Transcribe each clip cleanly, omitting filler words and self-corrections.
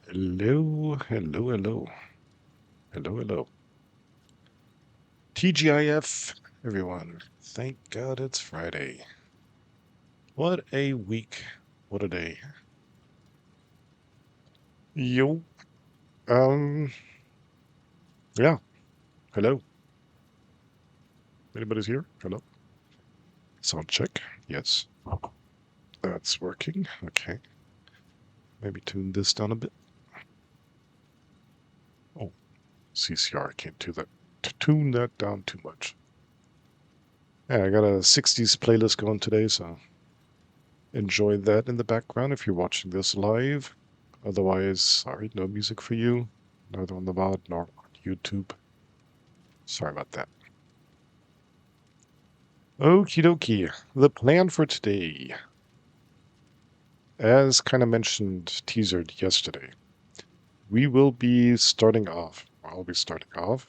Hello, hello, hello, hello, hello. TGIF, everyone. Thank God it's Friday. What a week. What a day. Yo. Um, yeah. Hello. Anybody's here? Hello. Sound check. Yes. That's working. Okay. Maybe tune this down a bit. Oh, CCR. I can't do that. Tune that down too much. Yeah, I got a 60s playlist going today, so enjoy that in the background if you're watching this live. Otherwise, sorry, no music for you. Neither on the VOD nor on YouTube. Sorry about that. Okie dokie. The plan for today, as kind of mentioned, teasered yesterday, we will be starting off. I'll be starting off.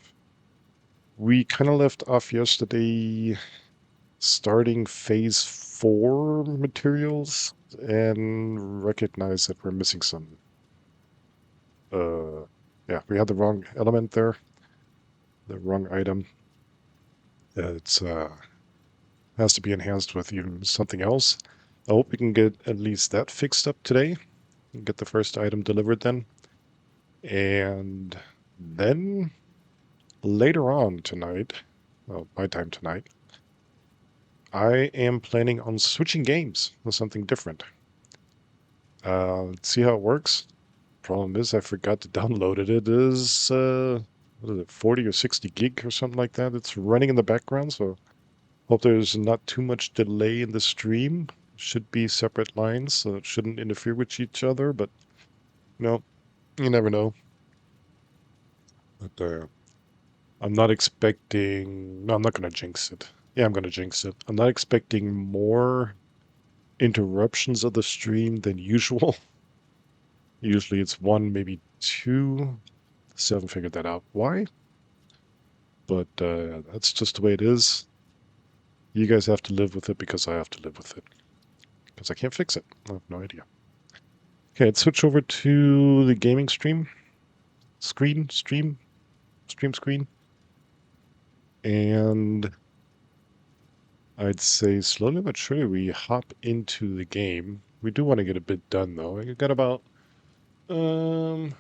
We kind of left off yesterday starting phase 4 materials and recognize that we're missing some. Yeah, we had the wrong element there, the wrong item. It's has to be enhanced with even something else. I hope we can get at least that fixed up today and get the first item delivered then. And then later on tonight, well, my time tonight, I am planning on switching games with something different. Let's see how it works. Problem is, I forgot to download it. It is, what is it, 40 or 60 gig or something like that. It's running in the background, so hope there's not too much delay in the stream. Should be separate lines, so it shouldn't interfere with each other, but no, you never know. But I'm not expecting. No, I'm not going to jinx it. Yeah, I'm going to jinx it. I'm not expecting more interruptions of the stream than usual. Usually it's one, maybe two. Still haven't figured that out. Why? But that's just the way it is. You guys have to live with it because I have to live with it. Because I can't fix it. I have no idea. Okay, let's switch over to the gaming stream. Stream screen. And I'd say slowly but surely we hop into the game. We do want to get a bit done though. We got about um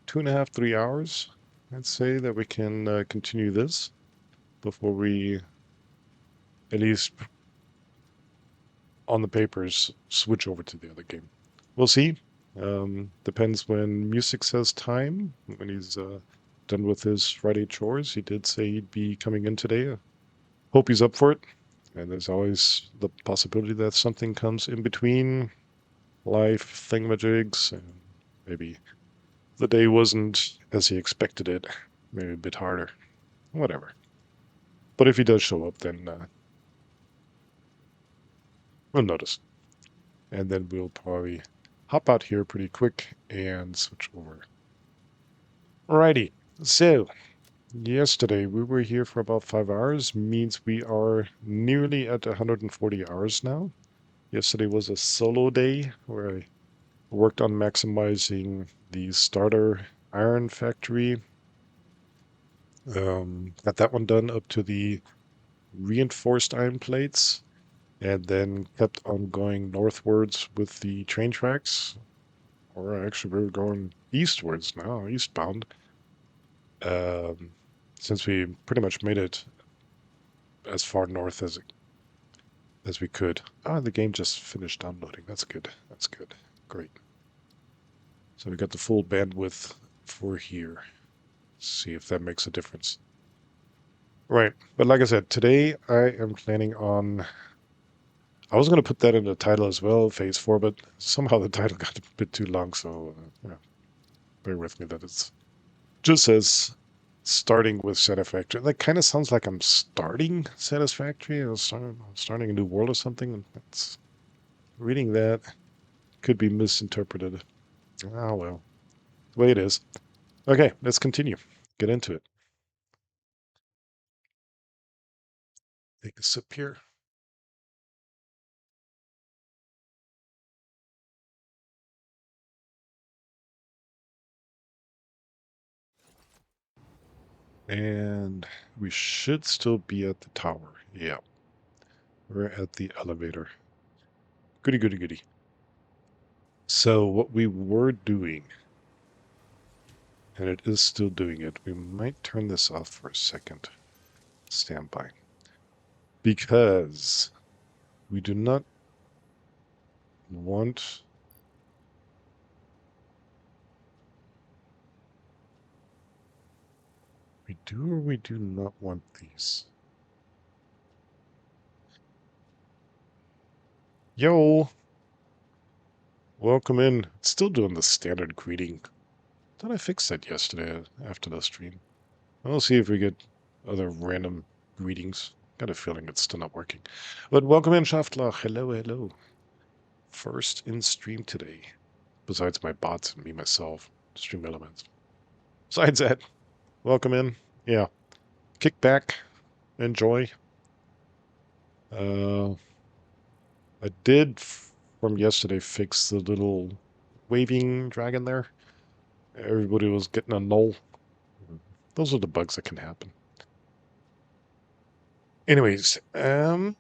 2.5, 3 hours. I'd say that we can continue this before we at least on the papers switch over to the other game. We'll see. Depends when Music says time, when he's done with his Friday chores. He did say he'd be coming in today. Hope he's up for it. And there's always the possibility that something comes in between life thingamajigs, and maybe the day wasn't as he expected it, maybe a bit harder. Whatever. But if he does show up, then we'll notice. And then we'll probably hop out here pretty quick and switch over. Alrighty. So, yesterday we were here for about 5 hours, means we are nearly at 140 hours now. Yesterday was a solo day where I worked on maximizing the starter iron factory. Got that one done up to the reinforced iron plates, and then kept on going northwards with the train tracks. Or actually, we're going eastwards now, eastbound. Um, since we pretty much made it as far north as we could. Ah, the game just finished downloading. That's good. That's good. Great. So we got the full bandwidth for here. See if that makes a difference. Right. But like I said, today I am planning on. I was going to put that in the title as well, Phase 4, but somehow the title got a bit too long, so yeah, bear with me that it's just says starting with Satisfactory. That kind of sounds like I'm starting Satisfactory. I was starting a new world or something. And it's, reading that could be misinterpreted. Ah, well, the way it is. Okay, let's continue. Get into it. Take a sip here. And we should still be at the tower. Yeah, we're at the elevator. Goody, goody, goody. So what we were doing, and it is still doing it, we might turn this off for a second. Stand by. Because we do not want... We do or we do not want these? Yo! Welcome in. It's still doing the standard greeting. Thought I fixed that yesterday after the stream. We'll see if we get other random greetings. Got a feeling it's still not working. But welcome in, Schaftler. Hello, hello. First in stream today. Besides my bots and me, myself. Stream elements. Besides that, welcome in. Yeah. Kick back. Enjoy. Uh, I did, from yesterday, fix the little waving dragon there. Everybody was getting a null. Those are the bugs that can happen. Anyways, thanks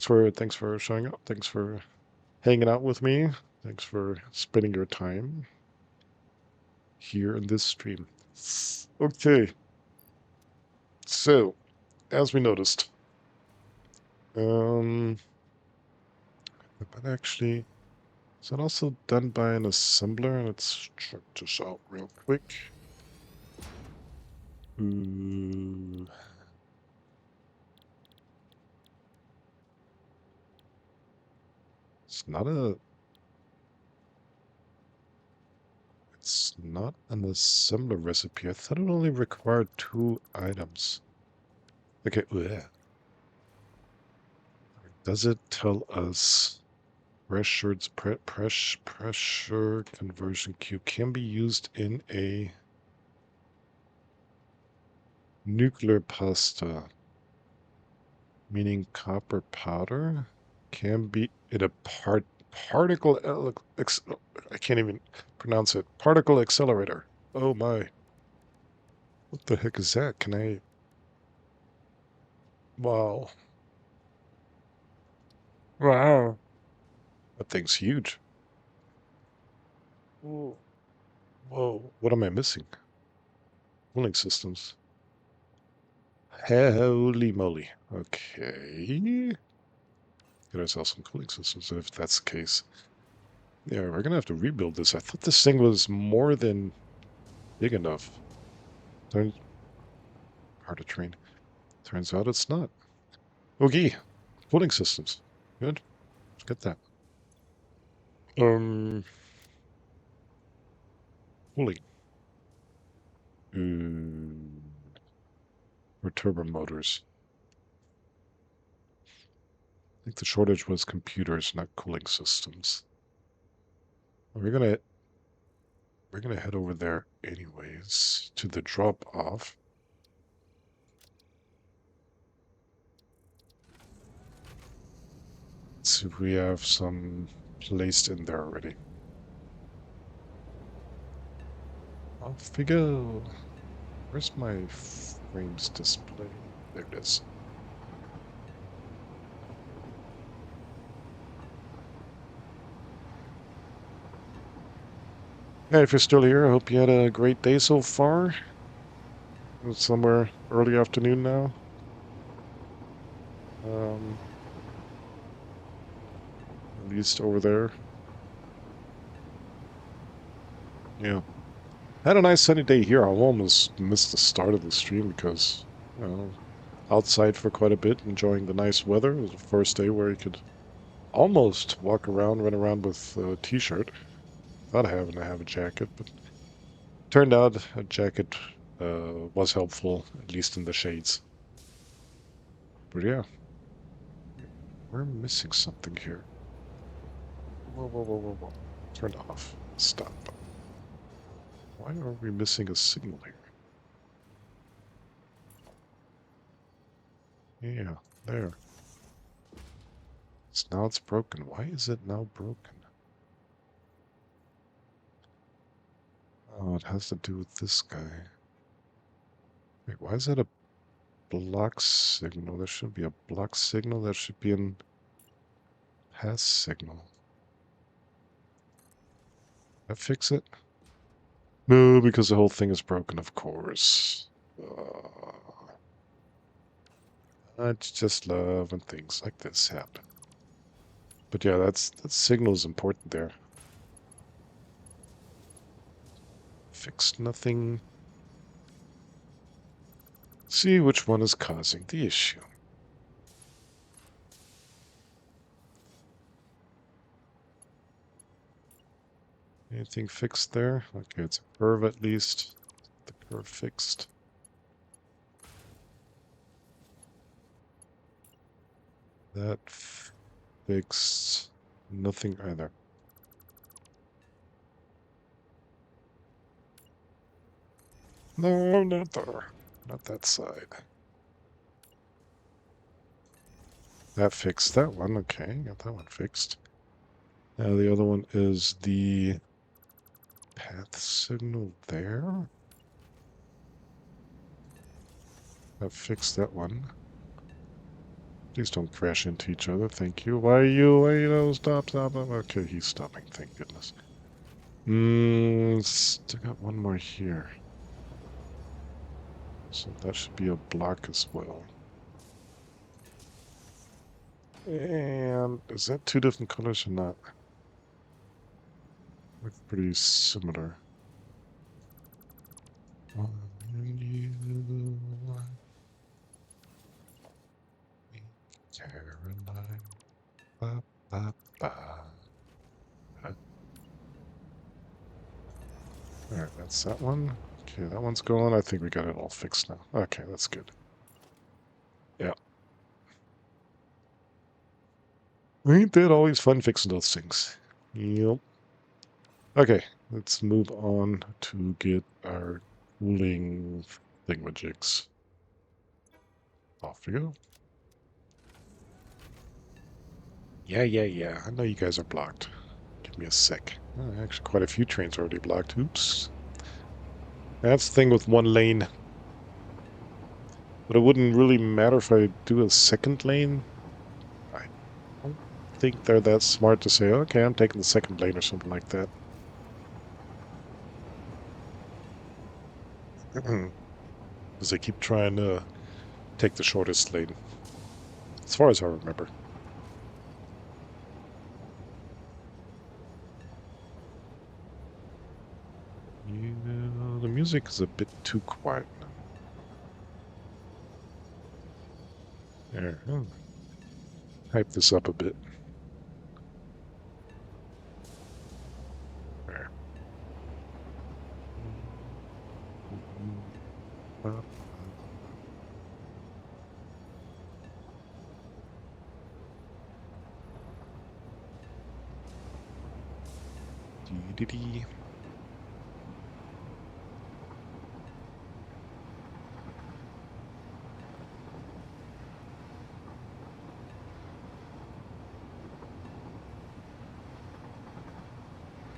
for showing up. Thanks for hanging out with me. Thanks for spending your time here in this stream. Okay, so as we noticed, um, but actually, is that also done by an assembler? Let's check this out real quick. Ooh, it's not a. It's not an assembler recipe. I thought it only required 2 items. Okay, bleh. Does it tell us pressure conversion cube can be used in a nuclear pasta, meaning copper powder can be in a particle I can't even pronounce it. Particle accelerator. Oh my. What the heck is that? Can I... Wow. Wow. That thing's huge. Whoa. Whoa. What am I missing? Cooling systems. Holy moly. Okay. Get ourselves some cooling systems if that's the case. Yeah, we're gonna have to rebuild this. I thought this thing was more than big enough. Turns hard to train. Turns out it's not. Okay. Cooling systems. Good. Let's get that. Um cooling. Or turbo motors. I think the shortage was computers, not cooling systems. We're gonna head over there anyways to the drop off. Let's see if we have some placed in there already. Off we go. Where's my frames display? There it is. Hey, if you're still here, I hope you had a great day so far. It's somewhere early afternoon now. At least over there. Yeah. Had a nice sunny day here. I almost missed the start of the stream because, you know, outside for quite a bit, enjoying the nice weather. It was the first day where you could almost walk around, run around with a t-shirt. Thought having to have a jacket, but turned out a jacket was helpful, at least in the shades. But yeah, we're missing something here. Whoa, whoa, whoa, whoa, whoa. Turn it off. Stop. Why are we missing a signal here? Yeah, there. Now it's broken. Why is it now broken? Oh, it has to do with this guy. Why is that a block signal? There should be a block signal. There should be an pass signal. That fix it? No, because the whole thing is broken, of course. I just love when things like this happen. But yeah, that signal is important there. Fixed nothing. See which one is causing the issue. Anything fixed there? Okay, it's a curve at least. The curve fixed. That fixed nothing either. No, not there. Not that side. That fixed that one. Okay, got that one fixed. Now the other one is the path signal there. That fixed that one. Please don't crash into each other. Thank you. Why you don't stop, stop. Okay, he's stopping. Thank goodness. Still got one more here. So that should be a block as well. And is that two different colors or not? Look pretty similar. Caroline. Ba, ba, ba. Alright, that's that one. Okay, that one's going. I think we got it all fixed now. Okay, that's good. Yeah. Ain't that always fun fixing those things? Yep. Okay, let's move on to get our cooling thingamajigs. Off we go. Yeah. I know you guys are blocked. Give me a sec. Oh, actually, quite a few trains already blocked. Oops. That's the thing with one lane. But it wouldn't really matter if I do a second lane. I don't think they're that smart to say, okay, I'm taking the second lane or something like that. Because they keep trying to take the shortest lane. As far as I remember. Yeah, the music is a bit too quiet now. There. Hype this up a bit. There. Dee-dee-dee.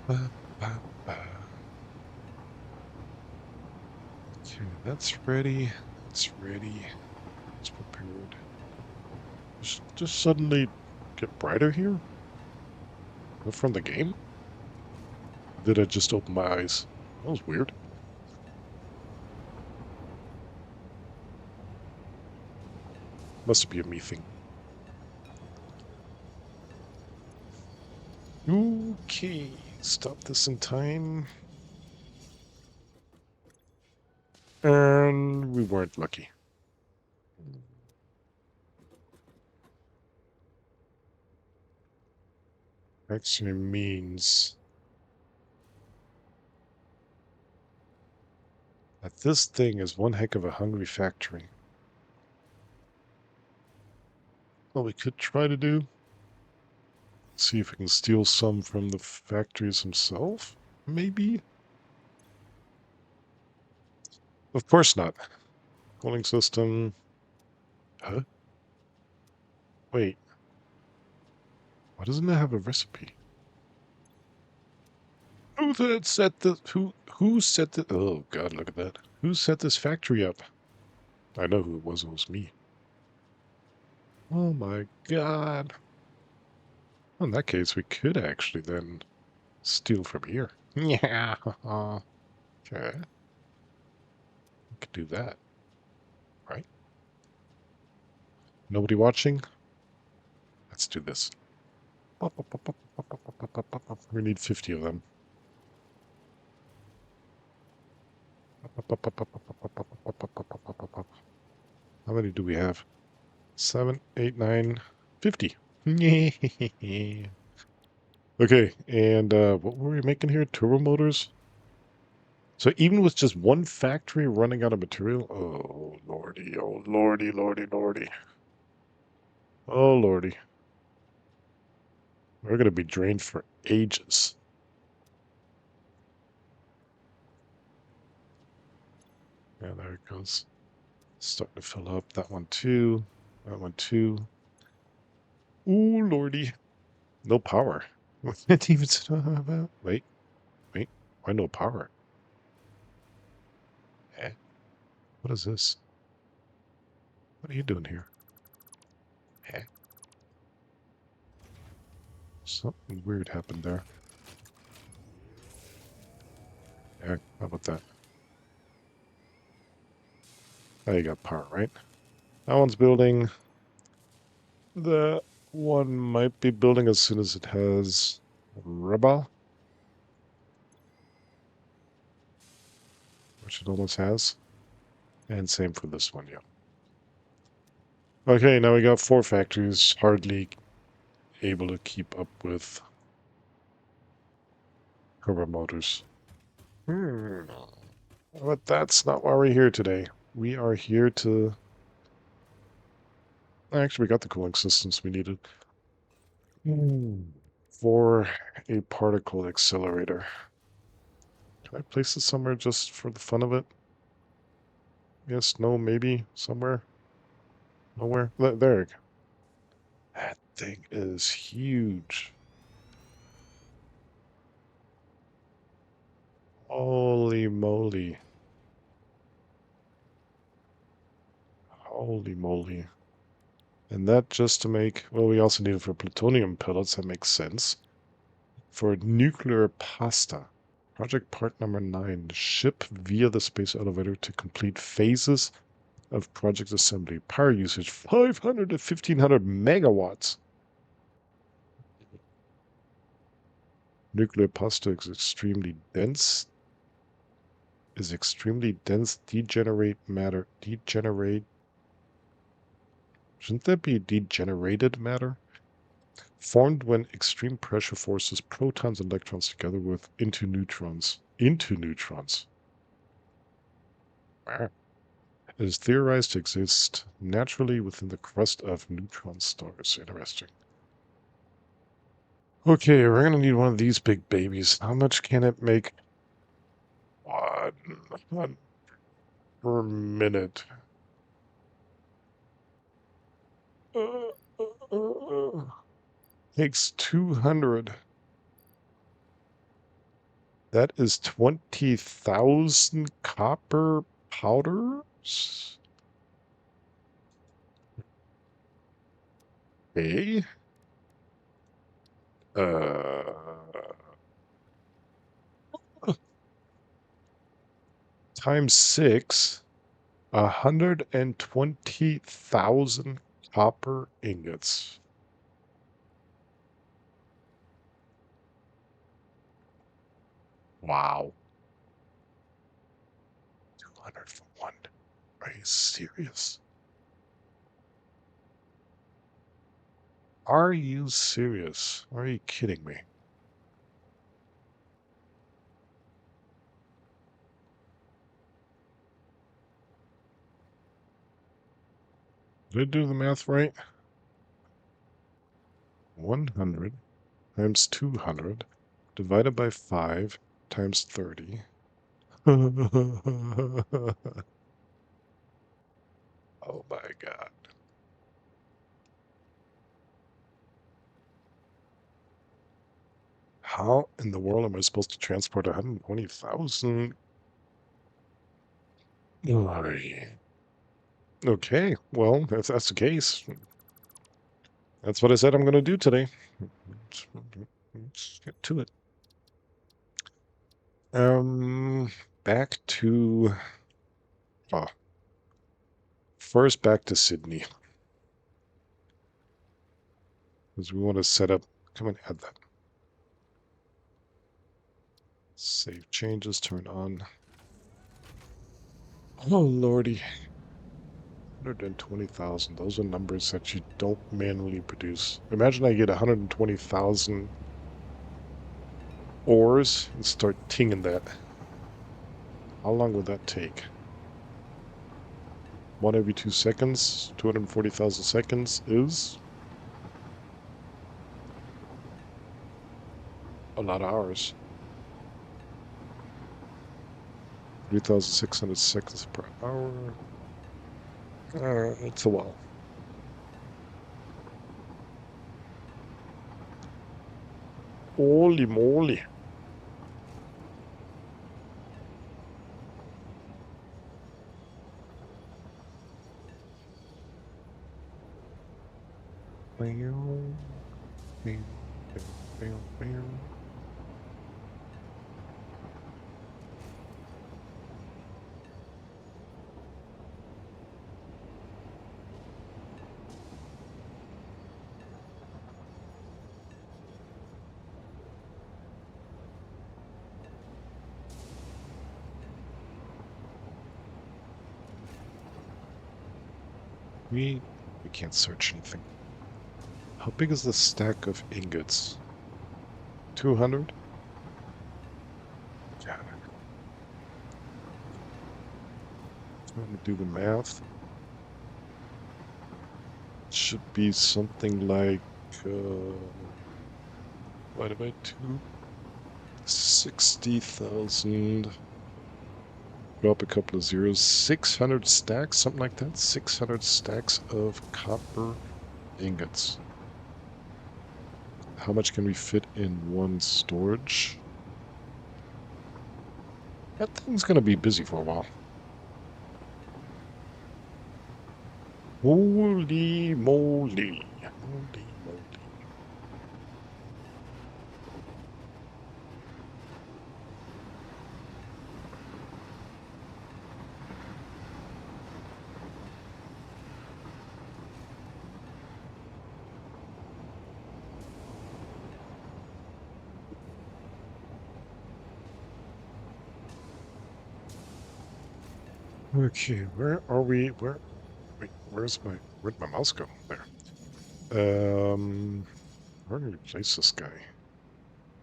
Ba, ba, ba. Okay, that's ready. That's ready. It's prepared. Just suddenly get brighter here? From the game? Did I just open my eyes? That was weird. Must be a me thing. Okay, stop this in time. And we weren't lucky. Actually means that this thing is one heck of a hungry factory. What we could try to do, see if we can steal some from the factories himself, maybe? Of course not. Cooling system. Huh? Wait. Why doesn't it have a recipe? Who set the oh god, look at that. Who set this factory up? I know who it was. It was me. Oh my god. Well, in that case, we could actually then steal from here. Yeah. Okay. We could do that, right? Nobody watching? Let's do this. We need 50 of them. How many do we have? 7, 8, 9, 50. Okay, and what were we making here? Turbo motors? So even with just one factory running out of material, oh lordy, oh lordy, lordy, lordy. Oh lordy. We're gonna be drained for ages. Yeah, there it goes. Starting to fill up. That one too. That one too. Ooh lordy. No power. Can't even about. Wait, wait. Why no power? Eh? What is this? What are you doing here? Eh? Something weird happened there. Yeah, how about that? Now you got power, right? That one's building. That one might be building as soon as it has rubber, which it almost has. And same for this one, yeah. Okay, now we got 4 factories, hardly able to keep up with turbo motors. But that's not why we're here today. We are here to... Actually, we got the cooling systems we needed. For a particle accelerator. Can I place it somewhere just for the fun of it? Yes, no, maybe, somewhere? Nowhere? There we go. That thing is huge. Holy moly. Holy moly. And that just to make, well, we also need it for plutonium pellets, that makes sense. For nuclear pasta. Project part number 9. Ship via the space elevator to complete phases of project assembly. Power usage 500 to 1500 megawatts. Nuclear pasta is extremely dense. Degenerate matter. Shouldn't that be degenerated matter? Formed when extreme pressure forces protons and electrons together with into neutrons. Into neutrons. Wow. It is theorized to exist naturally within the crust of neutron stars. Interesting. Okay, we're gonna need one of these big babies. How much can it make? One per minute. Uh, Takes 200. That is 20,000 copper powders? Okay. Uh, times 6, 120,000 copper ingots. Wow. 200 for one. Are you serious? Are you serious? Are you kidding me? Did I do the math right? 100 times 200 divided by 5 times 30. Oh my God. How in the world am I supposed to transport 120,000? Okay, well, if that's the case, that's what I said I'm going to do today. Let's get to it. Um, back to oh, first back to Sydney because we want to set up. Come and add that. Save changes, turn on. Oh lordy, 120,000. Those are numbers that you don't manually produce. Imagine I get 120,000 ores and start tinging that. How long would that take? One every 2 seconds, 240,000 seconds is a lot of hours. 3,600 seconds per hour. It's a while. Holy moly. Bam, bam, bam, bam, bam. We can't search anything. How big is the stack of ingots? 200? Yeah. Let me do the math. Should be something like divided by 2. 60,000. Drop a couple of zeros. 600 stacks, something like that. 600 stacks of copper ingots. How much can we fit in one storage? That thing's gonna be busy for a while. Holy moly. Holy moly. Okay, where are we? Wait, where'd my mouse go? There. Where do we place this guy?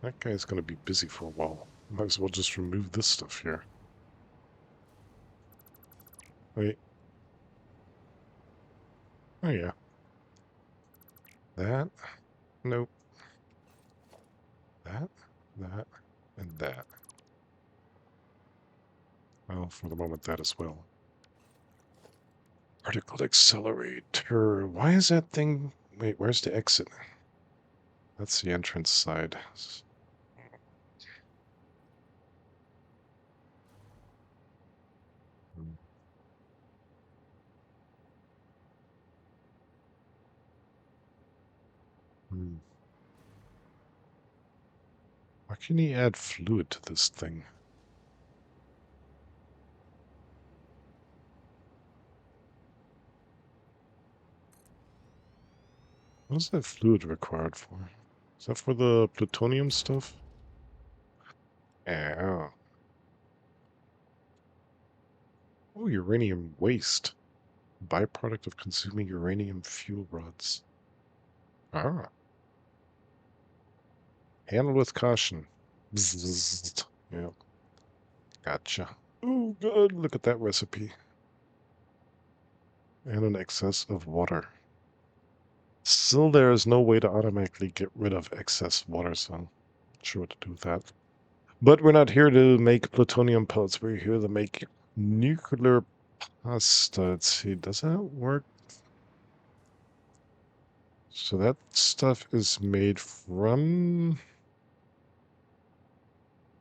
That guy's gonna be busy for a while. Might as well just remove this stuff here. Wait. Oh yeah. That. Nope. That. That. And that. Well, for the moment, that as well. Particle accelerator. Why is that thing? Wait, where's the exit? That's the entrance side. Hmm. Hmm. Why can he add fluid to this thing? What is that fluid required for? Is that for the plutonium stuff? Yeah. Oh, uranium waste. Byproduct of consuming uranium fuel rods. Ah. Handle with caution. Bzzzt. Yeah. Gotcha. Oh, good. Look at that recipe. And an excess of water. Still, there is no way to automatically get rid of excess water, so I'm not sure what to do with that. But we're not here to make plutonium pellets. We're here to make nuclear pasta. Let's see, does that work? So that stuff is made from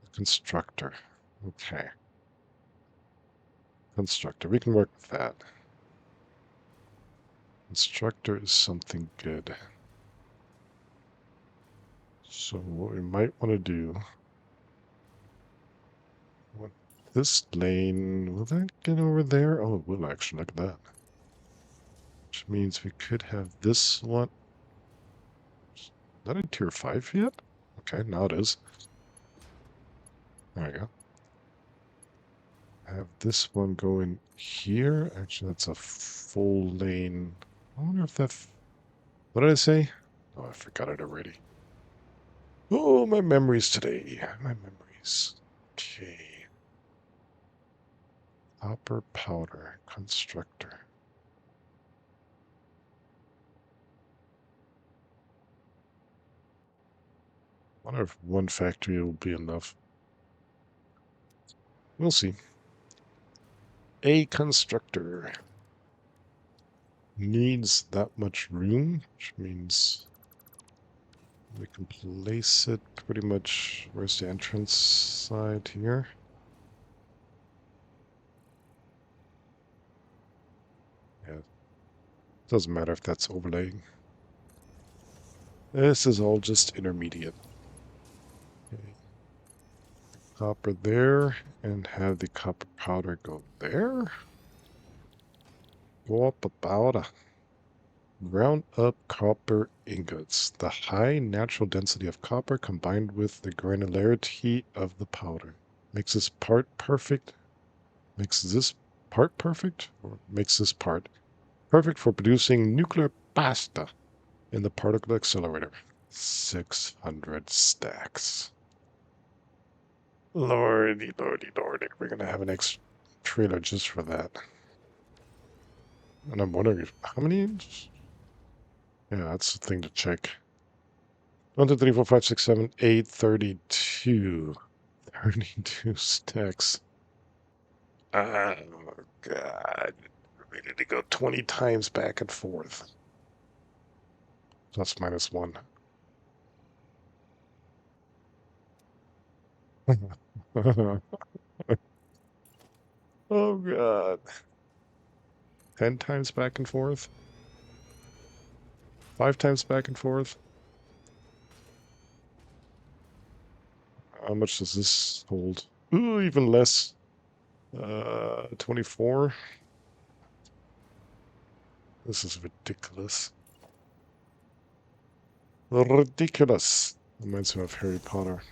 a constructor. Okay. Constructor. We can work with that. Constructor is something good. So what we might want to do, this lane, will that get over there? Oh, it will actually, look at that. Which means we could have this one. Is that in tier 5 yet? Okay, now it is. There we go. Have this one go in here. Actually, that's a full lane. I wonder if that... What did I say? Oh, I forgot it already. Oh, my memories today. My memories. Okay. Copper powder constructor. I wonder if one factory will be enough. We'll see. A constructor needs that much room, which means we can place it pretty much. Where's the entrance side here? Yeah, doesn't matter if that's overlaying. This is all just intermediate. Okay. Copper there, and have the copper powder go there. Go up about a ground up copper ingots. The high natural density of copper combined with the granularity of the powder makes this part perfect. Makes this part perfect, or makes this part perfect for producing nuclear pasta in the particle accelerator. 600 stacks. Lordy, lordy, lordy. We're going to have an extra trailer just for that. And I'm wondering if, how many? Yeah, that's the thing to check. 1, 2, 3, 4, 5, 6, 7, 8, 32. 32 stacks. Oh, God. We need to go 20 times back and forth. Plus minus 1. Oh, God. 10 times back and forth? 5 times back and forth? How much does this hold? Ooh, even less. 24. This is ridiculous. Ridiculous. Reminds me of Harry Potter.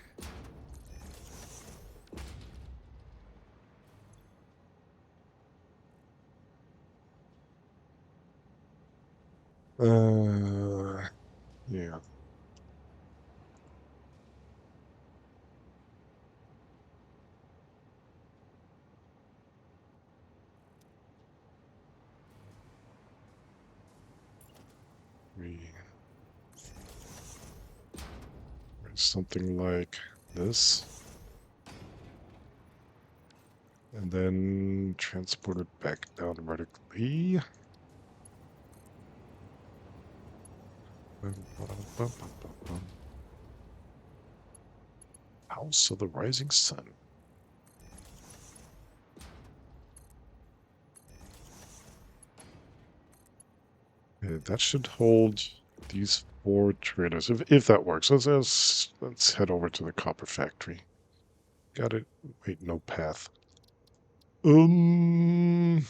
Yeah. Something like this. And then transport it back down vertically. House of the Rising Sun. Okay, that should hold these 4 trailers, if that works. Let's head over to the copper factory. Got it. Wait, no path. Oh,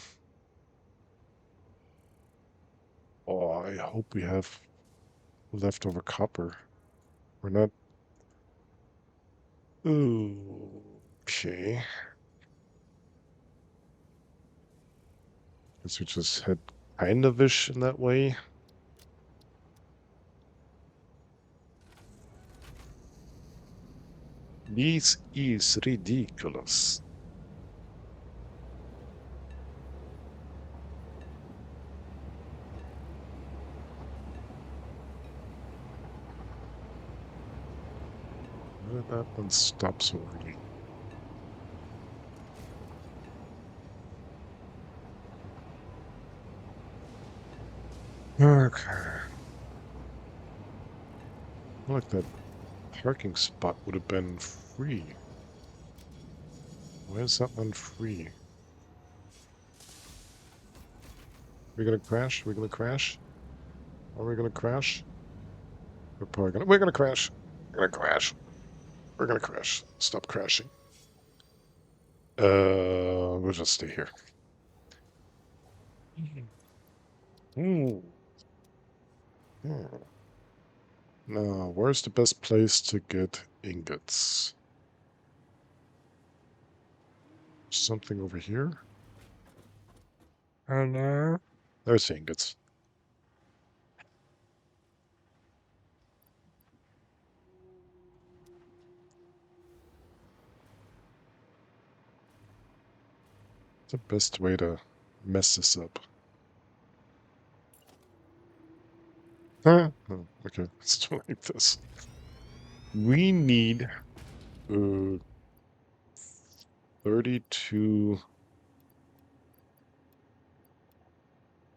I hope we have leftover copper. We're not. Ooh, okay. Guess we just head kind of-ish in that way. This is ridiculous. Why did that one stop so early? Okay. Like that parking spot would have been free. Why is that one free? we gonna crash? We're gonna crash? Are we gonna crash? We're gonna crash. We're gonna crash. We're gonna crash. Stop crashing. We'll just stay here. Hmm. Hmm. Now, where's the best place to get ingots? Something over here? Hello? There's the ingots. The best way to mess this up. Huh? Oh, okay, let's do like this. We need 32.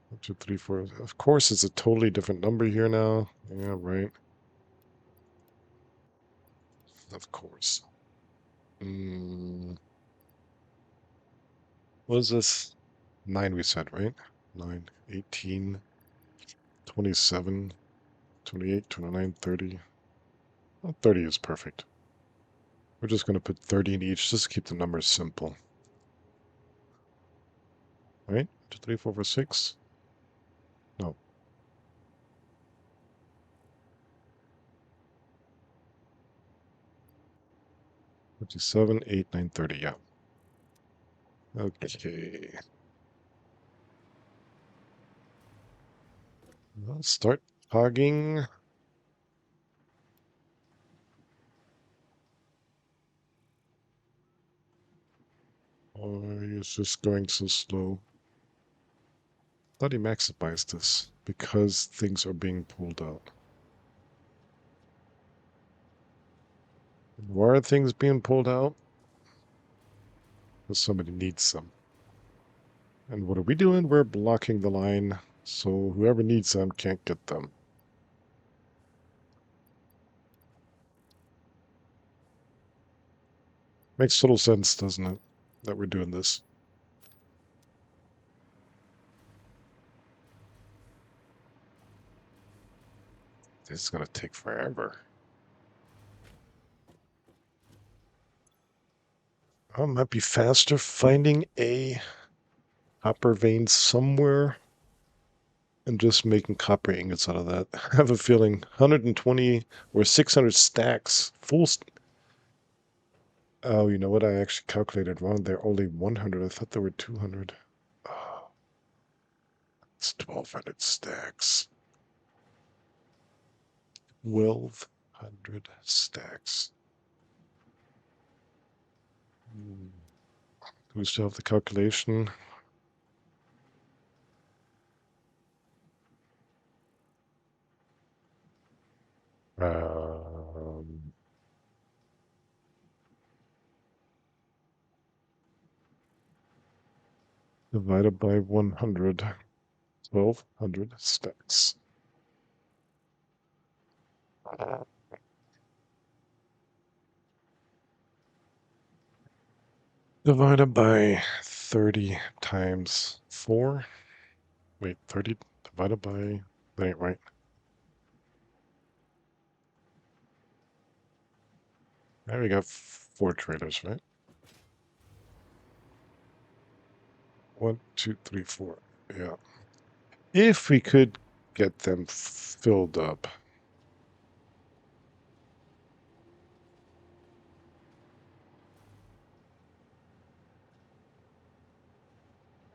1, 2, 3, 4. Of course, it's a totally different number here now. Yeah, right. Of course. What is this? 9 we said, right? 9, 18, 27, 28, 29, 30. Well, 30 is perfect. We're just going to put 30 in each just to keep the numbers simple. Right? 2, 3, 4, 5, 6. No. 57, 8, 9, 30. Yeah. Okay. Let's start hogging. Oh, it's just going so slow. Thought he maximized this because things are being pulled out. Why are things being pulled out? Because somebody needs them. And what are we doing? We're blocking the line, so whoever needs them can't get them. Makes total sense, doesn't it? That we're doing this. This is gonna take forever. Oh, might be faster finding a copper vein somewhere and just making copper ingots out of that. I have a feeling 120 or 600 stacks, oh, you know what? I actually calculated wrong. They're only 100. I thought there were 200. Oh, it's 1,200 stacks. 1,200 stacks. Do we still have the calculation? Um, Divided by 100. 1,200 stacks. Divided by 30 times 4. Wait, 30 divided by... That ain't right. Now we got 4 traders, right? 1, 2, 3, 4. Yeah. If we could get them filled up.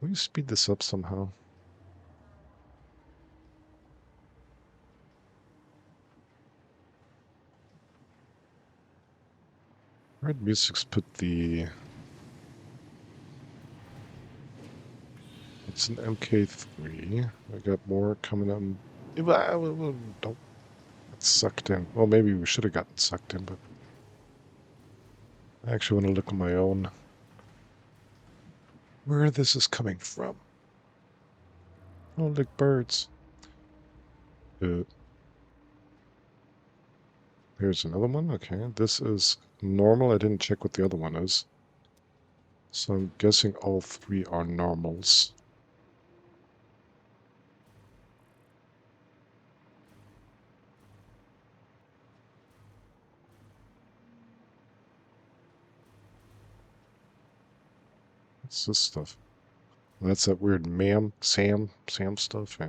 Will you speed this up somehow? Red Music's put the... It's an MK3. I got more coming up. Don't get sucked in. Well, maybe we should have gotten sucked in, but I actually want to look on my own where this is coming from. Oh, look, birds. Uh, Here's another one. Okay, this is normal. I didn't check what the other one is. So I'm guessing all 3 are normals. What's this stuff? That's that weird Sam stuff. Yeah.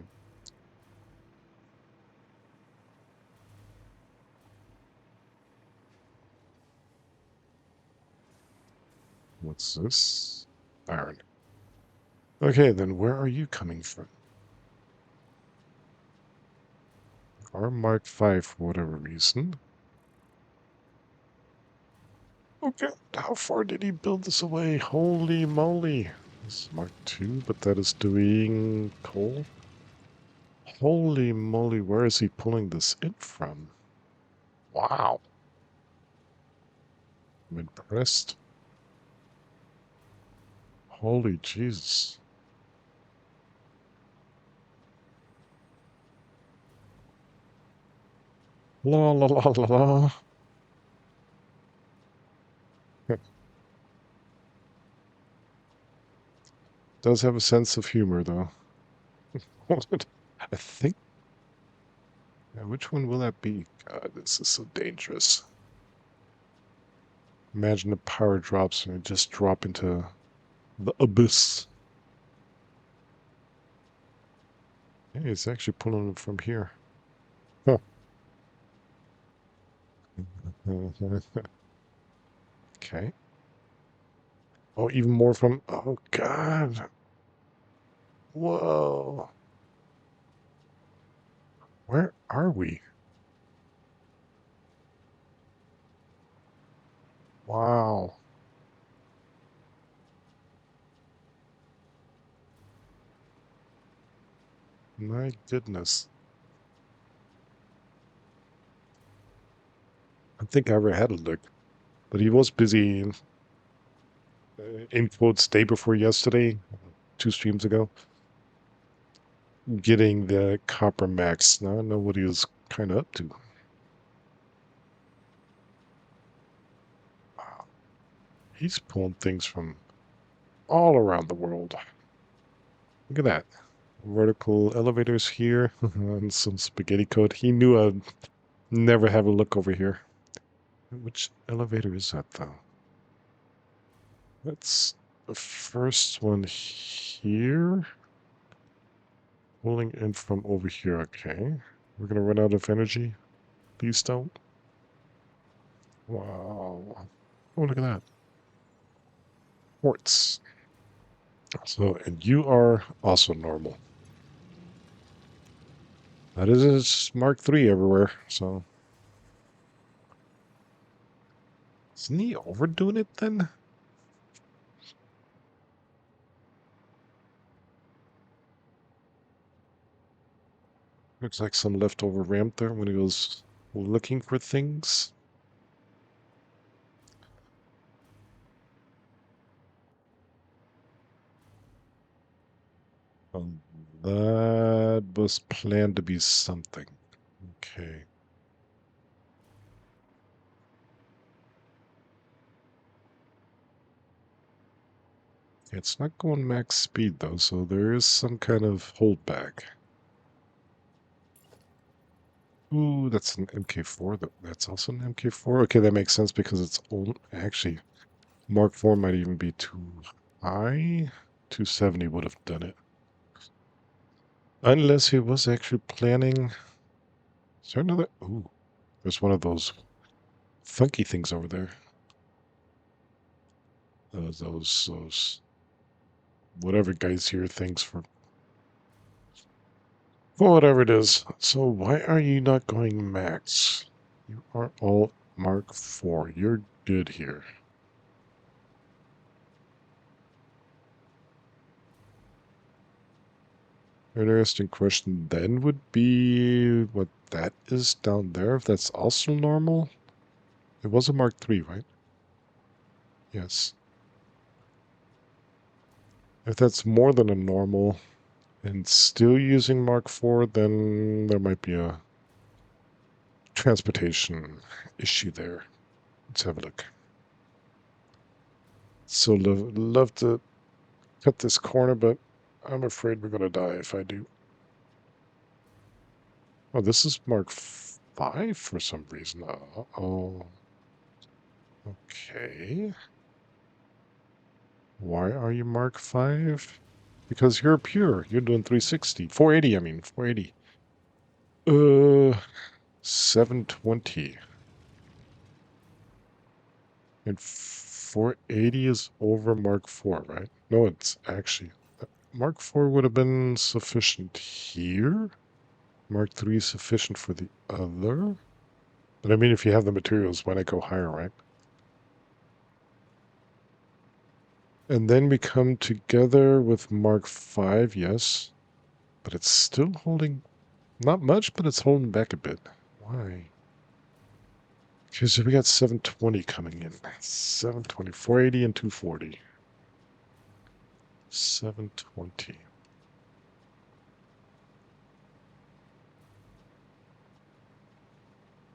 What's this? Iron. Okay, then where are you coming from? R Mark 5 for whatever reason. Okay, how far did he build this away? Holy moly. This is Mark 2, but that is doing coal. Holy moly, where is he pulling this in from? Wow. I'm impressed. Holy Jesus. La la la la la. Does have a sense of humor, though. I think. Yeah, which one will that be? God, this is so dangerous. Imagine the power drops and it just drop into the abyss. Hey, it's actually pulling it from here. Huh. Okay. Oh, even more from. Oh, God. Whoa. Where are we? Wow. My goodness. I think I ever had a look, but he was busy in quotes day before yesterday, 2 streams ago, getting the copper max. Now I know what he was kind of up to. Wow. He's pulling things from all around the world. Look at that. Vertical elevators here and some spaghetti code. He knew I'd never have a look over here. Which elevator is that, though? That's the first one here. Pulling in from over here. Okay. We're going to run out of energy. Please don't. Wow. Oh, look at that. Quartz. So, and you are also normal. That is Mark 3 everywhere, so. Isn't he overdoing it then? Looks like some leftover ramp there when he was looking for things. Um, that was planned to be something. Okay. It's not going max speed though, so there is some kind of holdback. Ooh, that's an MK4. That's also an MK4. Okay, that makes sense because it's old. Actually, Mark 4 might even be too high. 270 would have done it. Unless he was actually planning. Is there another? Ooh, there's one of those funky things over there. Those whatever guys here things for whatever it is. So why are you not going max? You are all Mark 4. You're good here. Interesting question then would be what that is down there, if that's also normal. It was a Mark 3, right? Yes. If that's more than a normal and still using Mark 4, then there might be a transportation issue there. Let's have a look. So love to cut this corner, but I'm afraid we're going to die if I do. Oh, this is Mark 5 for some reason. Oh, okay. Why are you Mark 5? Because you're pure. You're doing 360. 480, I mean. 480. 720. And 480 is over Mark 4, right? No, it's actually... Mark 4 would have been sufficient here. Mark 3 is sufficient for the other. But I mean, if you have the materials, why not go higher, right? And then we come together with Mark 5, yes. But it's still holding... Not much, but it's holding back a bit. Why? Because we got 720 coming in. 720, 480 and 240. 720.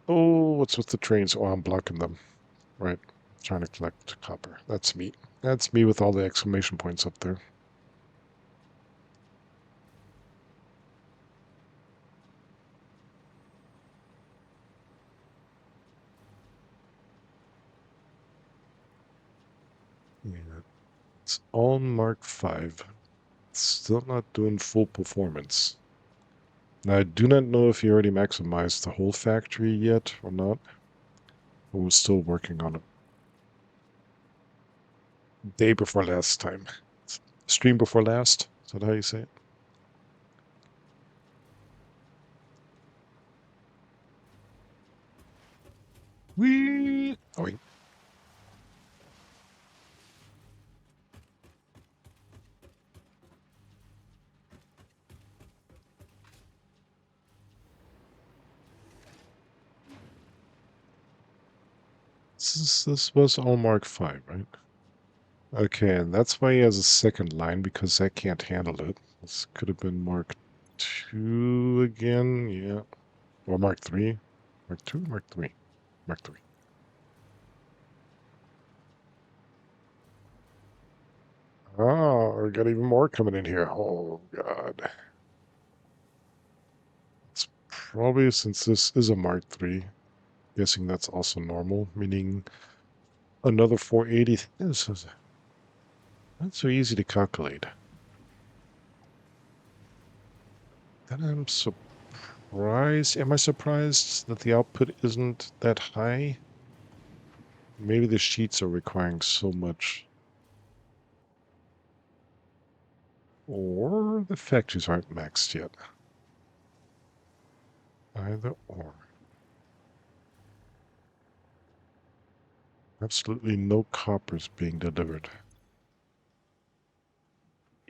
Oh, what's with the trains? Oh, I'm blocking them. Right. Trying to collect copper. That's me. That's me with all the exclamation points up there. Yeah. It's all Mark 5. Still not doing full performance. Now, I do not know if you already maximized the whole factory yet or not. But we're still working on it. Day before last time. Stream before last? Is that how you say it? Whee! Oh, wait. This was all Mark 5, right? Okay, and that's why he has a second line, because that can't handle it. This could have been Mark 2 again, yeah. Or Mark 3. Mark 2, Mark 3. Mark 3. Oh, we got even more coming in here. Oh, God. It's probably, since this is a Mark 3, guessing that's also normal, meaning another 480. This is not so easy to calculate. Then I'm surprised. Am I surprised that the output isn't that high? Maybe the sheets are requiring so much. Or the factories aren't maxed yet. Either or. Absolutely no copper is being delivered.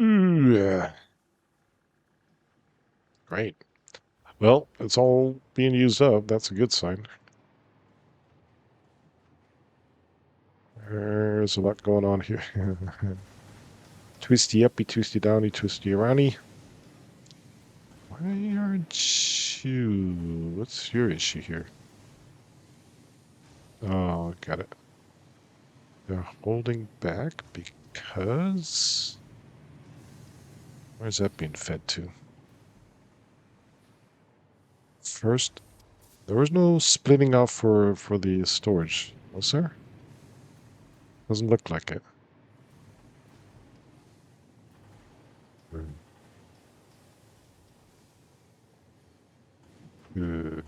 Ooh, yeah. Great. Well, it's all being used up. That's a good sign. There's a lot going on here. Twisty uppy, twisty downy, twisty aroundy. Why aren't you? What's your issue here? Oh, got it. They're holding back because... Where's that being fed to? First, there was no splitting off for the storage, was there? Doesn't look like it. Uh,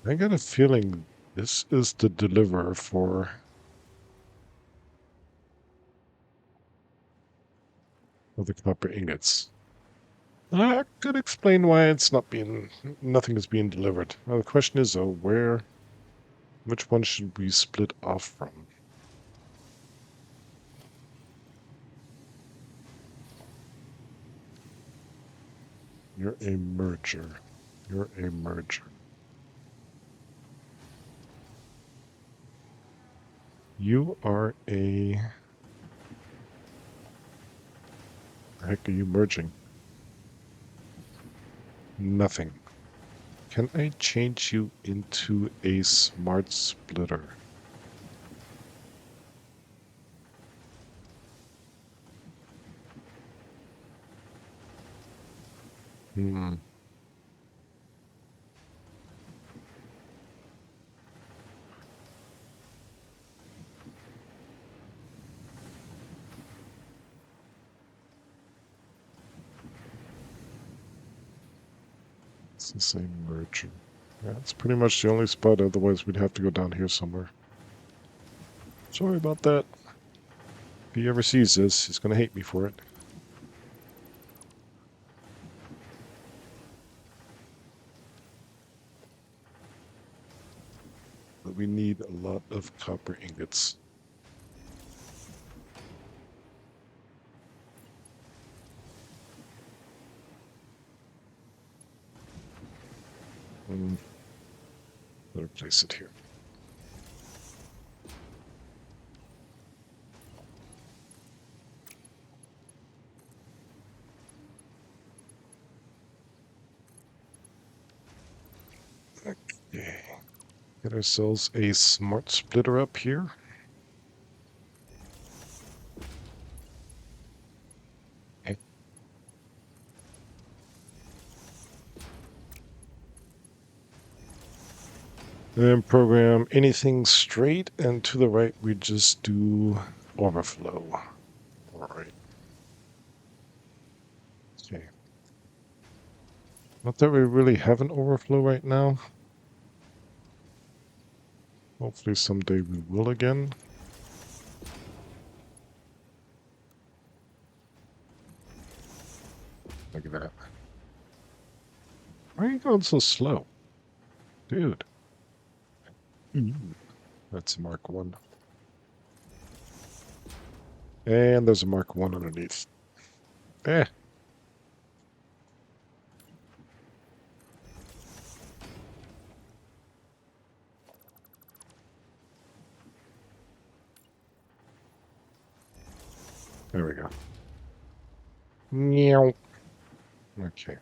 I got a feeling this is the deliverer for the copper ingots. I could explain why it's not being, nothing is being delivered. Now the question is though, which one should we split off from? You're a merger. You're a merger. You are a... The heck are you merging? Nothing. Can I change you into a smart splitter? Hmm. It's the same merger. Yeah, it's pretty much the only spot, otherwise we'd have to go down here somewhere. Sorry about that. If he ever sees this, he's gonna hate me for it. But we need a lot of copper ingots. Better place it here. Okay. Get ourselves a smart splitter up here. Okay. Then program anything straight, and to the right we just do overflow. All right. Okay. Not that we really have an overflow right now. Hopefully someday we will again. Look at that. Why are you going so slow? Dude. That's a Mark 1. And there's a Mark 1 underneath. Eh. There we go. Meow. Okay.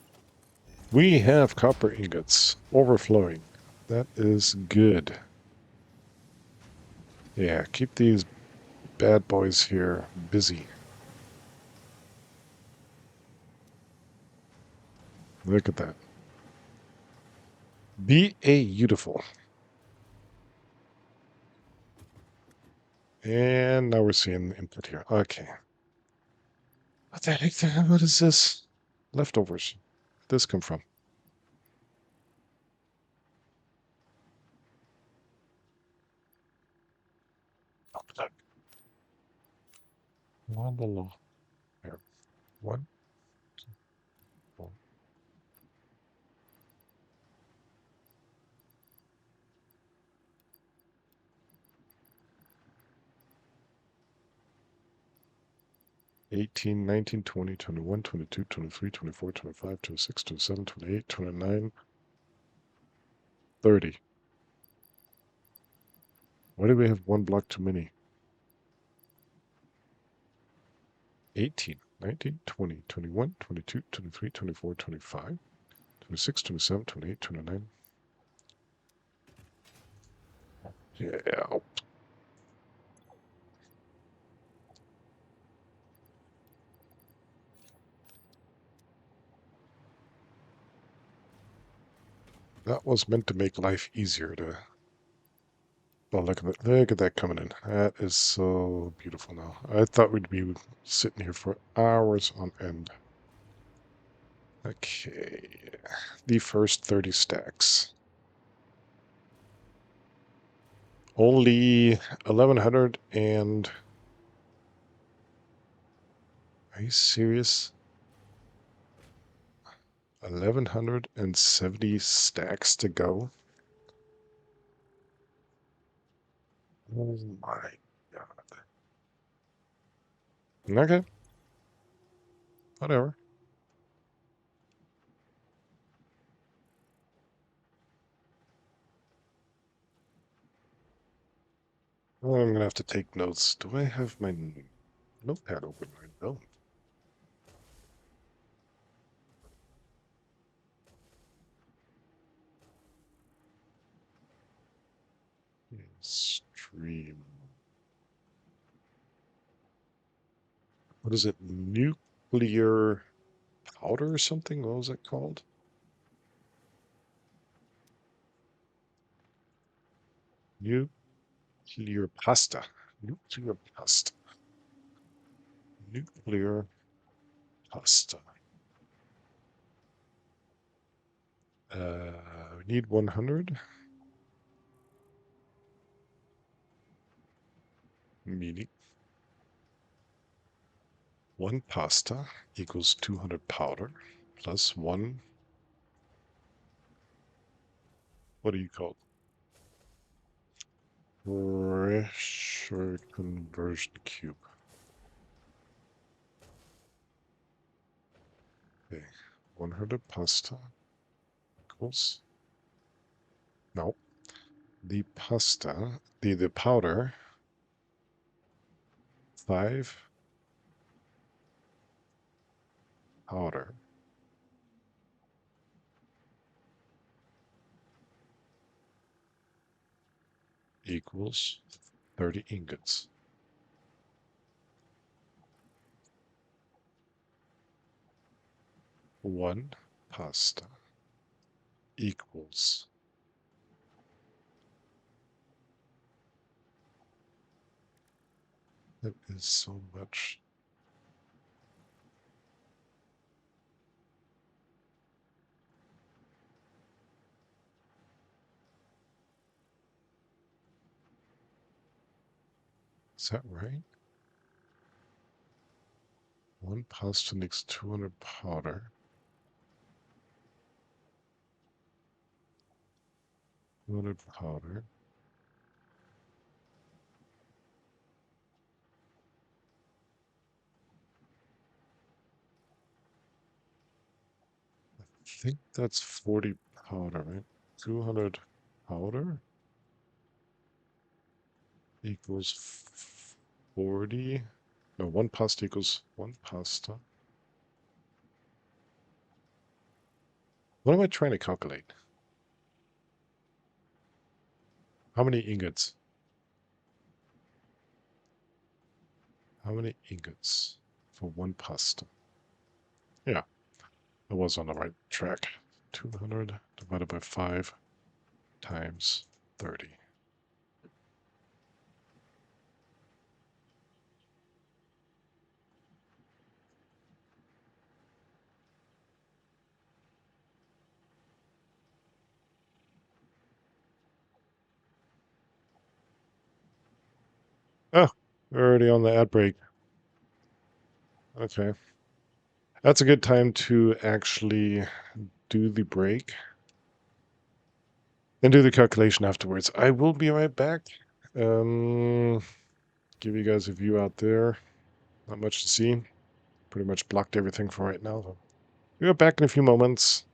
We have copper ingots overflowing. That is good. Yeah, keep these bad boys here busy. Look at that. Beautiful. And now we're seeing the input here. Okay. What the heck? What is this? Leftovers. Where'd this come from? Oh, look. La, la, la. Here. One, two, four. 18, 19, 20, 21, 22, 23, 24, 25, 26, 27, 28, 29, 30. Why do we have one block too many? 18, 19, 20, 21, 22, 23, 24, 25, 26, 27, 28, 29. Yeah. That was meant to make life easier to... Oh, look at that. Look at that coming in. That is so beautiful now. I thought we'd be sitting here for hours on end. Okay. The first 30 stacks. Only 1100 and... Are you serious? 1170 stacks to go? Oh my god. Okay. Whatever. Well, I'm gonna have to take notes. Do I have my notepad open? I don't. Stream. What is it? Nuclear powder or something? What was it called? Nuclear pasta. Nuclear pasta. Nuclear pasta. We need 100, meaning one pasta equals 200 powder plus one, what do you call it? Pressure conversion cube. Okay, 100 pasta equals, no, the pasta, the powder, 5 powder equals 30 ingots. One pasta equals, that is so much. Is that right? One pasta makes 200 powder. 200 powder. I think that's 40 powder, right? 200 powder equals 40. No, one pasta equals one pasta. What am I trying to calculate? How many ingots? How many ingots for one pasta? Yeah, I was on the right track. 200 divided by 5 times 30. Oh, we're already on the ad break. Okay. That's a good time to actually do the break and do the calculation afterwards. I will be right back. Um, give you guys a view out there. Not much to see. Pretty much blocked everything for right now. So we'll be back in a few moments.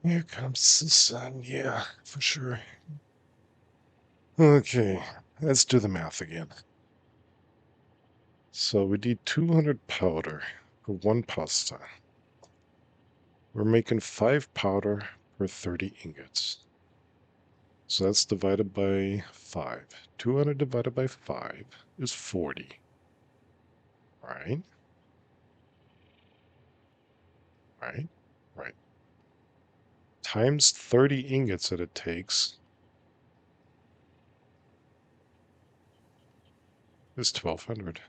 Here comes the sun, yeah, for sure. Okay, let's do the math again. So we need 200 powder for one pasta. We're making 5 powder per 30 ingots. So that's divided by 5. 200 divided by 5 is 40. Right? Right? Right. Times 30 ingots that it takes is 1200.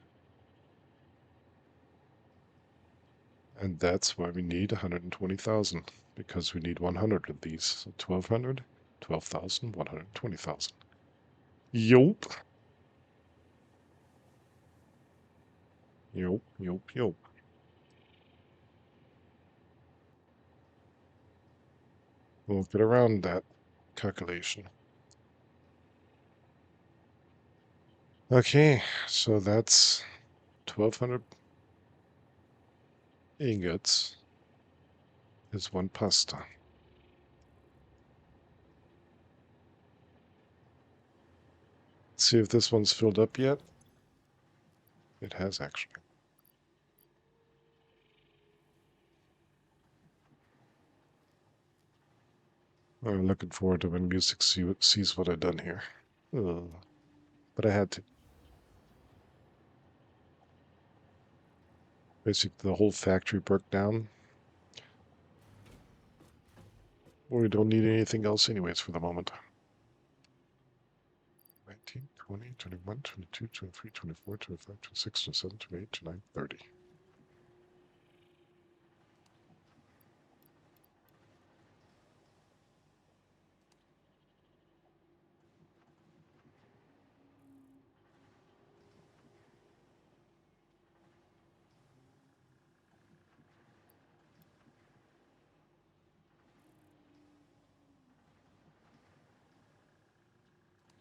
And that's why we need 120,000, because we need 100 of these. So 1200, 12,000, 120,000. Yup. Yup, yup, yup. We'll get around that calculation. Okay, so that's 1200 ingots is one pasta. Let's see if this one's filled up yet. It has actually. I'm looking forward to when music sees what I've done here. Ugh. But I had to. Basically, the whole factory broke down. We don't need anything else anyways for the moment. 19, 20, 21, 22, 23, 24, 25, 26, 27, 28, 29, 30.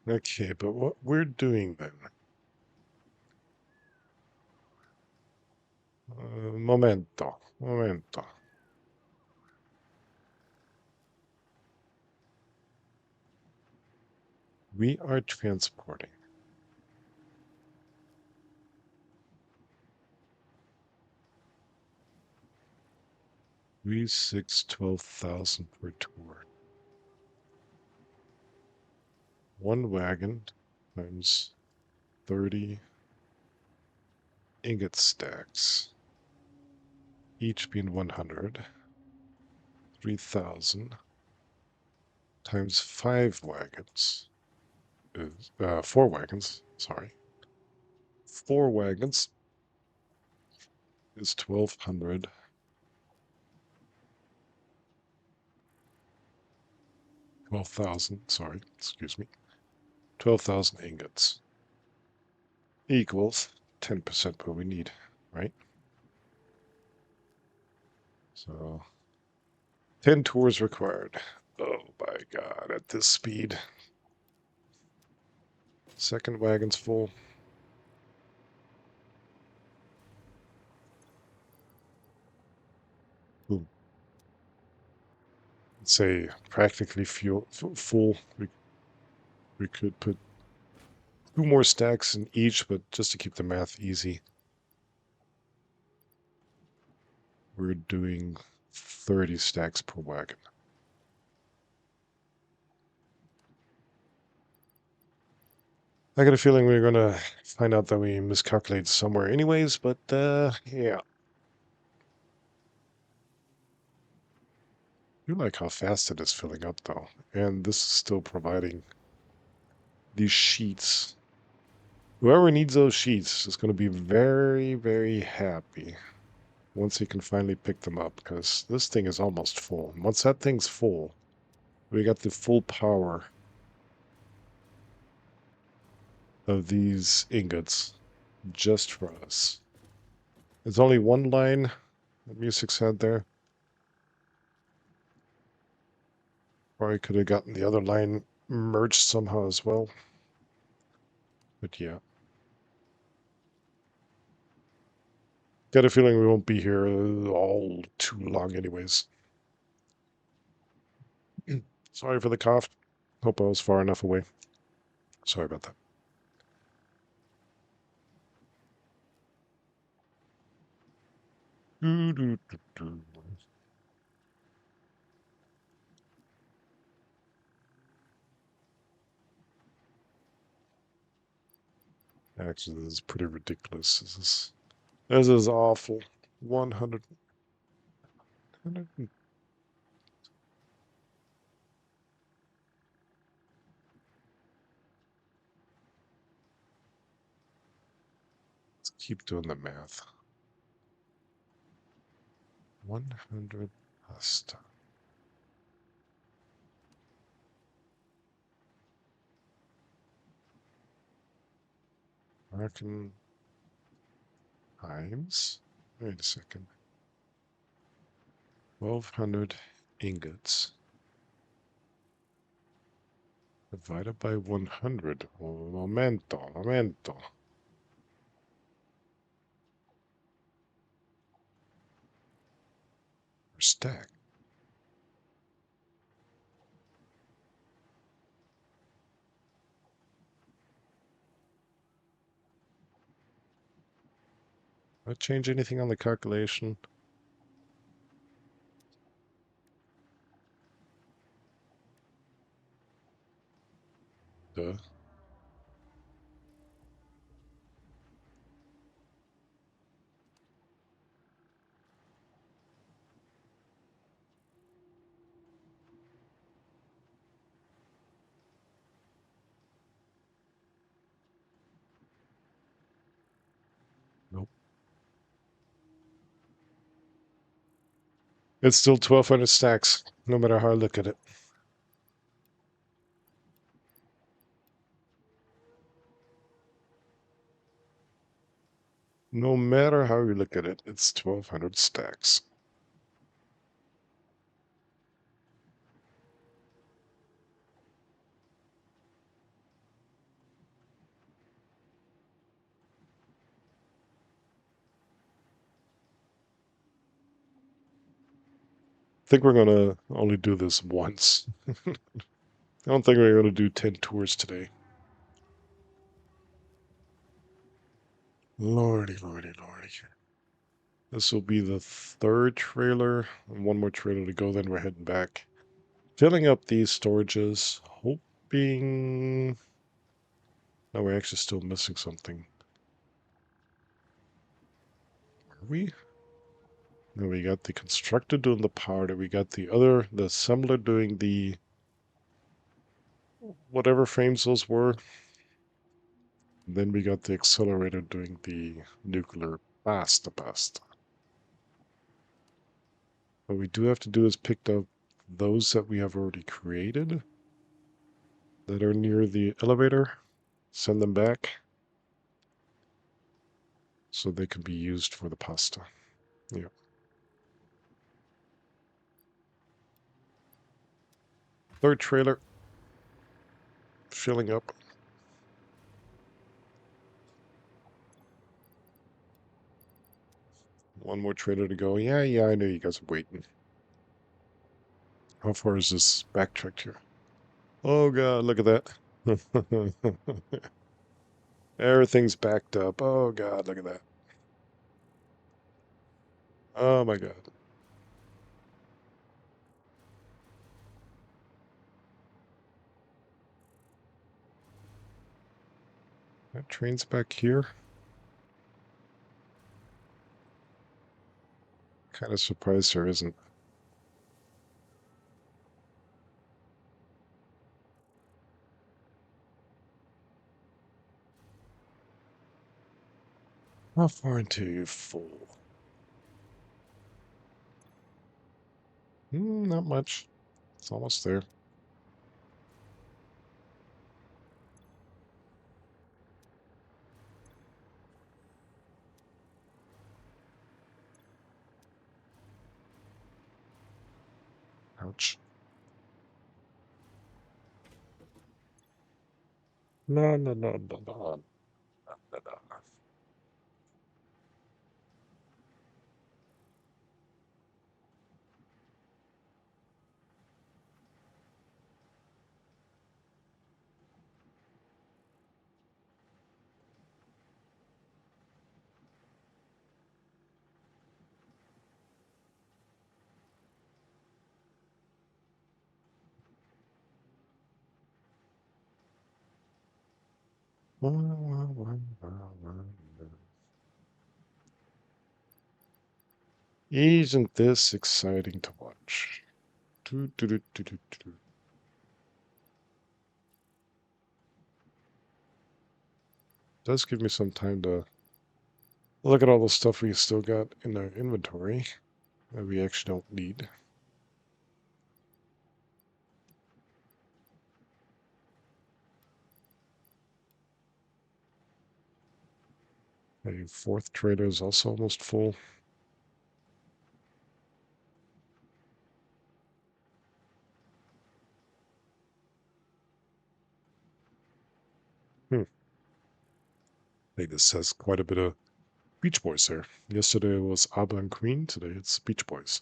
Okay, but what we're doing then. Momento, momento. We are transporting 12,000 per tour. One wagon times 30 ingot stacks, each being 100. 3,000 times 5 wagons is 4 wagons, sorry. 4 wagons is 1,200. 12,000, sorry, excuse me. 12,000 ingots equals 10% what we need, right? So 10 tours required. Oh my god, at this speed. Second wagon's full. Ooh. Let's say practically full. We could put 2 more stacks in each, but just to keep the math easy, we're doing 30 stacks per wagon. I got a feeling we're gonna find out that we miscalculated somewhere anyways, but yeah. I like how fast it is filling up though. And this is still providing these sheets. Whoever needs those sheets is going to be very, very happy once he can finally pick them up, because this thing is almost full. And once that thing's full, we got the full power of these ingots just for us. There's only one line that music said there. Probably could have gotten the other line merged somehow as well. But yeah. Got a feeling we won't be here all too long anyways. Sorry for the cough. Hope I was far enough away. Sorry about that. Doo, doo, doo, doo. Actually, this is pretty ridiculous. This is awful. 100. Let's keep doing the math. 100 pasta. American times. Wait a second. 1,200 ingots divided by 100. Un momento, momento. Per stack. Did I change anything on the calculation? Duh. Nope. It's still 1,200 stacks, no matter how I look at it. No matter how you look at it, it's 1,200 stacks. I think we're gonna only do this once. I don't think we're gonna do 10 tours today. Lordy, lordy, lordy. This will be the third trailer, and one more trailer to go, then we're heading back. Filling up these storages, hoping... No, we're actually still missing something. Are we? No, we got the constructor doing the powder. We got the assembler doing the... whatever frames those were. Then we got the accelerator doing the nuclear pasta. What we do have to do is pick up those that we have already created that are near the elevator, send them back so they can be used for the pasta. Yeah. Third trailer filling up. One more trailer to go. Yeah, I know you guys are waiting. How far is this backtracked here? Oh god, look at that. Everything's backed up. Oh god, look at that. Oh my god. That train's back here. Kind of surprised there isn't. How far into full? Not much. It's almost there. Ouch. No, no, no, no, no, no, no, no. Isn't this exciting to watch? Does give me some time to look at all the stuff we still got in our inventory that we actually don't need. A fourth trader is also almost full. Hmm. Hey, this has quite a bit of Beach Boys there. Yesterday it was ABBA and Queen. Today it's Beach Boys.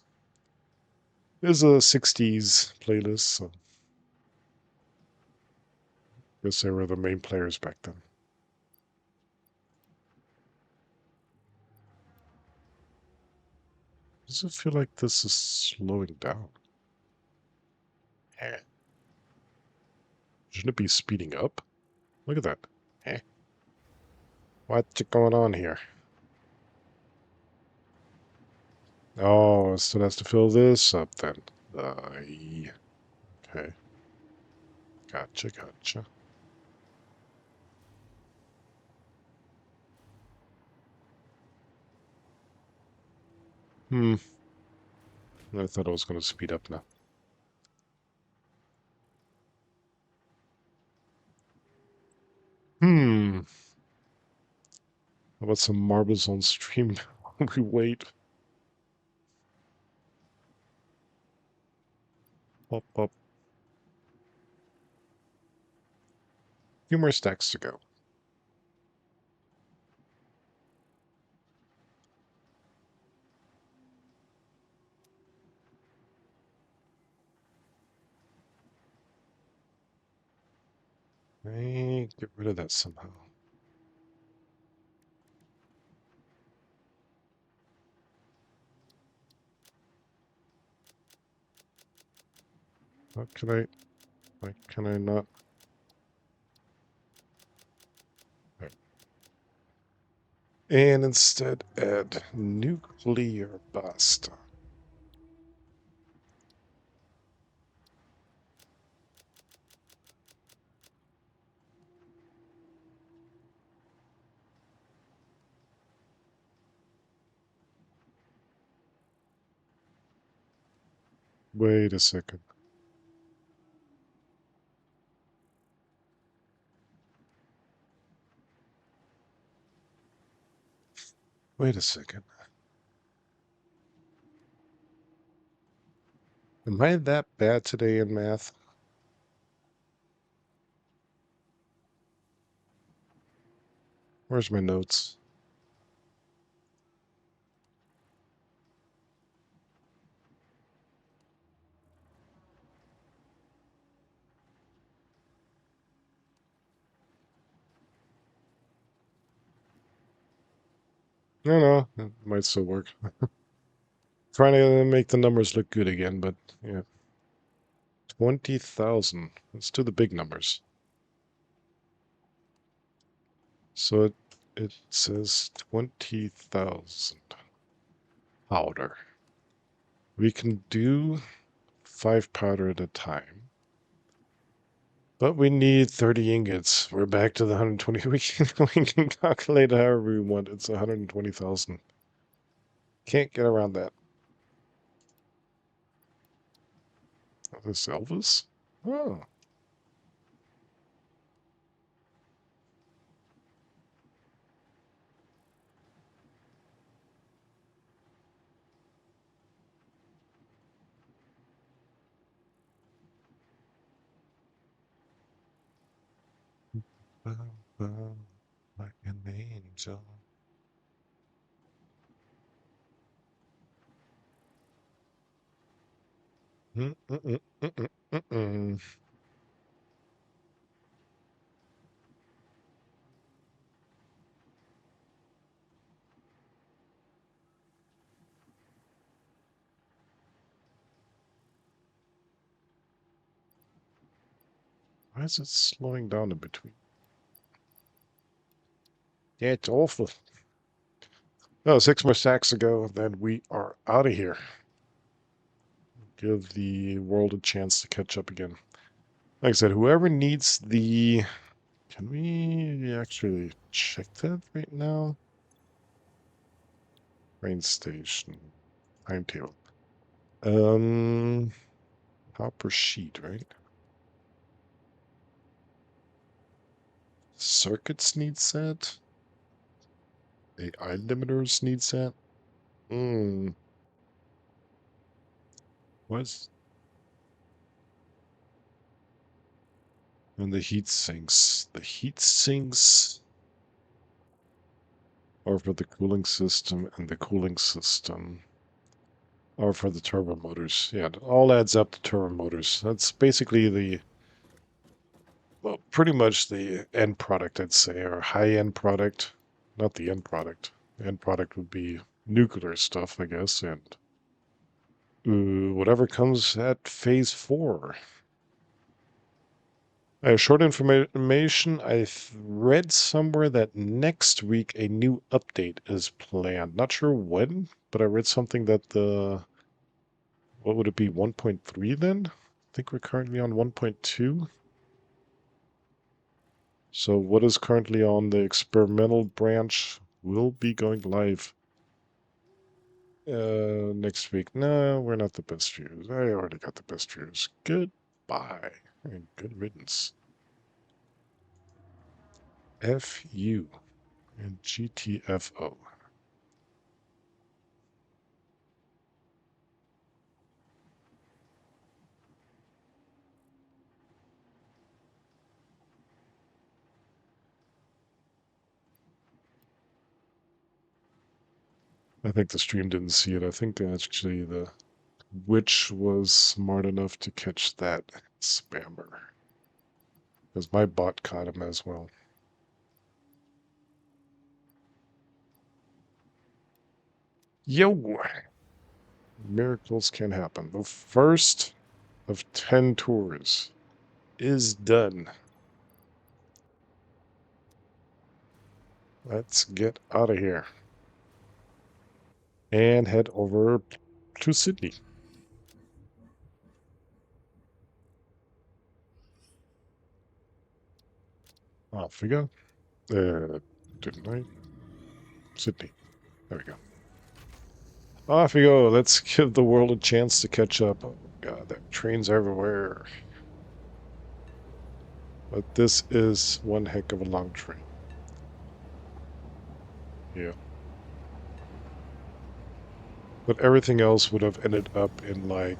It's a 60s playlist, so I guess they were the main players back then. Does it feel like this is slowing down? Eh. Shouldn't it be speeding up? Look at that. Eh. What's going on here? Oh, it still has to fill this up then. Yeah. Okay. Gotcha, gotcha. Hmm. I thought I was going to speed up now. Hmm. How about some marbles on stream while we wait? Pop, pop. Few more stacks to go. Hey, get rid of that somehow. How can I? Why can I not? There. And instead add nuclear bust. Wait a second. Wait a second. Am I that bad today in math? Where's my notes? No, no, it might still work. Trying to make the numbers look good again, but yeah. 20,000. Let's do the big numbers. So it says 20,000 powder. We can do 5 powder at a time, but we need 30 ingots. We're back to the 120. We can calculate it however we want. It's 120,000. Can't get around that. This Elvis? Oh. Like an angel. Mm-mm-mm-mm-mm-mm. Why is it slowing down in between? It's awful. Oh, 6 more stacks ago, then we are out of here. Give the world a chance to catch up again. Like I said, whoever needs the... Can we actually check that right now? Rain station. Timetable. Hopper sheet, right? Circuits need set. AI limiters need set. Hmm. What's... And the heat sinks. The heat sinks are for the cooling system, and the cooling system are for the turbo motors. Yeah, it all adds up to turbo motors. That's basically the, well, pretty much the end product, I'd say, or high-end product. Not the end product. The end product would be nuclear stuff, I guess, and whatever comes at phase 4. Short information, I read somewhere that next week a new update is planned. Not sure when, but I read something that what would it be, 1.3 then? I think we're currently on 1.2. So what is currently on the experimental branch will be going live next week. No, we're not the best views. I already got the best views. Goodbye and good riddance. FU and GTFO. I think the stream didn't see it. I think actually the witch was smart enough to catch that spammer. Because my bot caught him as well. Yo! Miracles can happen. The first of 10 tours is done. Let's get out of here. And head over to Sydney. Off we go. Didn't I? Sydney. There we go. Off we go. Let's give the world a chance to catch up. Oh, God, there are trains everywhere. But this is one heck of a long train. Yeah. But everything else would have ended up in like,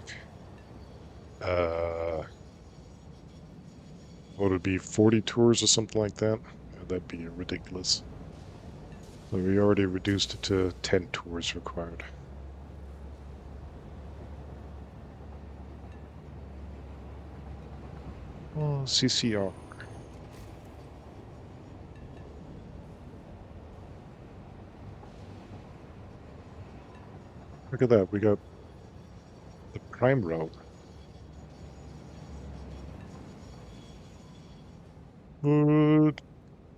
what would it be, 40 tours or something like that? Yeah, that'd be ridiculous. So we already reduced it to 10 tours required. Oh, CCR. Look at that. We got the Prime Road. What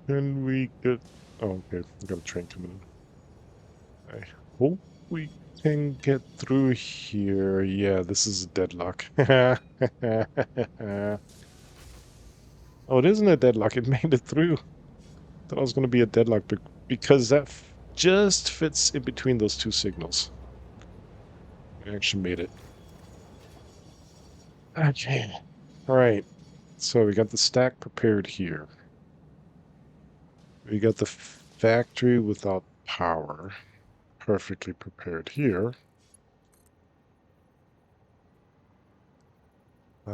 can we get? Oh, okay. We got a train coming in. I hope we can get through here. Yeah, this is a deadlock. Oh, it isn't a deadlock. It made it through. Thought it was going to be a deadlock because that just fits in between those two signals. I actually made it. Okay. All right. So we got the stack prepared here. We got the factory without power perfectly prepared here. We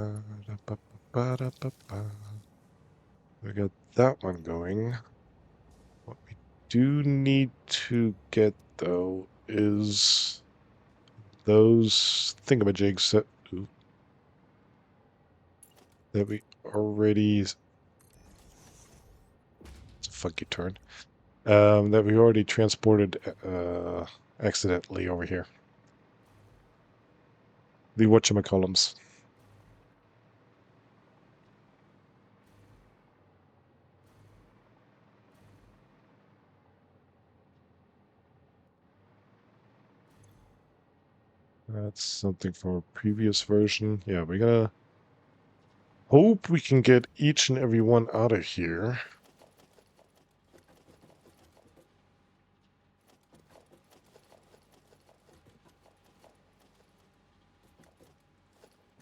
got that one going. What we do need to get, though, is those thingamajigs that we already... It's a funky turn. That we already transported accidentally over here. The whatchamacallums. That's something from a previous version. Yeah, we gotta hope we can get each and every one out of here.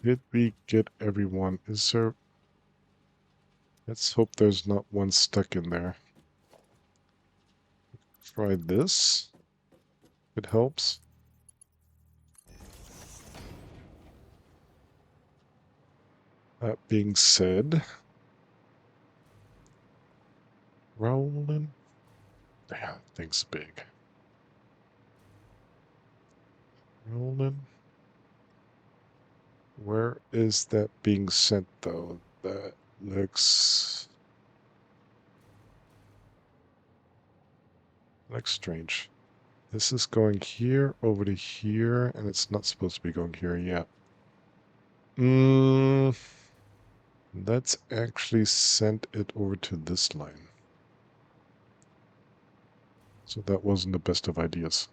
Did we get everyone? Is there... Let's hope there's not one stuck in there. Try this. It helps. That being said, rolling. Yeah, thing's big. Rolling. Where is that being sent, though? That looks strange. This is going here, over to here, and it's not supposed to be going here yet. Let's actually send it over to this line. So that wasn't the best of ideas.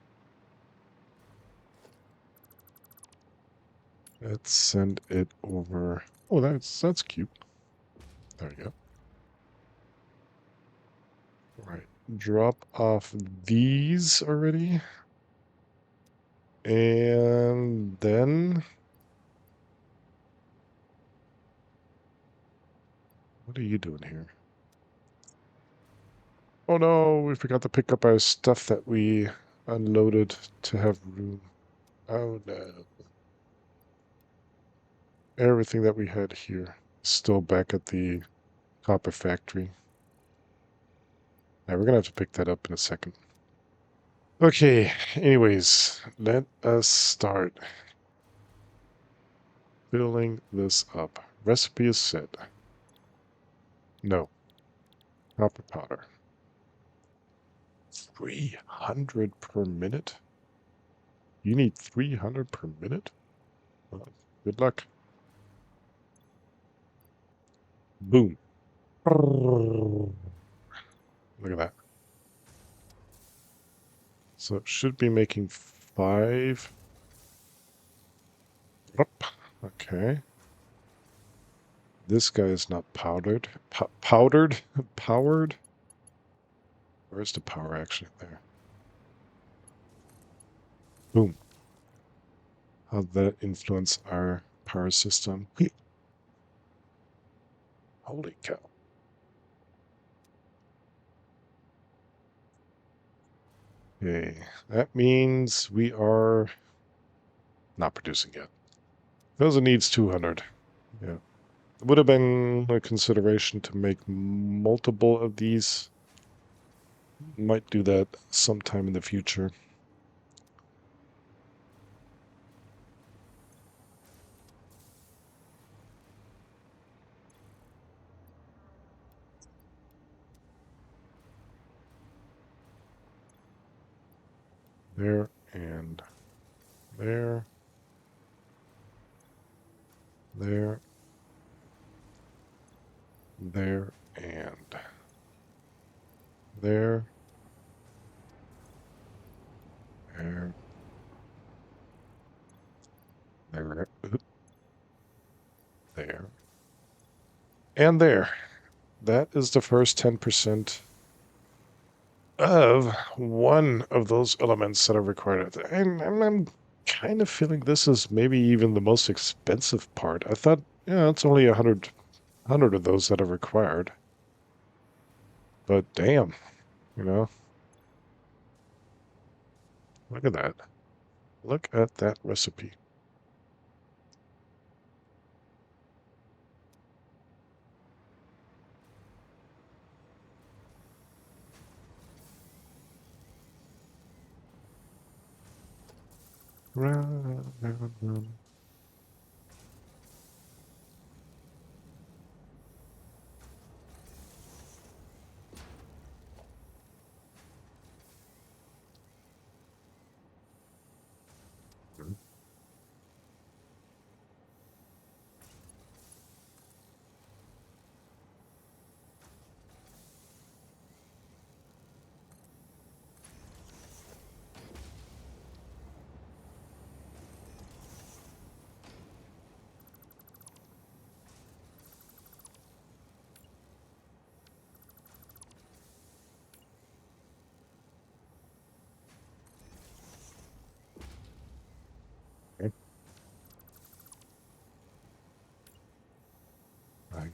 Let's send it over. Oh, that's cute. There you go. All right, drop off these already. And then... What are you doing here? Oh no, we forgot to pick up our stuff that we unloaded to have room. Oh no. Everything that we had here is still back at the copper factory. Yeah, we're gonna have to pick that up in a second. Okay, anyways, let us start filling this up. Recipe is set. No, copper powder. 300 per minute? You need 300 per minute? Well, good luck. Boom. Look at that. So it should be making 5. Okay. This guy is not powdered. Powdered? Powered? Where's the power actually there? Boom. How'd that influence our power system? Holy cow. Okay, that means we are not producing yet. Because it needs 200. Yeah. It would have been a consideration to make multiple of these. Might do that sometime in the future. There and there. There. There and there. There. There. There. And there. That is the first 10% of one of those elements that are required. And I'm kind of feeling this is maybe even the most expensive part. I thought, yeah, it's only 100 of those that are required. But damn, you know, look at that. Look at that recipe. Round, round, round.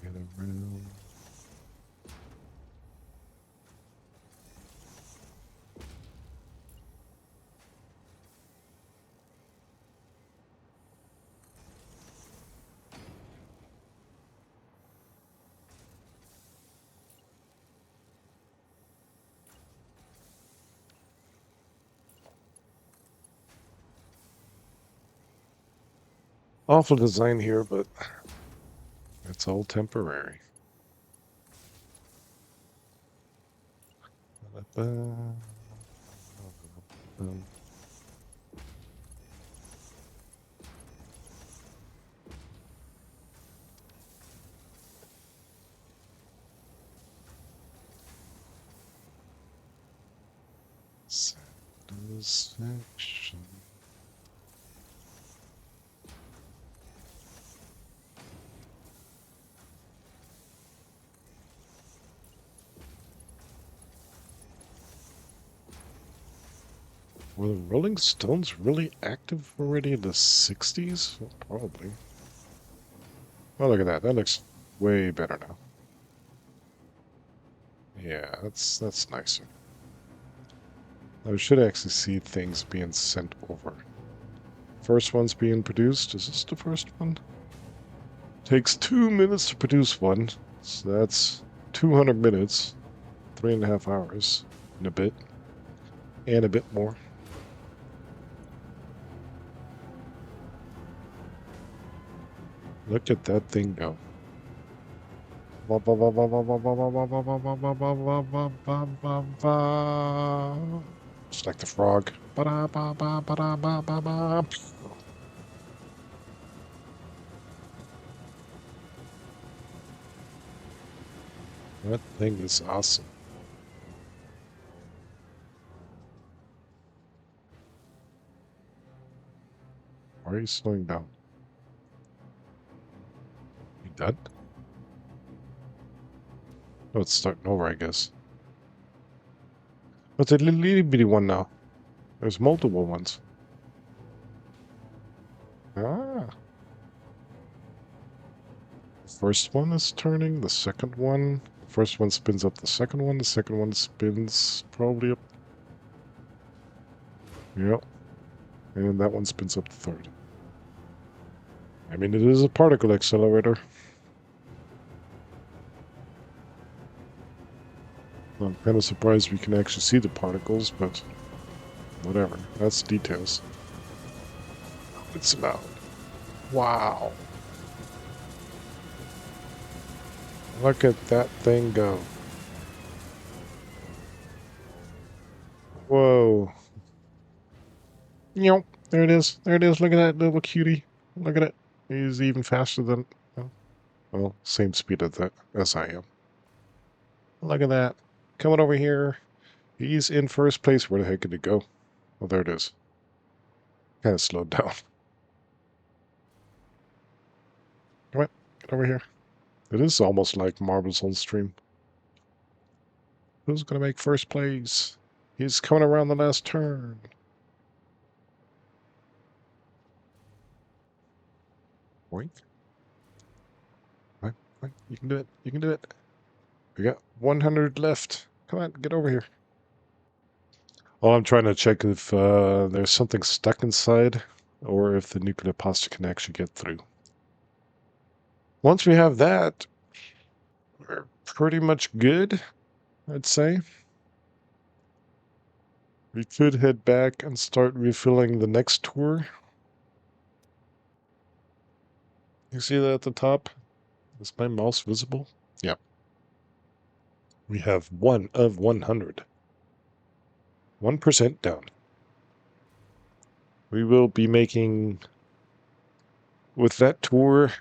Get around. Awful design here, but it's all temporary. Satisfaction. Were the Rolling Stones really active already in the 60s? Well, probably. Oh, look at that. That looks way better now. Yeah, that's nicer. I should actually see things being sent over. First one's being produced. Is this the first one? Takes 2 minutes to produce one. So that's 200 minutes. 3.5 hours. And a bit. And a bit more. Look at that thing go. Just like the frog. That thing is awesome. Why are you slowing down? You done? Oh, it's starting over, I guess. But it's a little itty bitty one now. There's multiple ones. Ah. The first one is turning, the second one. The first one spins up the second one spins probably up. Yep. And that one spins up the third. I mean, it is a particle accelerator. I'm kind of surprised we can actually see the particles, but whatever. That's details. It's loud. Wow. Look at that thing go. Whoa. Yep. There it is. There it is. Look at that little cutie. Look at it. He's even faster than... Well, same speed as I am. Look at that. Coming over here. He's in first place. Where the heck did it go? Oh, there it is. Kind of slowed down. Come on. Get over here. It is almost like marbles on stream. Who's going to make first place? He's coming around the last turn. Boink. Right. You can do it. You can do it. We got 100 left. Come on, get over here. Oh, I'm trying to check if there's something stuck inside or if the nuclear pasta can actually get through. Once we have that, we're pretty much good, I'd say. We could head back and start refilling the next tour. You see that at the top? Is my mouse visible? Yeah. We have 1 of 100. 1% down. We will be making, with that tour,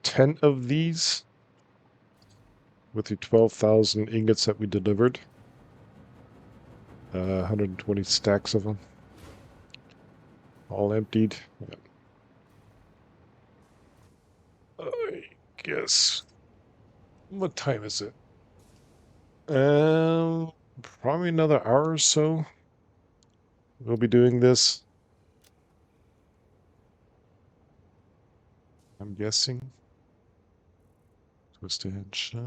10 of these with the 12,000 ingots that we delivered. 120 stacks of them. All emptied. Yeah. I guess. What time is it? Probably another hour or so. We'll be doing this. I'm guessing. Twisted shot.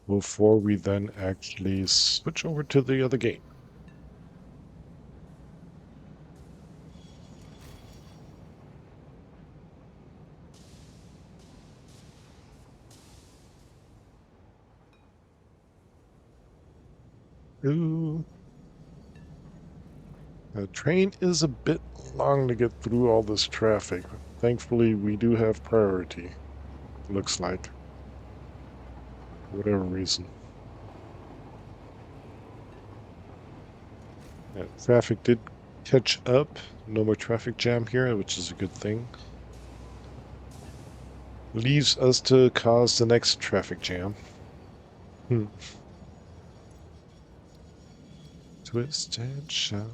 Before we then actually switch over to the other game. Ooh. The train is a bit long to get through all this traffic. Thankfully, we do have priority, looks like, for whatever reason. Yeah, traffic did catch up. No more traffic jam here, which is a good thing. Leaves us to cause the next traffic jam. Hmm. Twisted shot.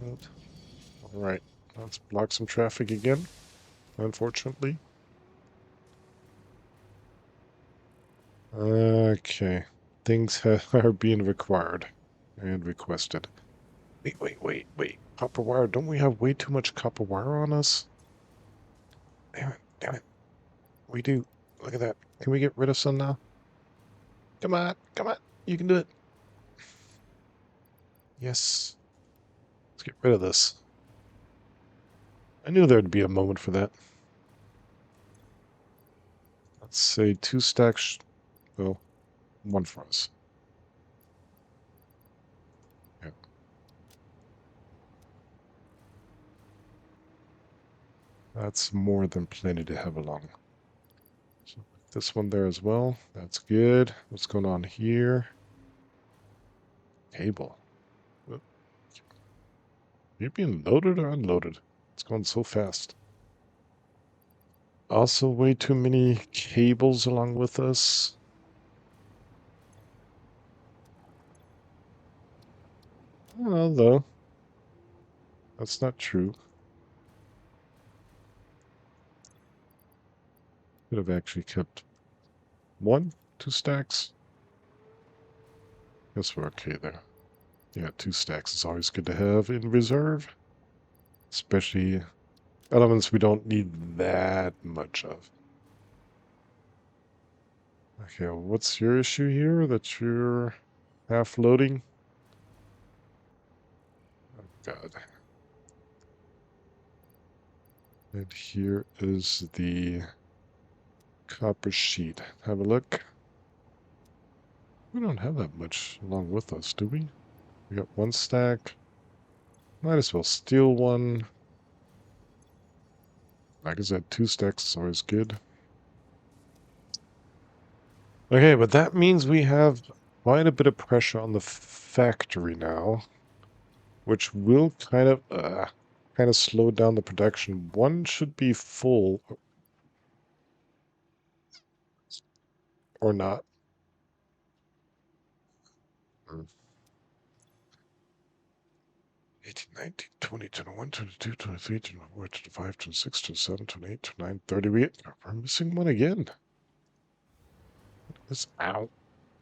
All right, let's block some traffic again, unfortunately. Okay, things are being required and requested. Wait. Copper wire. Don't we have way too much copper wire on us? Damn it. We do. Look at that. Can we get rid of some now? Come on. You can do it. Yes. Let's get rid of this. I knew there'd be a moment for that. Let's say 2 stacks. Well, one for us. Yeah. That's more than plenty to have along. So this one there as well. That's good. What's going on here? Cable. Are you being loaded or unloaded? It's going so fast. Also, way too many cables along with us. Although, that's not true. Could have actually kept 2 stacks. Guess we're okay there. Yeah, 2 stacks is always good to have in reserve. Especially elements we don't need that much of. Okay, well, what's your issue here? That you're half loading? Oh, God. And here is the copper sheet. Have a look. We don't have that much along with us, do we? We got 1 stack. Might as well steal one. Like I said, 2 stacks is always good. Okay, but that means we have quite a bit of pressure on the factory now, which will kind of slow down the production. One should be full or not. Mm. 18, 19, 20, 21, 22, 23, 24, 25, 26, 27, 28, 29, 30. We're missing one again. It's out.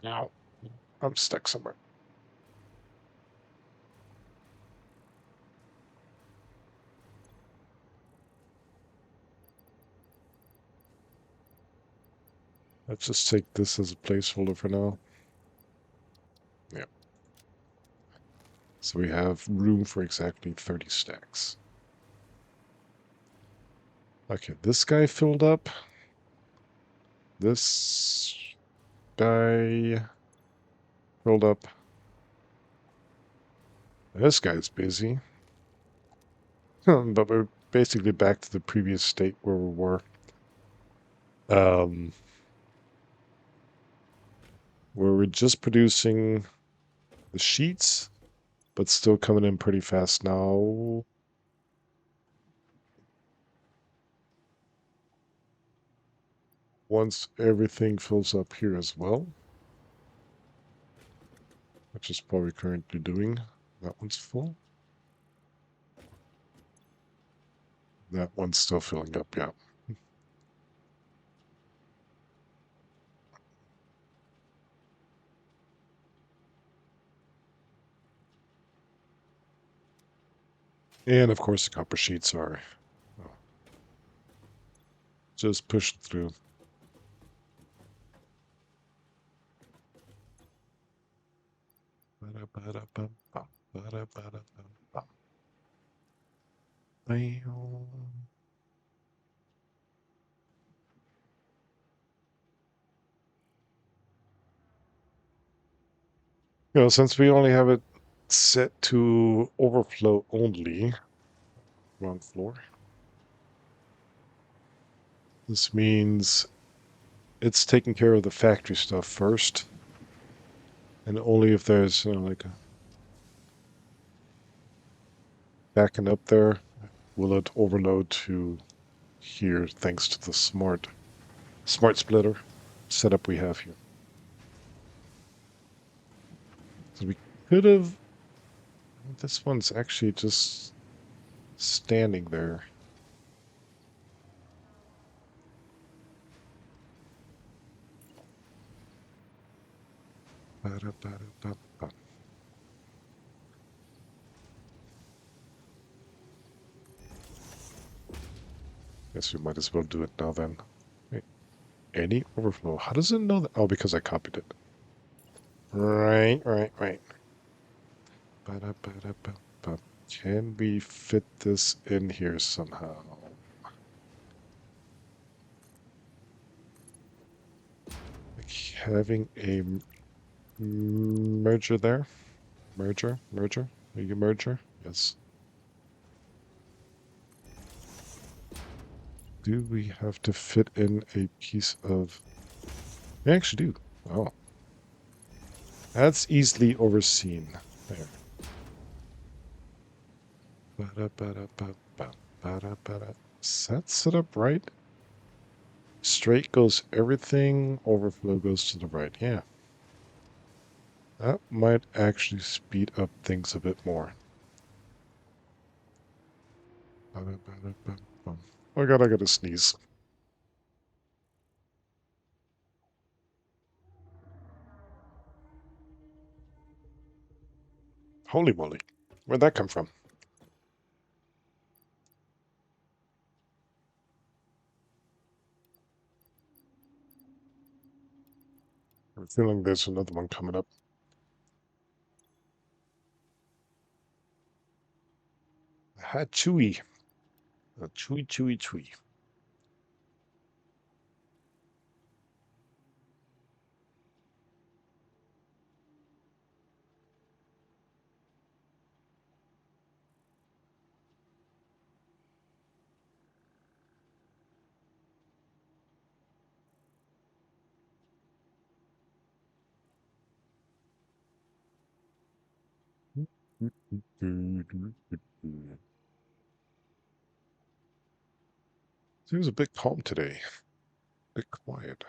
Ow. I'm stuck somewhere. Let's just take this as a placeholder for now. Yeah. So we have room for exactly 30 stacks. Okay, this guy filled up. This guy filled up. This guy's busy. But we're basically back to the previous state where we were. Um, where we're just producing the sheets, but still coming in pretty fast now. Once everything fills up here as well, which is what we're currently doing. That one's full. That one's still filling up, yeah. And of course, the copper sheets are Just push through. Ba-da-ba-da-bum-bum, ba-da-ba-da-bum-bum. Bam. Since we only have it set to overflow only, wrong floor, this means it's taking care of the factory stuff first, and only if there's like a backing up there will it overload to here thanks to the smart splitter setup we have here. So we could have, this one's actually just standing there. Ba-da-ba-da-ba-ba. Guess we might as well do it now then. Wait, any overflow? How does it know that? Oh, because I copied it. Right. Ba-da-ba-da-ba-ba. Can we fit this in here somehow? Like having a merger there? Merger? Are you merger? Yes. Do we have to fit in a piece of... We actually do. Oh, that's easily overseen. There. Ba-da-ba-da-ba-ba. Ba-da-ba-da. Is that set up right? Straight goes everything, overflow goes to the right. Yeah. That might actually speed up things a bit more. Ba-da-ba-da-ba-bum. Oh god, I gotta sneeze. Holy moly. Where'd that come from? I'm feeling there's another one coming up. Ha, chewy. Chewy. Seems a bit calm today. A bit quiet.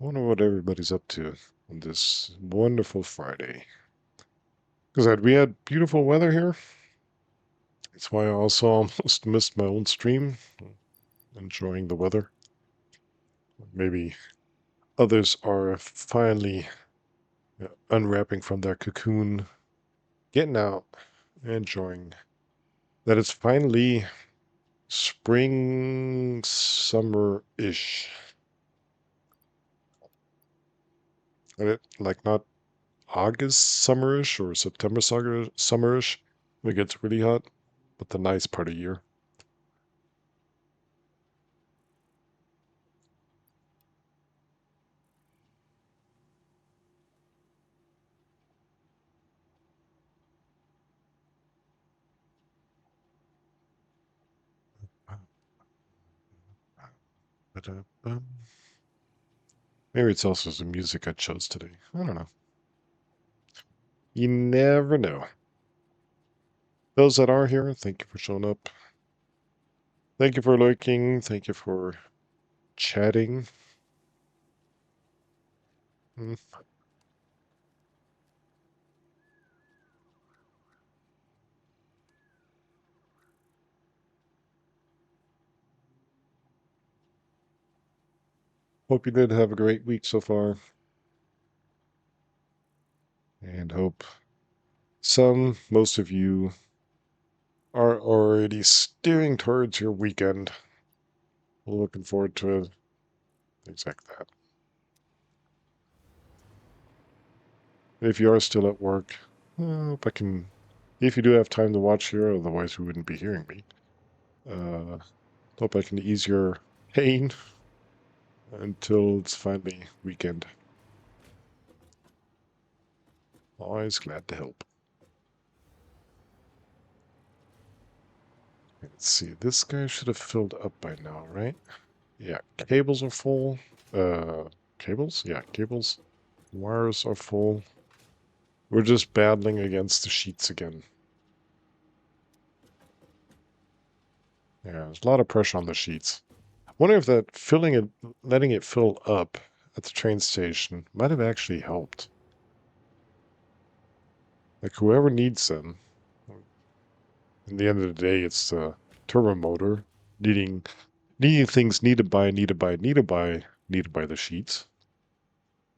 I wonder what everybody's up to on this wonderful Friday. Because we had beautiful weather here. That's why I also almost missed my own stream. Enjoying the weather. Maybe others are finally unwrapping from their cocoon, getting out, enjoying that it's finally spring, summer-ish. And it like not August summerish or September summerish. It gets really hot, but the nice part of year. Maybe it's also the music I chose today. I don't know. You never know. Those that are here, thank you for showing up. Thank you for lurking. Thank you for chatting. Mm, Hope you did have a great week so far, and hope most of you are already steering towards your weekend. Looking forward to exact that. If you are still at work, hope I can. If you do have time to watch here, otherwise we wouldn't be hearing me. Hope I can ease your pain until it's finally weekend. Always glad to help. Let's see, this guy should have filled up by now, right? Yeah, cables are full. Cables? Yeah, cables. Wires are full. We're just battling against the sheets again. Yeah, there's a lot of pressure on the sheets. I wonder if that letting it fill up at the train station might have actually helped. Like whoever needs them. In the end of the day, it's the turbo motor needing things need to buy the sheets.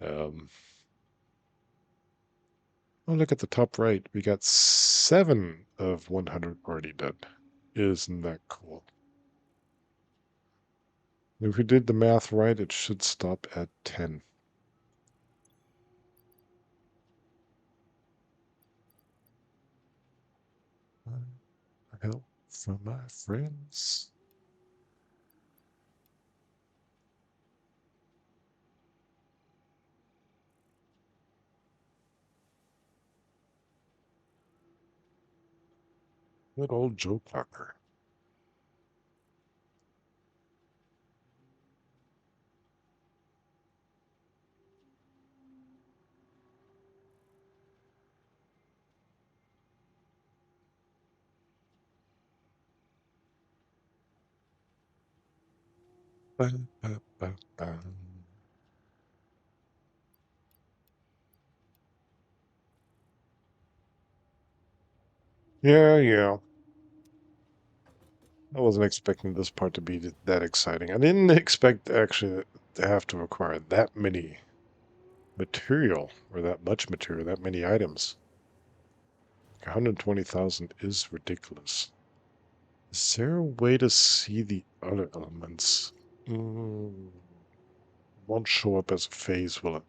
Um, oh, look at the top right. We got 7 of 100 already done. Isn't that cool? If we did the math right, it should stop at 10. Help from my friends. Good old Joe Cocker. Ba, ba, ba, ba. Yeah, yeah. I wasn't expecting this part to be that exciting. I didn't expect actually to have to acquire that many material, or that much material, that many items. 120,000 is ridiculous. Is there a way to see the other elements? Won't show up as a phase, will it?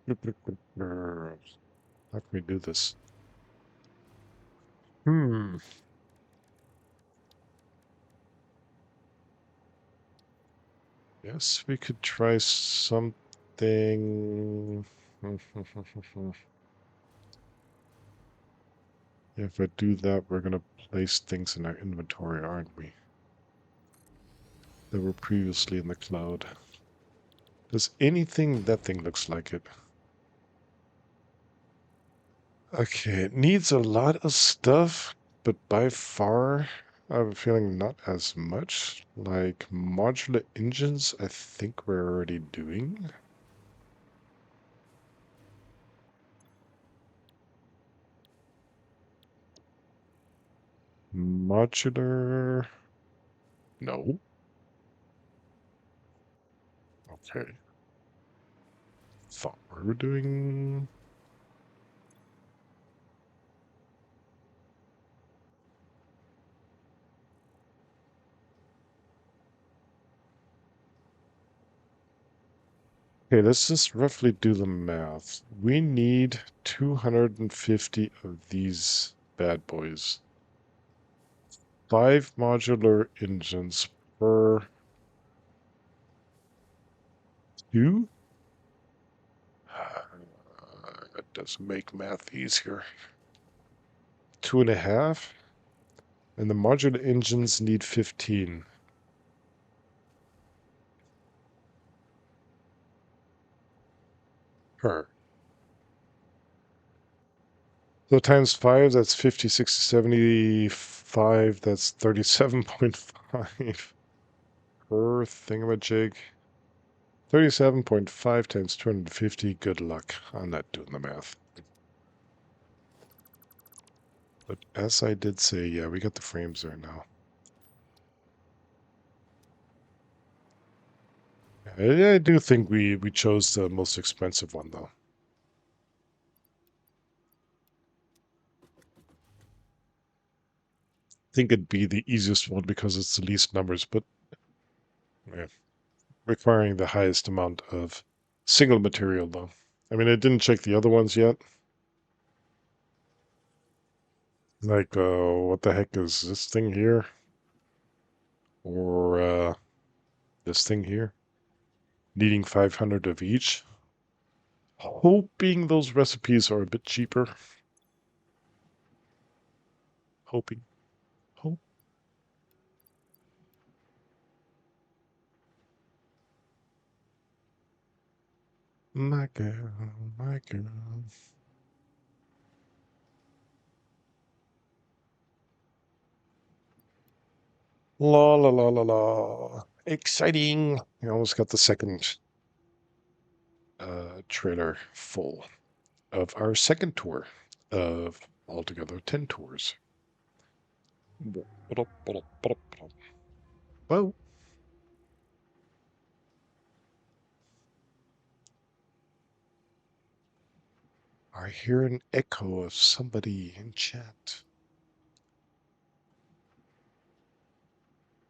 How can we do this? Hmm. Yes, we could try something. If I do that, we're gonna place things in our inventory, aren't we? That were previously in the cloud. Does anything that thing looks like it? Okay, it needs a lot of stuff, but by far, I have a feeling not as much. Like modular engines, I think we're already doing. Modular. No. Okay. Thought we were doing. Okay, let's just roughly do the math. We need 250 of these bad boys. 5 modular engines per 2? That doesn't make math easier. 2.5? And the modular engines need 15. Her. So times 5, that's 50, 60, 75, that's 37.5 per thingamajig. 37.5 times 250, good luck. I'm not doing the math. But as I did say, yeah, we got the frames there now. I do think we chose the most expensive one, though. think it'd be the easiest one because it's the least numbers, but yeah, requiring the highest amount of single material though. I mean, I didn't check the other ones yet. Like, what the heck is this thing here? Or this thing here? Needing 500 of each. Hoping those recipes are a bit cheaper. Hoping. Hope. My girl, my girl. La la la la la. Exciting. I almost got the second trailer full of our second tour of altogether 10 tours. Well, I hear an echo of somebody in chat.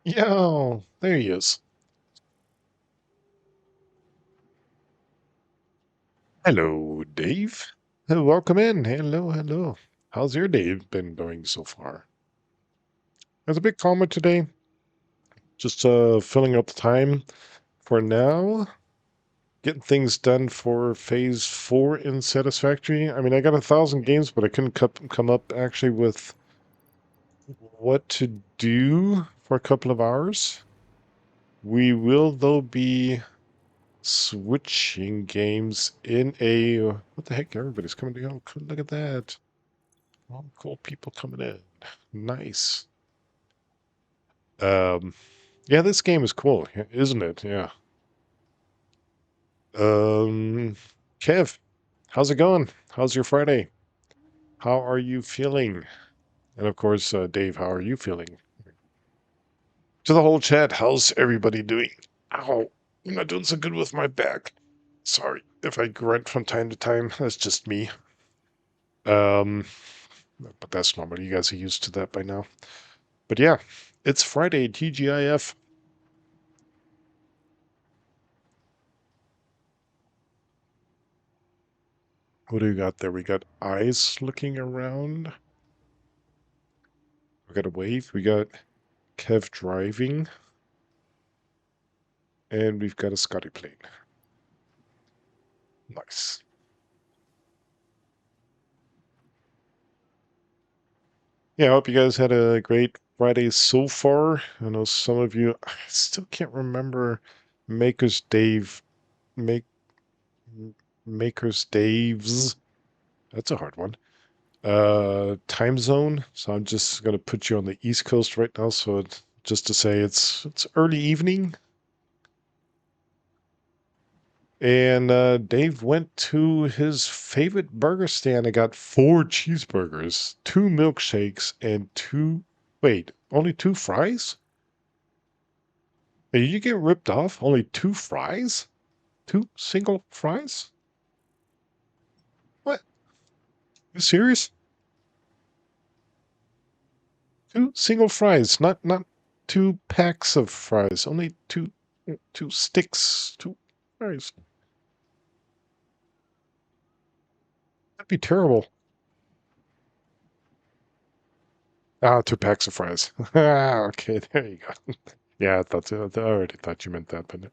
Yo, there he is. Hello, Dave. Welcome in. Hello, hello. How's your day been going so far? It's a bit calmer today. Just filling up the time for now. Getting things done for phase 4 in Satisfactory. I mean, I got 1,000 games, but I couldn't come up actually with what to do for a couple of hours. We will, though, be switching games in a... What the heck? Everybody's coming to... Oh, look at that. All cool people coming in. Nice. Um, yeah, this game is cool, isn't it? Yeah. Um, Kev, how's it going? How's your Friday? How are you feeling? And of course, Dave, how are you feeling? To the whole chat, how's everybody doing? Ow, I'm not doing so good with my back. Sorry if I grunt from time to time. That's just me. Um, but that's normal. You guys are used to that by now. But yeah, it's Friday, TGIF. What do we got there? We got eyes looking around. We got a wave. We got Kev driving. And we've got a Scotty plane. Nice. Yeah, I hope you guys had a great Friday so far. I know some of you, I still can't remember Maker's Dave, make Maker's Dave's. That's a hard one. Time zone. So I'm just gonna put you on the East Coast right now. So just to say it's early evening. And Dave went to his favorite burger stand and got 4 cheeseburgers, 2 milkshakes, and only 2 fries? Did you get ripped off? Only 2 fries? 2 single fries? What? You serious? 2 single fries, not 2 packs of fries. Only two sticks, 2 fries. That'd be terrible. 2 packs of fries. Okay, there you go. Yeah, I already thought you meant that, but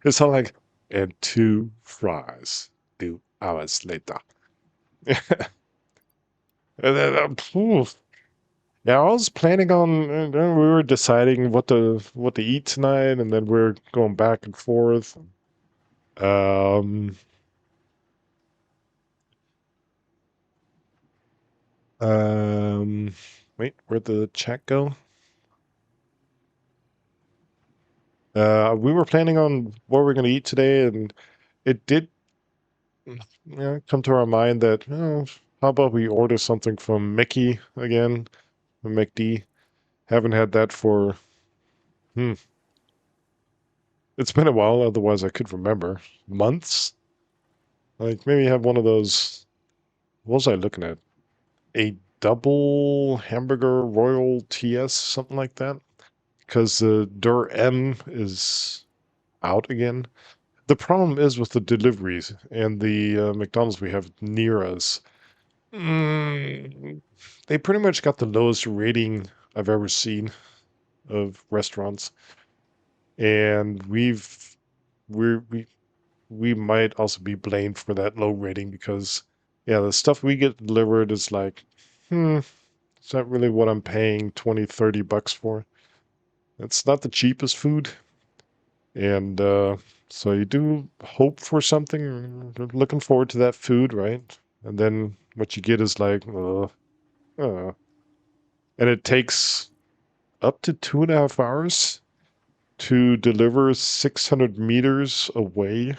it's all like, and 2 fries 2 hours later. And then, yeah, I was planning on. We were deciding what to eat tonight, and then we're going back and forth. Um, um, wait, where'd the chat go? We were planning on what we're going to eat today, and it did come to our mind that, how about we order something from Mickey again, from McD? Haven't had that for, hmm, it's been a while. Otherwise, I could remember months. Like maybe have one of those. What was I looking at? A double hamburger royal TS, something like that, because the Der M is out again. The problem is with the deliveries and the McDonald's we have near us. Mm, they pretty much got the lowest rating I've ever seen of restaurants, and we might also be blamed for that low rating because yeah, the stuff we get delivered is like, it's not really what I'm paying 20, 30 bucks for. It's not the cheapest food, and so you do hope for something, looking forward to that food, right? And then what you get is like, uh, and it takes up to 2.5 hours to deliver 600 meters away.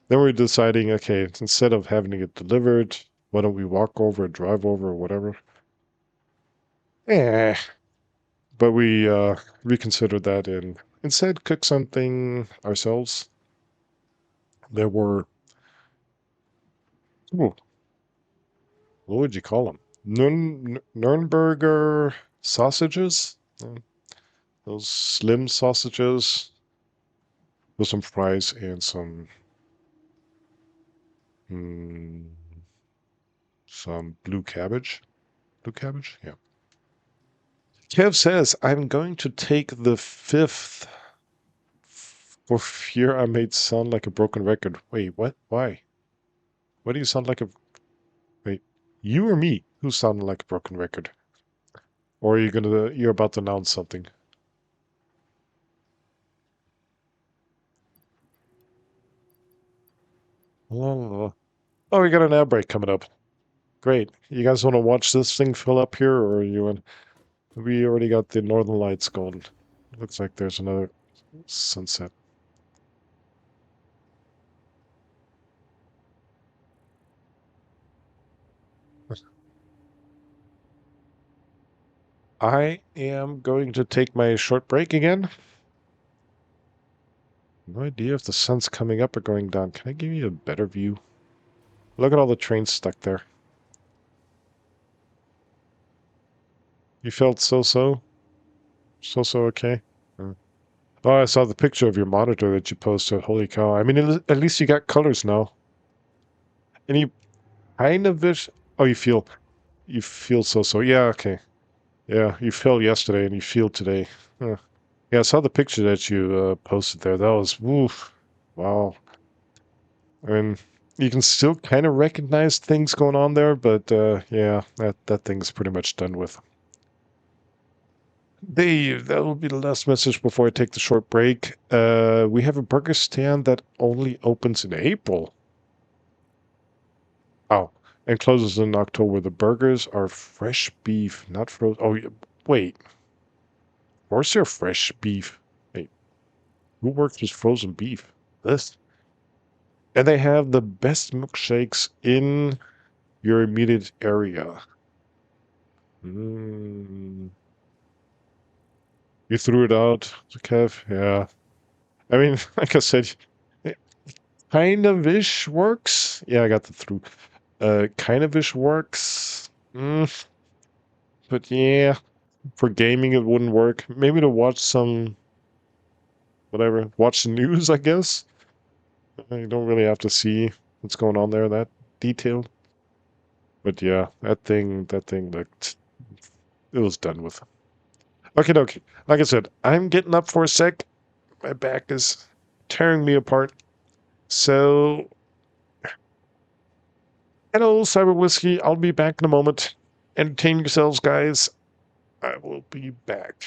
Then we're deciding, okay, instead of having to get delivered, why don't we walk over, drive over, or whatever? Eh. But we reconsidered that and instead cook something ourselves. There were, ooh, what would you call them? Nürnberger sausages? Those slim sausages with some fries and mm, some blue cabbage. Blue cabbage? Yeah. Kev says, I'm going to take the fifth for fear I made sound like a broken record. Wait, what? Why? Why do you sound like a... Wait, you or me? Who sounded like a broken record? Or are you you're about to announce something? Oh, we got an ad break coming up. Great. You guys want to watch this thing fill up here, or are you in? We already got the northern lights going. Looks like there's another sunset. I am going to take my short break again. No idea if the sun's coming up or going down. Can I give you a better view? Look at all the trains stuck there. You felt so-so? So-so okay? Uh, Oh, I saw the picture of your monitor that you posted. Holy cow. I mean, at least you got colors now. And you kind of wish... Oh, you feel so-so. Yeah, okay. Yeah, you felt yesterday and you feel today. Huh. Yeah, I saw the picture that you posted there. That was, woof. Wow. I mean, you can still kind of recognize things going on there, but yeah, that thing's pretty much done with. Dave, that will be the last message before I take the short break. We have a burger stand that only opens in April. Oh, and closes in October. The burgers are fresh beef, not frozen. Oh, wait. Of course they're fresh beef. Wait, who works with frozen beef? This. And they have the best milkshakes in your immediate area. Mm. You threw it out, Kev? Yeah. I mean, like I said, it kind of ish works. Yeah, I got the through. Kind of ish works. But yeah, for gaming it wouldn't work. Maybe to watch some, whatever, watch the news, I guess. You don't really have to see what's going on there that detailed. But yeah, that thing looked, it was done with. Okay, okay. Like I said, I'm getting up for a sec. My back is tearing me apart. So, hello, Cyber Whiskey. I'll be back in a moment. Entertain yourselves, guys. I will be back.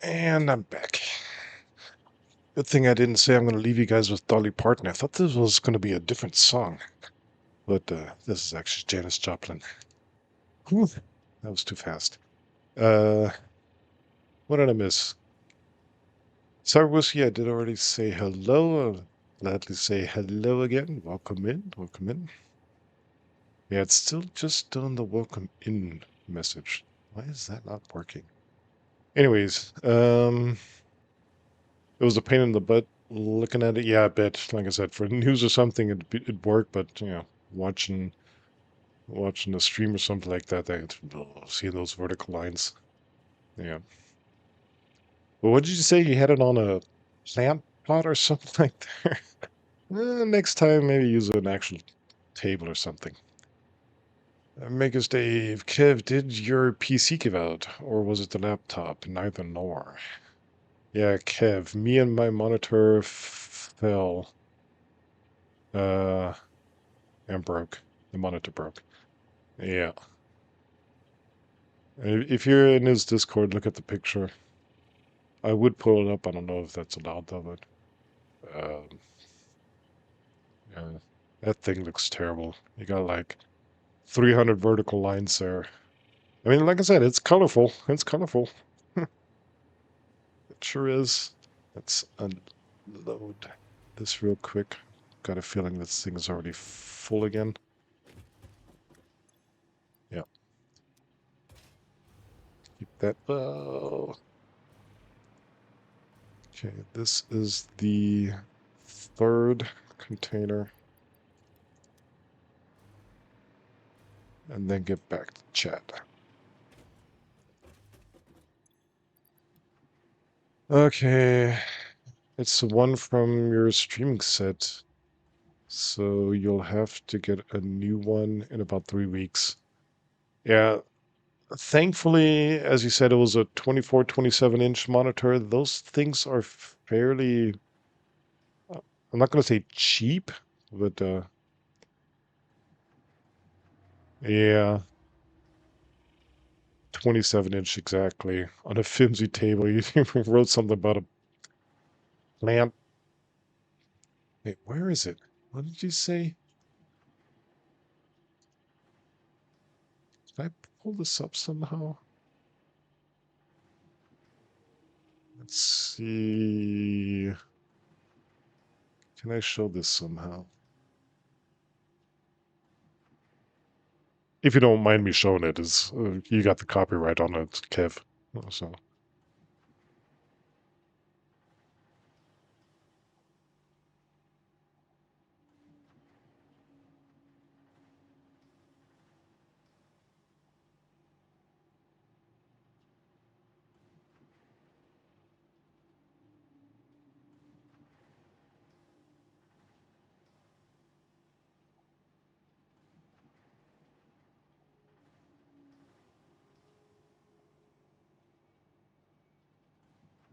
And I'm back. Good thing I didn't say I'm going to leave you guys with Dolly Parton. I thought this was going to be a different song, but this is actually Janis Joplin. Whew, that was too fast. Uh, what did I miss? Sorry, Whiskey, I did already say hello. I'll gladly say hello again. Welcome in. Welcome in. Yeah, it's still just doing the welcome in message. Why is that not working? Anyways, it was a pain in the butt looking at it. Yeah, I bet. Like I said, for news or something, it'd work. But watching a stream or something like that, seeing those vertical lines. Yeah. But what did you say? You had it on a plant pot or something like that? Next time, maybe use an actual table or something. Magus Dave, Kev, did your PC give out, or was it the laptop? Neither nor. Yeah, Kev, me and my monitor fell. Uh, and broke. The monitor broke. Yeah. If you're in his Discord, look at the picture. I would pull it up. I don't know if that's allowed though, but yeah, that thing looks terrible. You got like 300 vertical lines there. I mean, like I said, it's colorful. It's colorful. It sure is. Let's unload this real quick. Got a feeling this thing is already full again. Yeah. Keep that. Oh. Okay, this is the third container. And then get back to chat. Okay, it's the one from your streaming set. So you'll have to get a new one in about 3 weeks. Yeah, thankfully, as you said, it was a 24, 27-inch monitor. Those things are fairly, uh, I'm not going to say cheap, but yeah, 27-inch exactly. On a flimsy table, you wrote something about a lamp. Wait, where is it? What did you say? Can I pull this up somehow? Let's see. Can I show this somehow? If you don't mind me showing it, is you got the copyright on it, Kev. So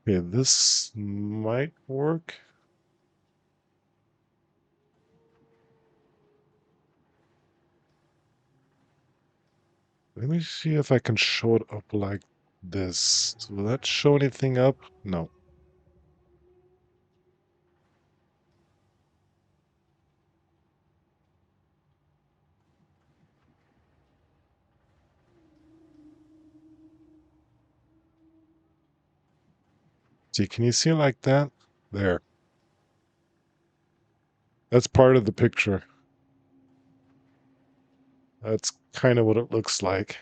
yeah, this might work. Let me see if I can show it up like this. Will that show anything up? No. See, can you see it like that? There. That's part of the picture. That's kind of what it looks like.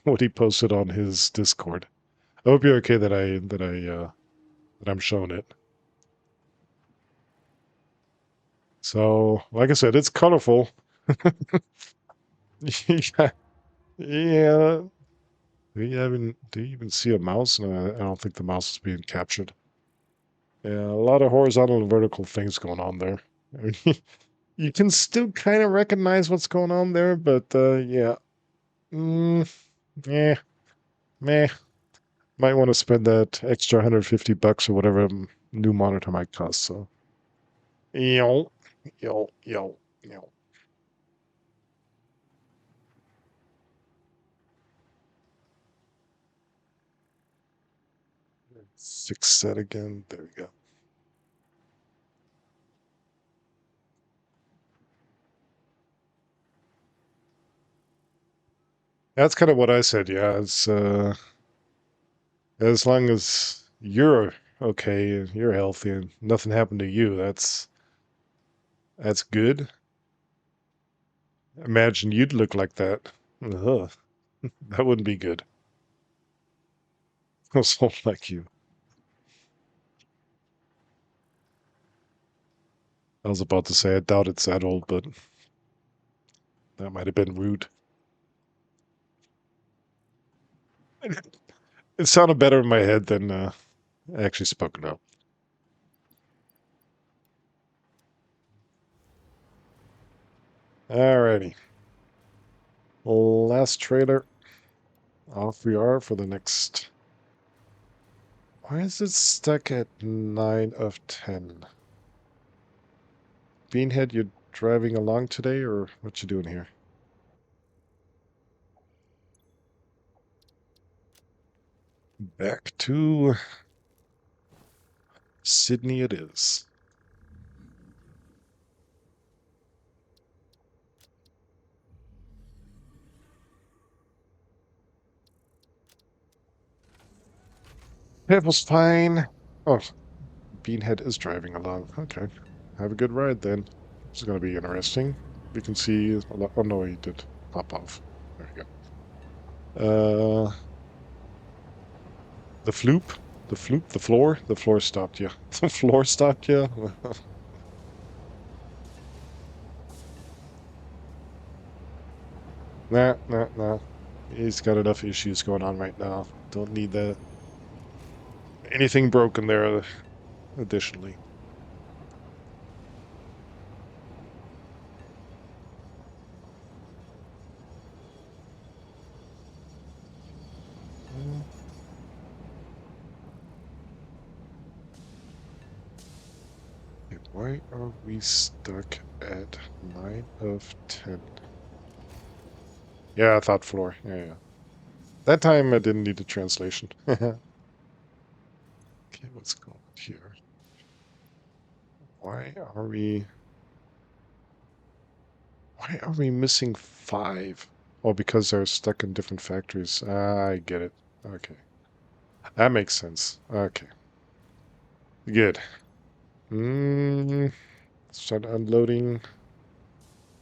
What he posted on his Discord. I hope you're okay that I'm showing it. So, like I said, it's colorful. Yeah, yeah. Do you even see a mouse? No, I don't think the mouse is being captured. Yeah, a lot of horizontal and vertical things going on there. I mean, you can still kind of recognize what's going on there, but yeah. Mm, yeah, meh. Might want to spend that extra $150 or whatever new monitor might cost. So, yo, yo. Fix that again. There we go. That's kind of what I said. Yeah, it's as long as you're okay and you're healthy and nothing happened to you, that's good. Imagine you'd look like that. Ugh, that wouldn't be good. Someone like you. I was about to say I doubt it's that old, but that might have been rude. It sounded better in my head than actually spoken out. Alrighty. Last trailer. Off we are for the next. Why is it stuck at 9 of 10? Beanhead, you driving along today, or what you doing here? Back to Sydney it is. It was fine. Oh, Beanhead is driving along. Okay. Have a good ride then. This is going to be interesting. We can see a lot. Oh no, he did pop off. There we go. The floop? The floop? The floor? The floor stopped you. The floor stopped you? Nah, nah, nah. He's got enough issues going on right now. Don't need that. Anything broken there additionally. Mm, okay, why are we stuck at 9 of 10? Yeah, I thought floor. Yeah, yeah. That time I didn't need a translation. Okay, what's going on here? Why are we why are we missing 5? Oh, because they're stuck in different factories. Ah, I get it. Okay. That makes sense. Okay. Good. Start unloading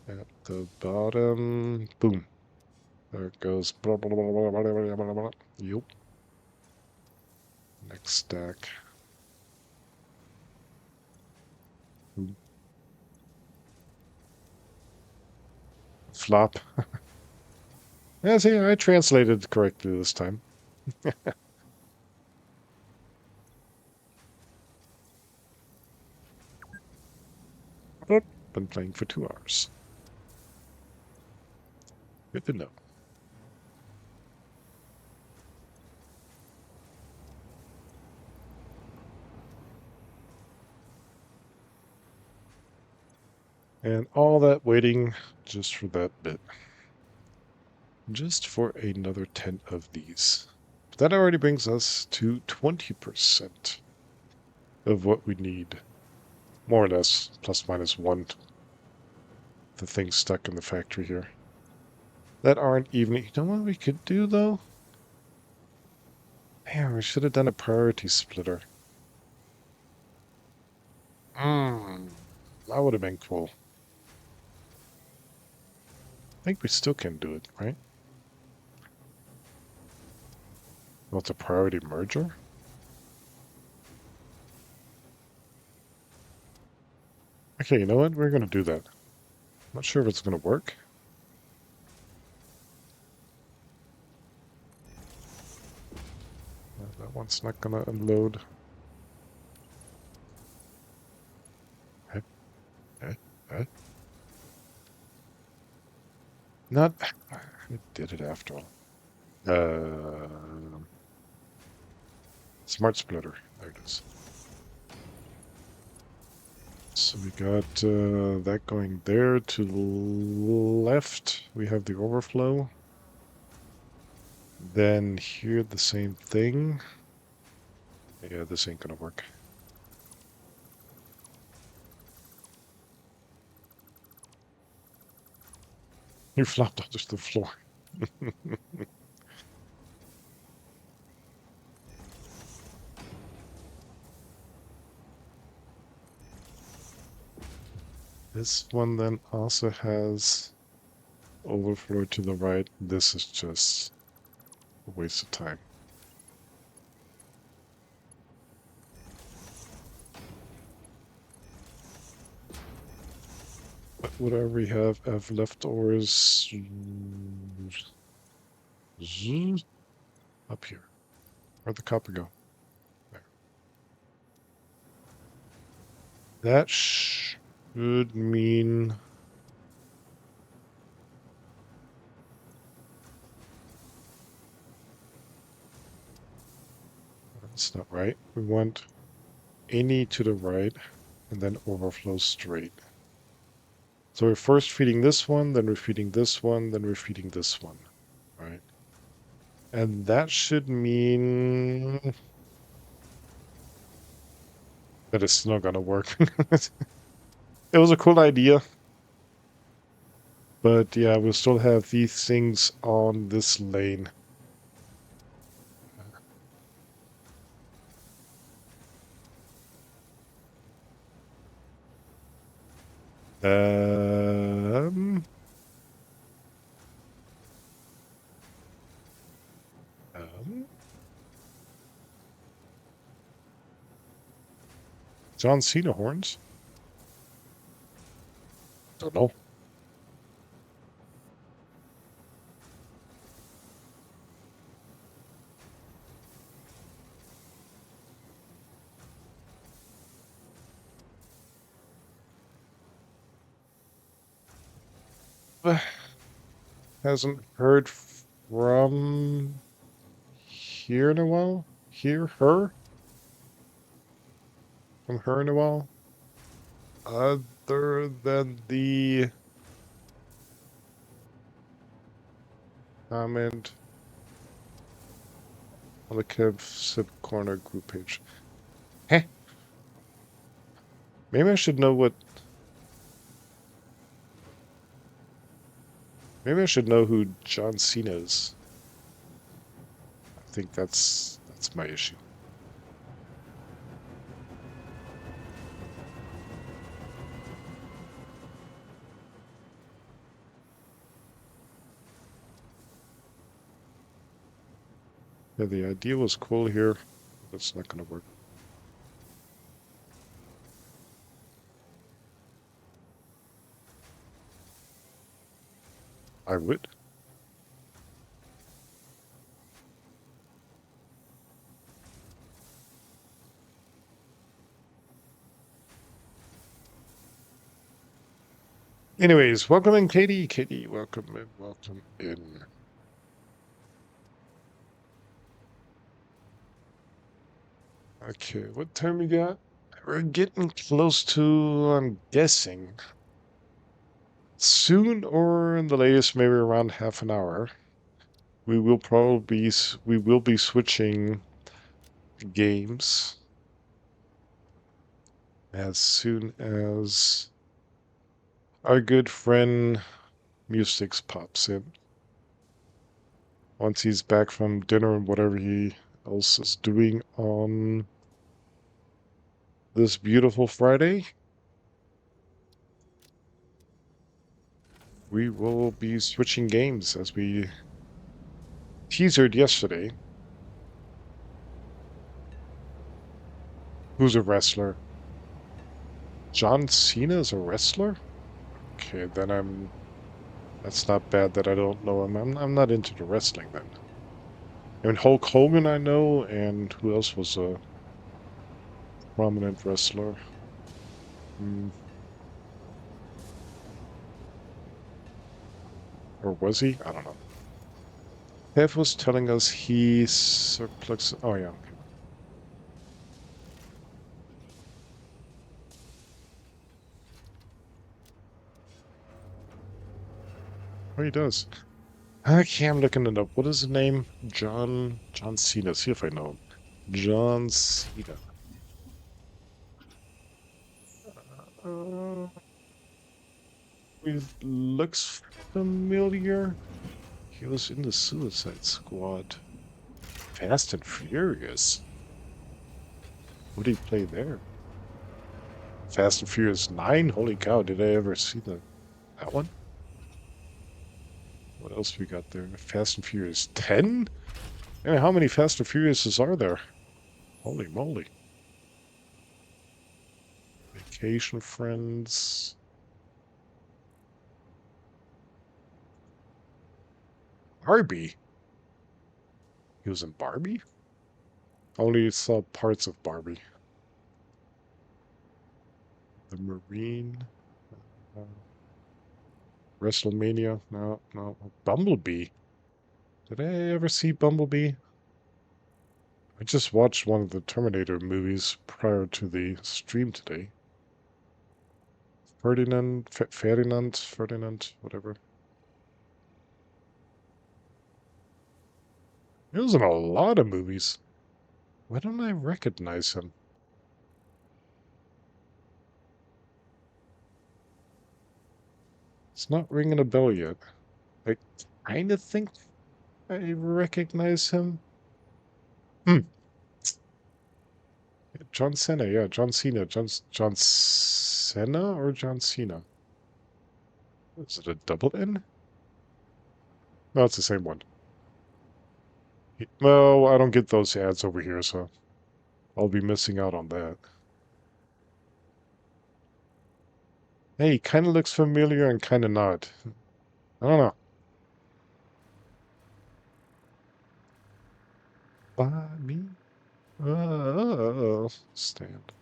at the bottom. Boom. There it goes. Blah, blah, blah, blah, blah, blah, blah, blah. Yup. Next stack. Boom. Flop. Yeah, see, I translated correctly this time. Been playing for 2 hours. Good to know. And all that waiting just for that bit. Just for another 10 of these. That already brings us to 20% of what we need. More or less, plus minus 1. The things stuck in the factory here. That aren't even... You know what we could do, though? Man, we should have done a priority splitter. That would have been cool. I think we still can do it, right? Well, it's a priority merger? Okay, you know what? We're going to do that. Not sure if it's going to work. That one's not going to unload. Eh, eh, eh. Not... It did it after all. Smart splitter. There it is. So we got that going there. To the left, we have the overflow. Then here, the same thing. Yeah, this ain't gonna work. You flopped onto the floor. This one then also has overflow to the right. This is just a waste of time. But whatever we have leftovers. Up here. Where'd the copper go? There. That should mean that's not right. We want any to the right and then overflow straight. So we're first feeding this one, then we're feeding this one, then we're feeding this one. Right. And that should mean that it's not gonna work. It was a cool idea. But yeah, we'll still have these things on this lane. Um, um, John Cena horns? Don't know. Hasn't heard from here in a while. Her? From her in a while. Other than the comment on the Kev Sip Corner group page. Heh. Maybe I should know what. Maybe I should know who John Cena is. I think that's my issue. Yeah, the idea was cool here. That's not gonna work. I would. Anyways, welcome in, Katie. Katie, welcome in. Welcome in. Okay, what time we got? We're getting close to, I'm guessing, soon or in the latest, maybe around half an hour. We will be switching games as soon as our good friend Mustix pops in. Once he's back from dinner and whatever he else is doing on this beautiful Friday, we will be switching games as we teasered yesterday. Who's a wrestler? John Cena is a wrestler? Okay, then that's not bad that I don't know him. I'm not into the wrestling then. I mean, Hulk Hogan I know, and who else was a prominent wrestler? Hmm. Or was he? I don't know. Kev was telling us he suplexed. Oh yeah, okay. Oh, he does. Okay, I'm looking it up. What is the name? John Cena. See if I know him. John Cena. It looks familiar. He was in the Suicide Squad. Fast and Furious. What did he play there? Fast and Furious 9? Holy cow, did I ever see that one? What else we got there? Fast and Furious 10? Yeah, how many Fast and Furiouses are there? Holy moly. Vacation Friends. Barbie. He was in Barbie? Only saw parts of Barbie. The Marine. Uh, WrestleMania. No, no. Bumblebee. Did I ever see Bumblebee? I just watched one of the Terminator movies prior to the stream today. Ferdinand, whatever. He was in a lot of movies. Why don't I recognize him? It's not ringing a bell yet. I kind of think I recognize him. Hmm. John Cena, yeah, John Cena. John Cena or John Cena? Is it a double N? No, it's the same one. No, I don't get those ads over here, so I'll be missing out on that. Hey, kind of looks familiar and kind of not. I don't know. By me? Stand.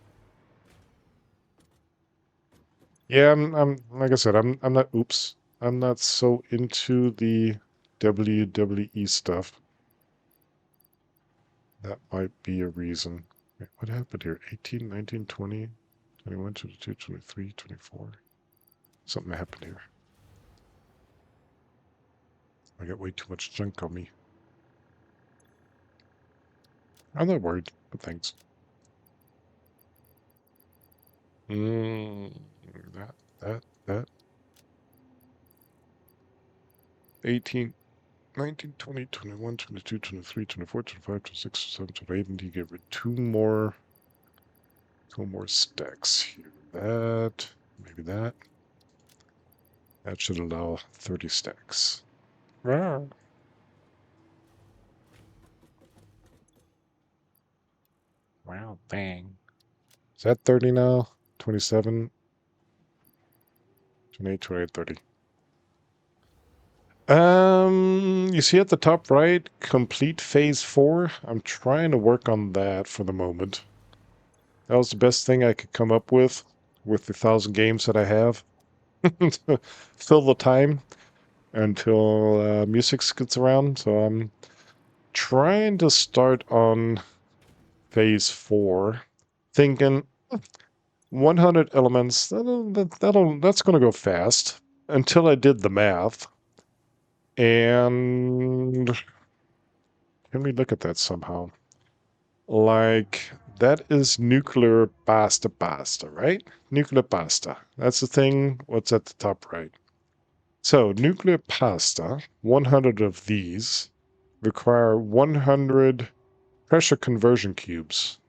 Yeah, I'm like I said, I'm not, oops. I'm not so into the WWE stuff. That might be a reason. Wait, what happened here? 18, 19, 20, 21, 22, 23, 24. Something happened here. I got way too much junk on me. I'm not worried, but thanks. Mm, that. 18, 19, 20, 21, 22, 23, 24, 25, 26, 27, 28. And you get rid two more stacks here. That, maybe that. That should allow 30 stacks. Wow. Wow, bang. Is that 30 now? 27, 28, 28, 30. You see at the top right, complete phase 4? I'm trying to work on that for the moment. That was the best thing I could come up with the 1,000 games that I have. To fill the time until music gets around. So I'm trying to start on phase 4, thinking 100 elements. That's going to go fast until I did the math. And can we look at that somehow? Like, that is nuclear pasta, right? Nuclear pasta. That's the thing. What's at the top right? So, nuclear pasta, 100 of these require 100 pressure conversion cubes.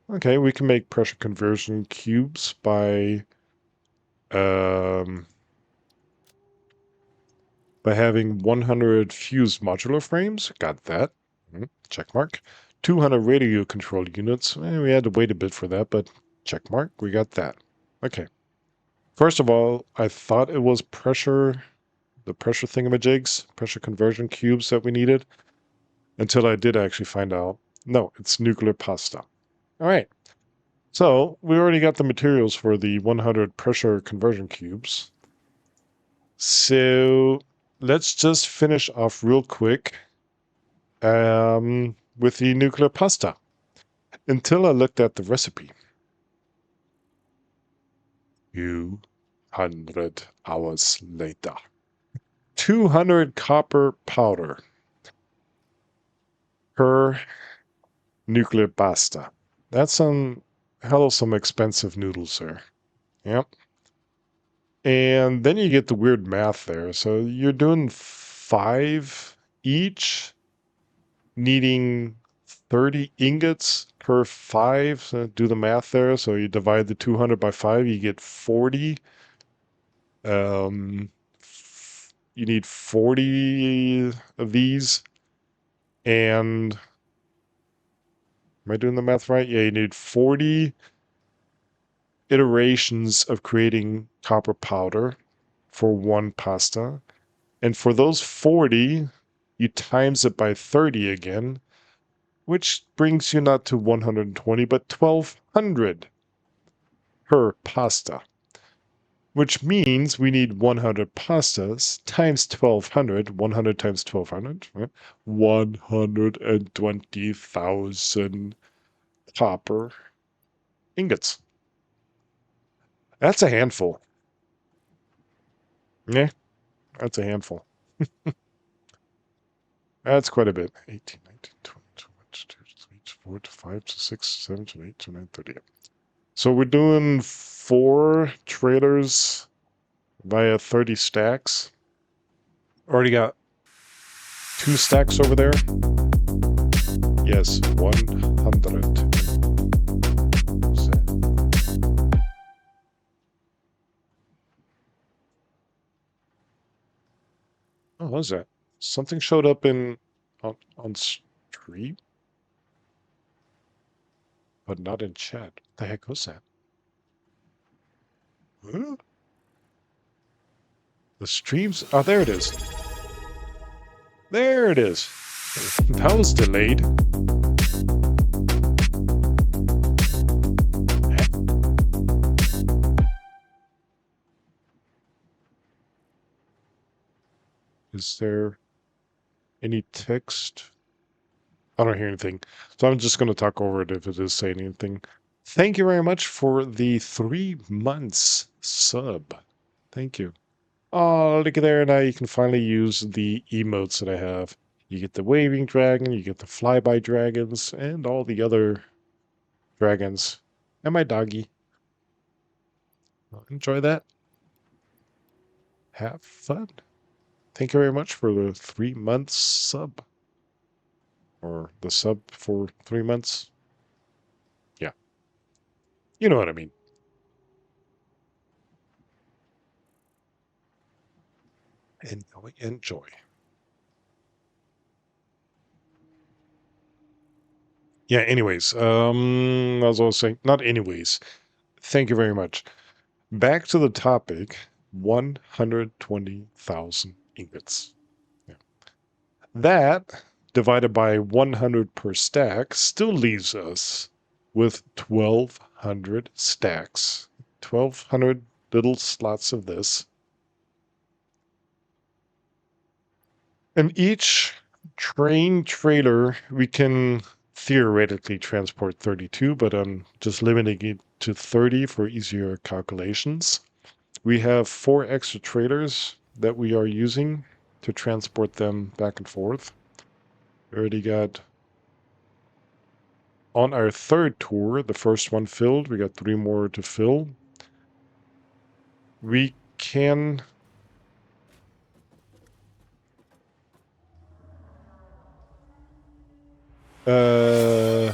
Okay, we can make pressure conversion cubes um, by having 100 fused modular frames. Got that. Check mark. 200 radio control units. We had to wait a bit for that, but check mark. We got that. Okay. First of all, I thought it was the pressure thingamajigs, pressure conversion cubes that we needed, until I did actually find out. No, it's nuclear pasta. All right. So we already got the materials for the 100 pressure conversion cubes. So let's just finish off real quick with the nuclear pasta until I looked at the recipe. 200 hours later. 200 copper powder per nuclear pasta. That's some hell of some expensive noodles there. Yep. And then you get the weird math there. So you're doing 5 each, needing 30 ingots per 5. So do the math there. So you divide the 200 by 5, you get 40. Um, you need 40 of these. And am I doing the math right? Yeah, you need 40 iterations of creating copper powder for one pasta. And for those 40, you times it by 30 again, which brings you not to 120, but 1200 per pasta. Which means we need 100 pastas times 1200, 100 times 1200, right? 120,000 copper ingots. That's a handful. Yeah, that's a handful. That's quite a bit. 18, 19, 20, 21, 22, 23, 24, 25, 26, 27, 28, 29, 30. So we're doing 4 trailers via 30 stacks. Already got 2 stacks over there. Yes, 100. Oh, what was that? Something showed up on stream, but not in chat. What the heck was that? Huh? The streams? Oh, there it is. There it is. That was delayed. Is there any text? I don't hear anything. So I'm just going to talk over it if it is saying anything. Thank you very much for the 3 months sub. Thank you. Oh, look at there. Now you can finally use the emotes that I have. You get the waving dragon, you get the flyby dragons, and all the other dragons. And my doggy. Enjoy that. Have fun. Thank you very much for the 3 months sub. Or the sub for 3 months. Yeah. You know what I mean. Enjoy, enjoy. Yeah, anyways, as I was saying, not anyways. Thank you very much. Back to the topic, 120,000 ingots. Yeah. That, divided by 100 per stack, still leaves us with 1,200 stacks. 1,200 little slots of this. And each train trailer, we can theoretically transport 32, but I'm just limiting it to 30 for easier calculations. We have 4 extra trailers that we are using to transport them back and forth. We already got on our 3rd tour, the first one filled. We got 3 more to fill. We can do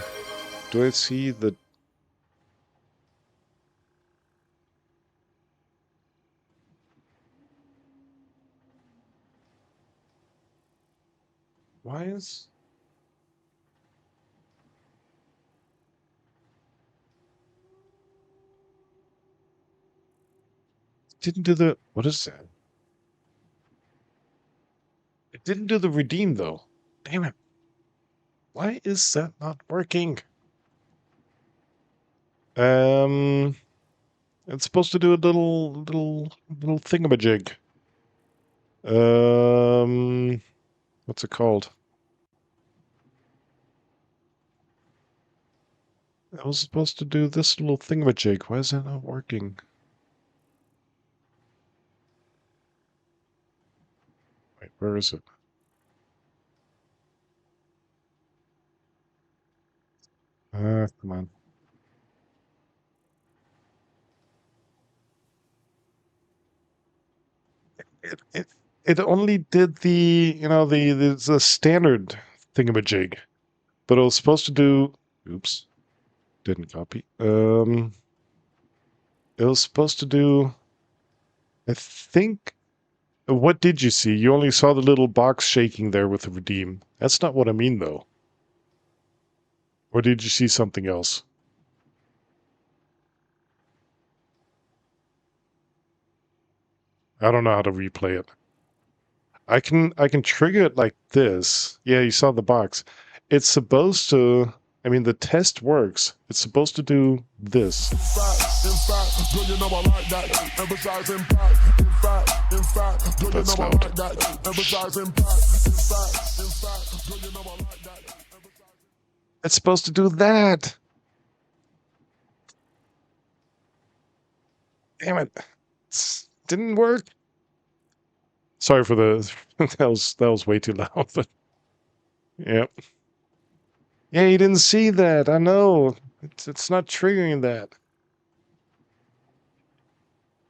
I see the why is didn't do the what is that? It didn't do the redeem though. Damn it. Why is that not working? Um it's supposed to do a little thingamajig. What's it called? I was supposed to do this little thingamajig. Why is that not working? Wait, where is it? Come on. It it only did the standard thingamajig, but it was supposed to do. Oops, didn't copy. It was supposed to do. I think. What did you see? You only saw the little box shaking there with the redeem. That's not what I mean, though. Or did you see something else? I don't know how to replay it. I can trigger it like this. Yeah, you saw the box. It's supposed to. I mean, the test works. It's supposed to do this. That's loud. It's supposed to do that. Damn it. Didn't work. Sorry for the that was way too loud, but yeah. Yeah, you didn't see that. I know. It's not triggering that.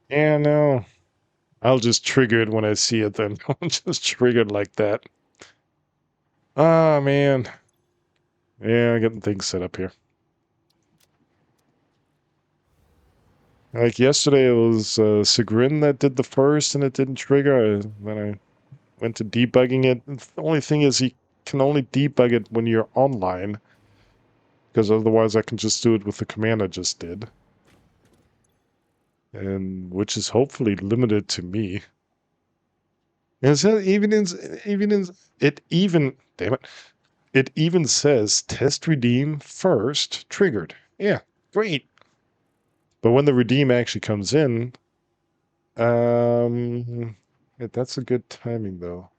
Yeah, no. I'll just trigger it when I see it then. I'll just trigger it like that. Ah, man. Yeah, getting things set up here. Like yesterday, it was Sigrin that did the first, and it didn't trigger. Then I went to debugging it. The only thing is, you can only debug it when you're online, because otherwise, I can just do it with the command I just did, and which is hopefully limited to me. And so even in it even damn it, it even says test redeem first triggered. Yeah, great. But when the redeem actually comes in, yeah, that's a good timing though.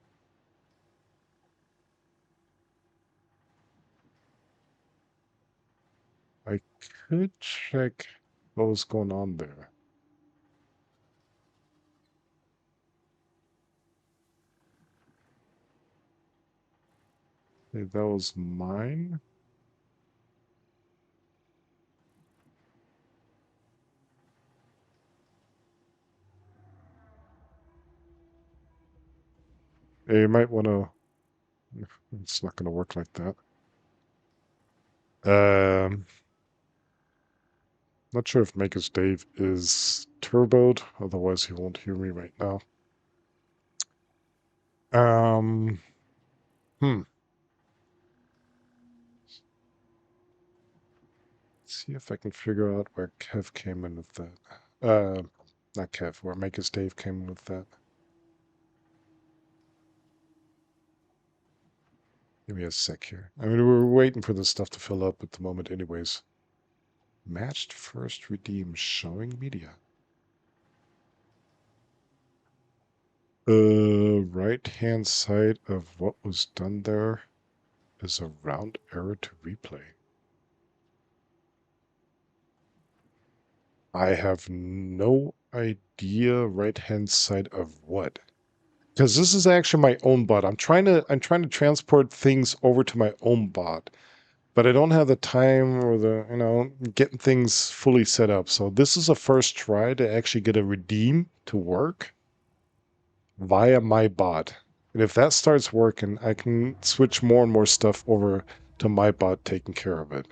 I could check what was going on there. Okay, that was mine. Yeah, you might want to. It's not going to work like that. Um, Not sure if Maker's Dave is turboed, otherwise he won't hear me right now. Um, hmm. See if I can figure out where Kev came in with that. Not Kev, where Maker's Dave came in with that. Give me a sec here. I mean, we're waiting for this stuff to fill up at the moment anyways. Matched first redeem showing media. Right hand side of what was done there is a round error to replay. I have no idea right hand side of what. Because this is actually my own bot. I'm trying to transport things over to my own bot, but I don't have the time or the getting things fully set up. So this is a first try to actually get a redeem to work via my bot. And if that starts working, I can switch more and more stuff over to my bot taking care of it.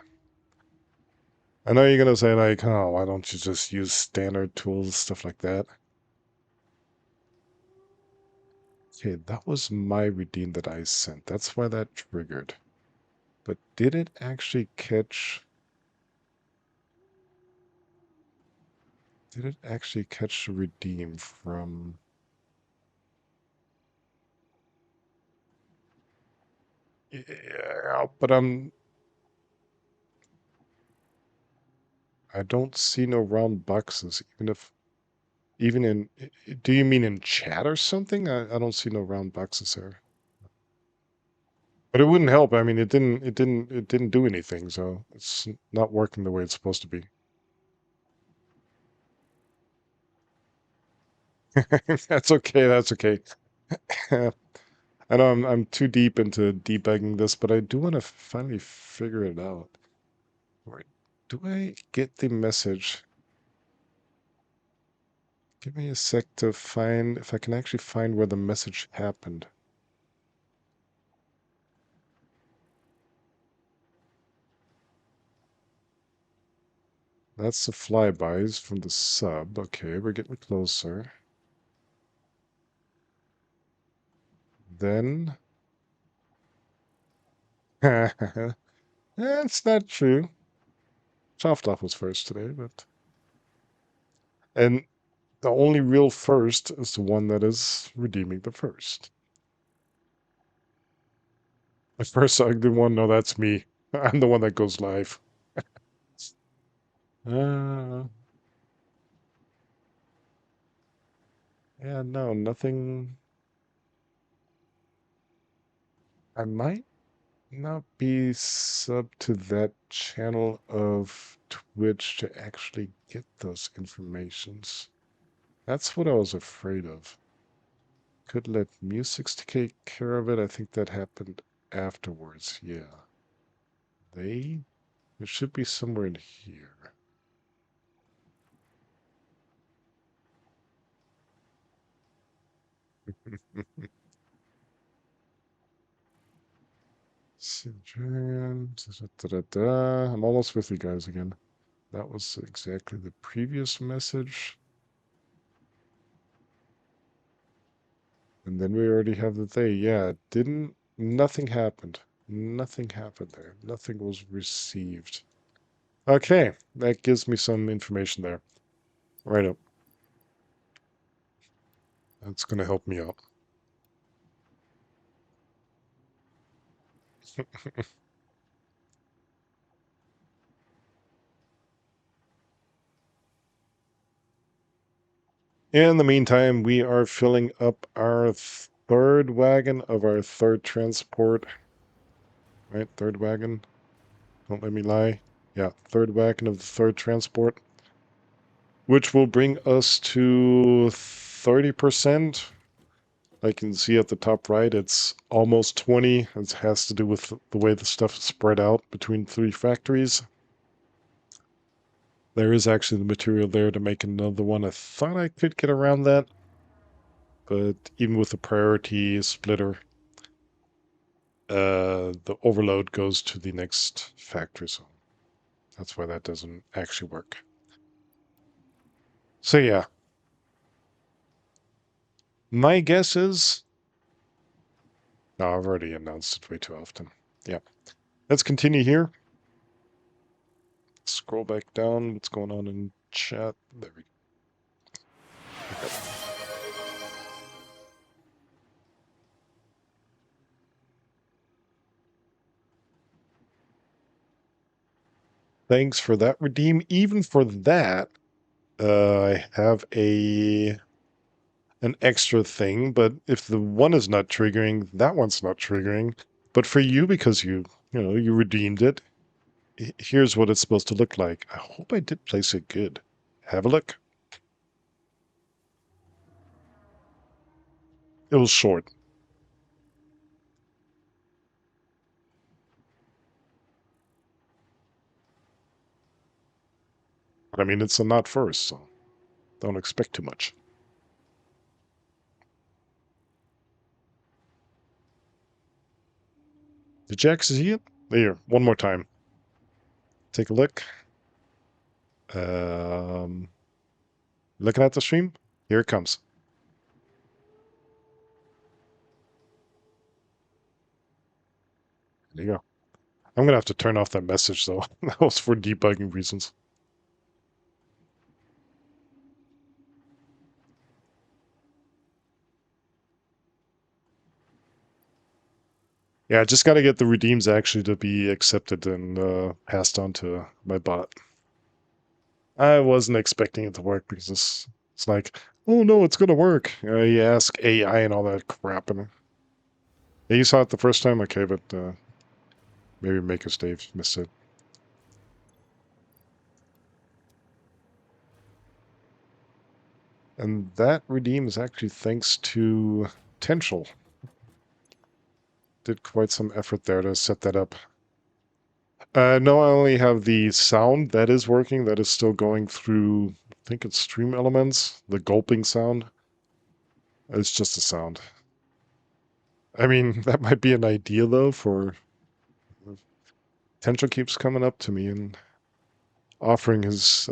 I know you're gonna say like, oh, why don't you just use standard tools, stuff like that? Okay, that was my redeem that I sent. That's why that triggered. But did it actually catch... Did it actually catch the redeem from... Yeah, but I don't see no round boxes, even in... Do you mean in chat or something? I don't see no round boxes there. But it wouldn't help. I mean, it didn't do anything, so it's not working the way it's supposed to be. That's okay. That's okay. I know I'm too deep into debugging this, but I do want to finally figure it out. Right. Do I get the message? Give me a sec to find if I can actually find where the message happened. That's the flybys from the sub. Okay, we're getting closer. Then... That's not true. Soft was first today, but... And the only real first is the one that is redeeming the first. The first ugly one, no, that's me. I'm the one that goes live. Uh, yeah, no, nothing. I might not be sub to that channel of Twitch to actually get those informations. That's what I was afraid of. Could let Musics take care of it. I think that happened afterwards. Yeah. It should be somewhere in here. I'm almost with you guys again. That was exactly the previous message. And then we already have the they. Yeah, nothing happened. Nothing happened there. Nothing was received. Okay, that gives me some information there. Right up. That's going to help me out. In the meantime, we are filling up our third wagon of our third transport. Right, third wagon. Don't let me lie. Yeah, third wagon of the third transport. Which will bring us to 30%. I can see at the top right, it's almost 20. It has to do with the way the stuff is spread out between 3 factories. There is actually the material there to make another one. I thought I could get around that, but even with the priority splitter, the overload goes to the next factory, so that's why that doesn't actually work. So yeah, my guess is... No, I've already announced it way too often. Yeah. Let's continue here. Scroll back down. What's going on in chat? There we go. Thanks for that, Redeem. Even for that, I have an extra thing, but if the one is not triggering, that one's not triggering. But for you, because you redeemed it, here's what it's supposed to look like. I hope I did place it good. Have a look. It was short. But I mean, it's a not first, so don't expect too much. Did you actually see it? Here, one more time. Take a look. Um, Looking at the stream? Here it comes. There you go. I'm gonna have to turn off that message though. That was for debugging reasons. Yeah, I just gotta get the redeems actually to be accepted and passed on to my bot. I wasn't expecting it to work because it's like, oh no, it's gonna work. You ask AI and all that crap, and yeah, you saw it the first time, okay, but maybe Maker's Dave missed it. And that redeem is actually thanks to Tensional. Did quite some effort there to set that up. No, I only have the sound that is working. That is still going through, I think it's Stream Elements, the gulping sound. It's just a sound. I mean, that might be an idea though for Potential keeps coming up to me and offering his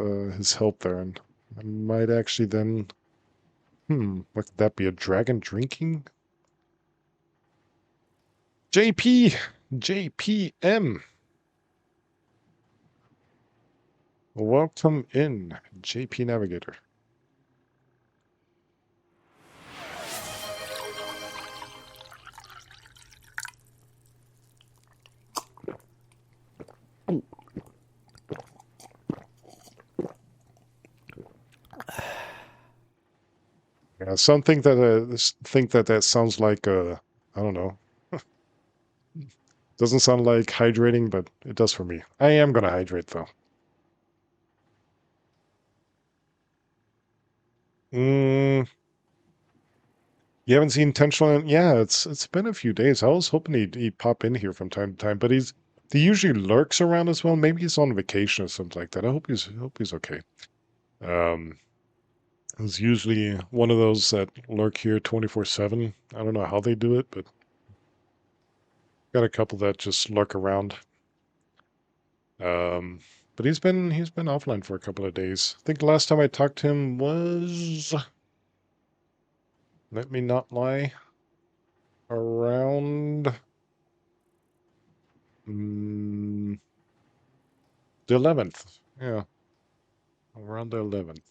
help there, and I might actually then what could that be? A dragon drinking? JP JPM. Welcome in, JP Navigator. Yeah, some think that that sounds like I don't know. Doesn't sound like hydrating, but it does for me. I am gonna hydrate though. Mm, you haven't seen Intentional? Yeah, it's been a few days. I was hoping he'd pop in here from time to time, but he usually lurks around as well. Maybe he's on vacation or something like that. I hope he's okay. Um, he's usually one of those that lurk here 24/7. I don't know how they do it, but got a couple that just lurk around. Um, but he's been offline for a couple of days. I think the last time I talked to him was, let me not lie, around mm, the 11th. Yeah, around the 11th.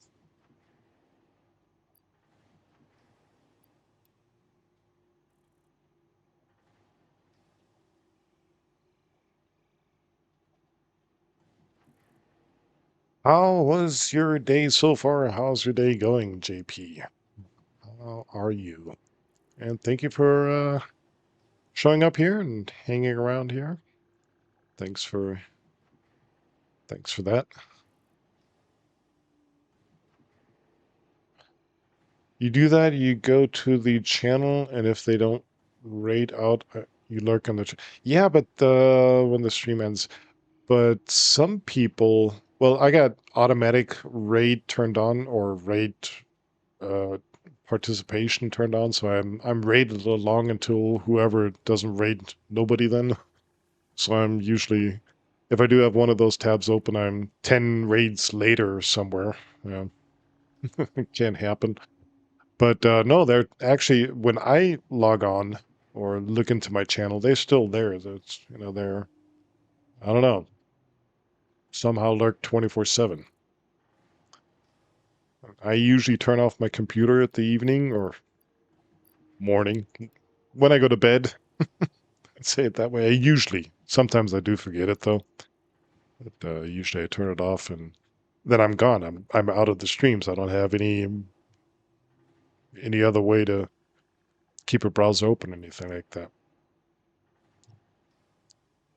How was your day so far? How's your day going, JP? How are you? And thank you for showing up here and hanging around here. Thanks for thanks for that. You do that, you go to the channel, and if they don't raid out, you lurk on the. Yeah, but when the stream ends, but some people. Well, I got automatic raid turned on or raid uh, participation turned on, so I'm raided along until whoever doesn't raid nobody. Then, so I'm usually, if I do have one of those tabs open, I'm 10 raids later somewhere. Yeah, it can't happen. But no, they're actually when I log on or look into my channel, they're still there. That's they're I don't know somehow lurk 24/7. I usually turn off my computer at the evening or morning when I go to bed. I'd say it that way. I usually sometimes I do forget it though. But usually I turn it off and then I'm gone. I'm out of the streams. I don't have any other way to keep a browser open or anything like that.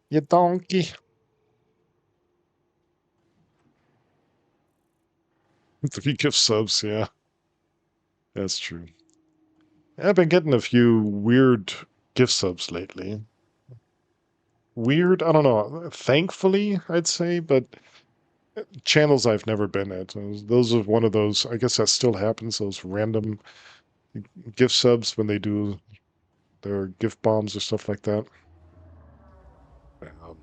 You donkey. 3 gift subs, yeah. That's true. I've been getting a few weird gift subs lately. Weird, I don't know. Thankfully, I'd say, but channels I've never been at. Those are one of those. I guess that still happens. Those random gift subs when they do their gift bombs or stuff like that. Um,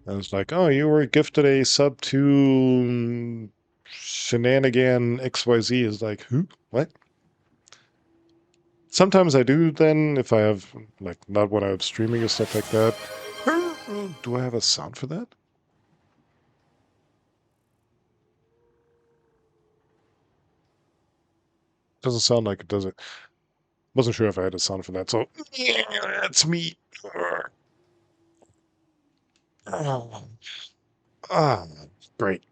I was like, oh, you were gifted a sub to Shenanigan XYZ. Is like, who? What? Sometimes I do then if I have like not when I'm streaming or stuff like that. Do I have a sound for that? Doesn't sound like it, does it? Wasn't sure if I had a sound for that. So yeah, that's me. Ah, ah, great.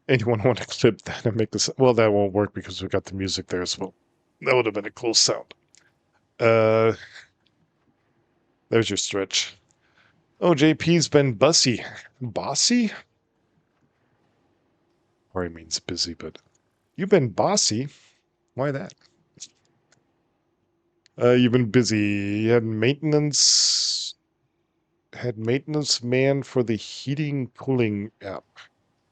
Anyone want to clip that and make this? Well, that won't work because we got the music there as well. That would have been a cool sound. Uh, there's your stretch. Oh, JP's been bussy. Bossy? Probably means busy, but you've been bossy. Why that? You've been busy. You had maintenance man for the heating cooling app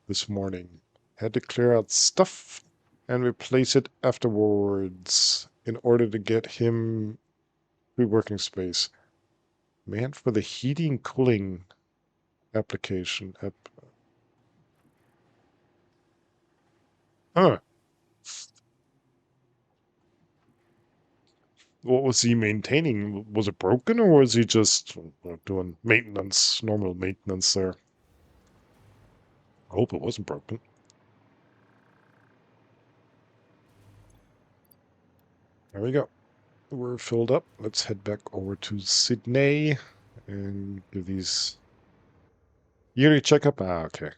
this morning. Had to clear out stuff and replace it afterwards in order to get him free working space. Man for the heating cooling application app. Huh. What was he maintaining? Was it broken or was he just doing maintenance, normal maintenance there? I hope it wasn't broken. There we go. We're filled up. Let's head back over to Sydney and give these yearly checkup. Ah, okay.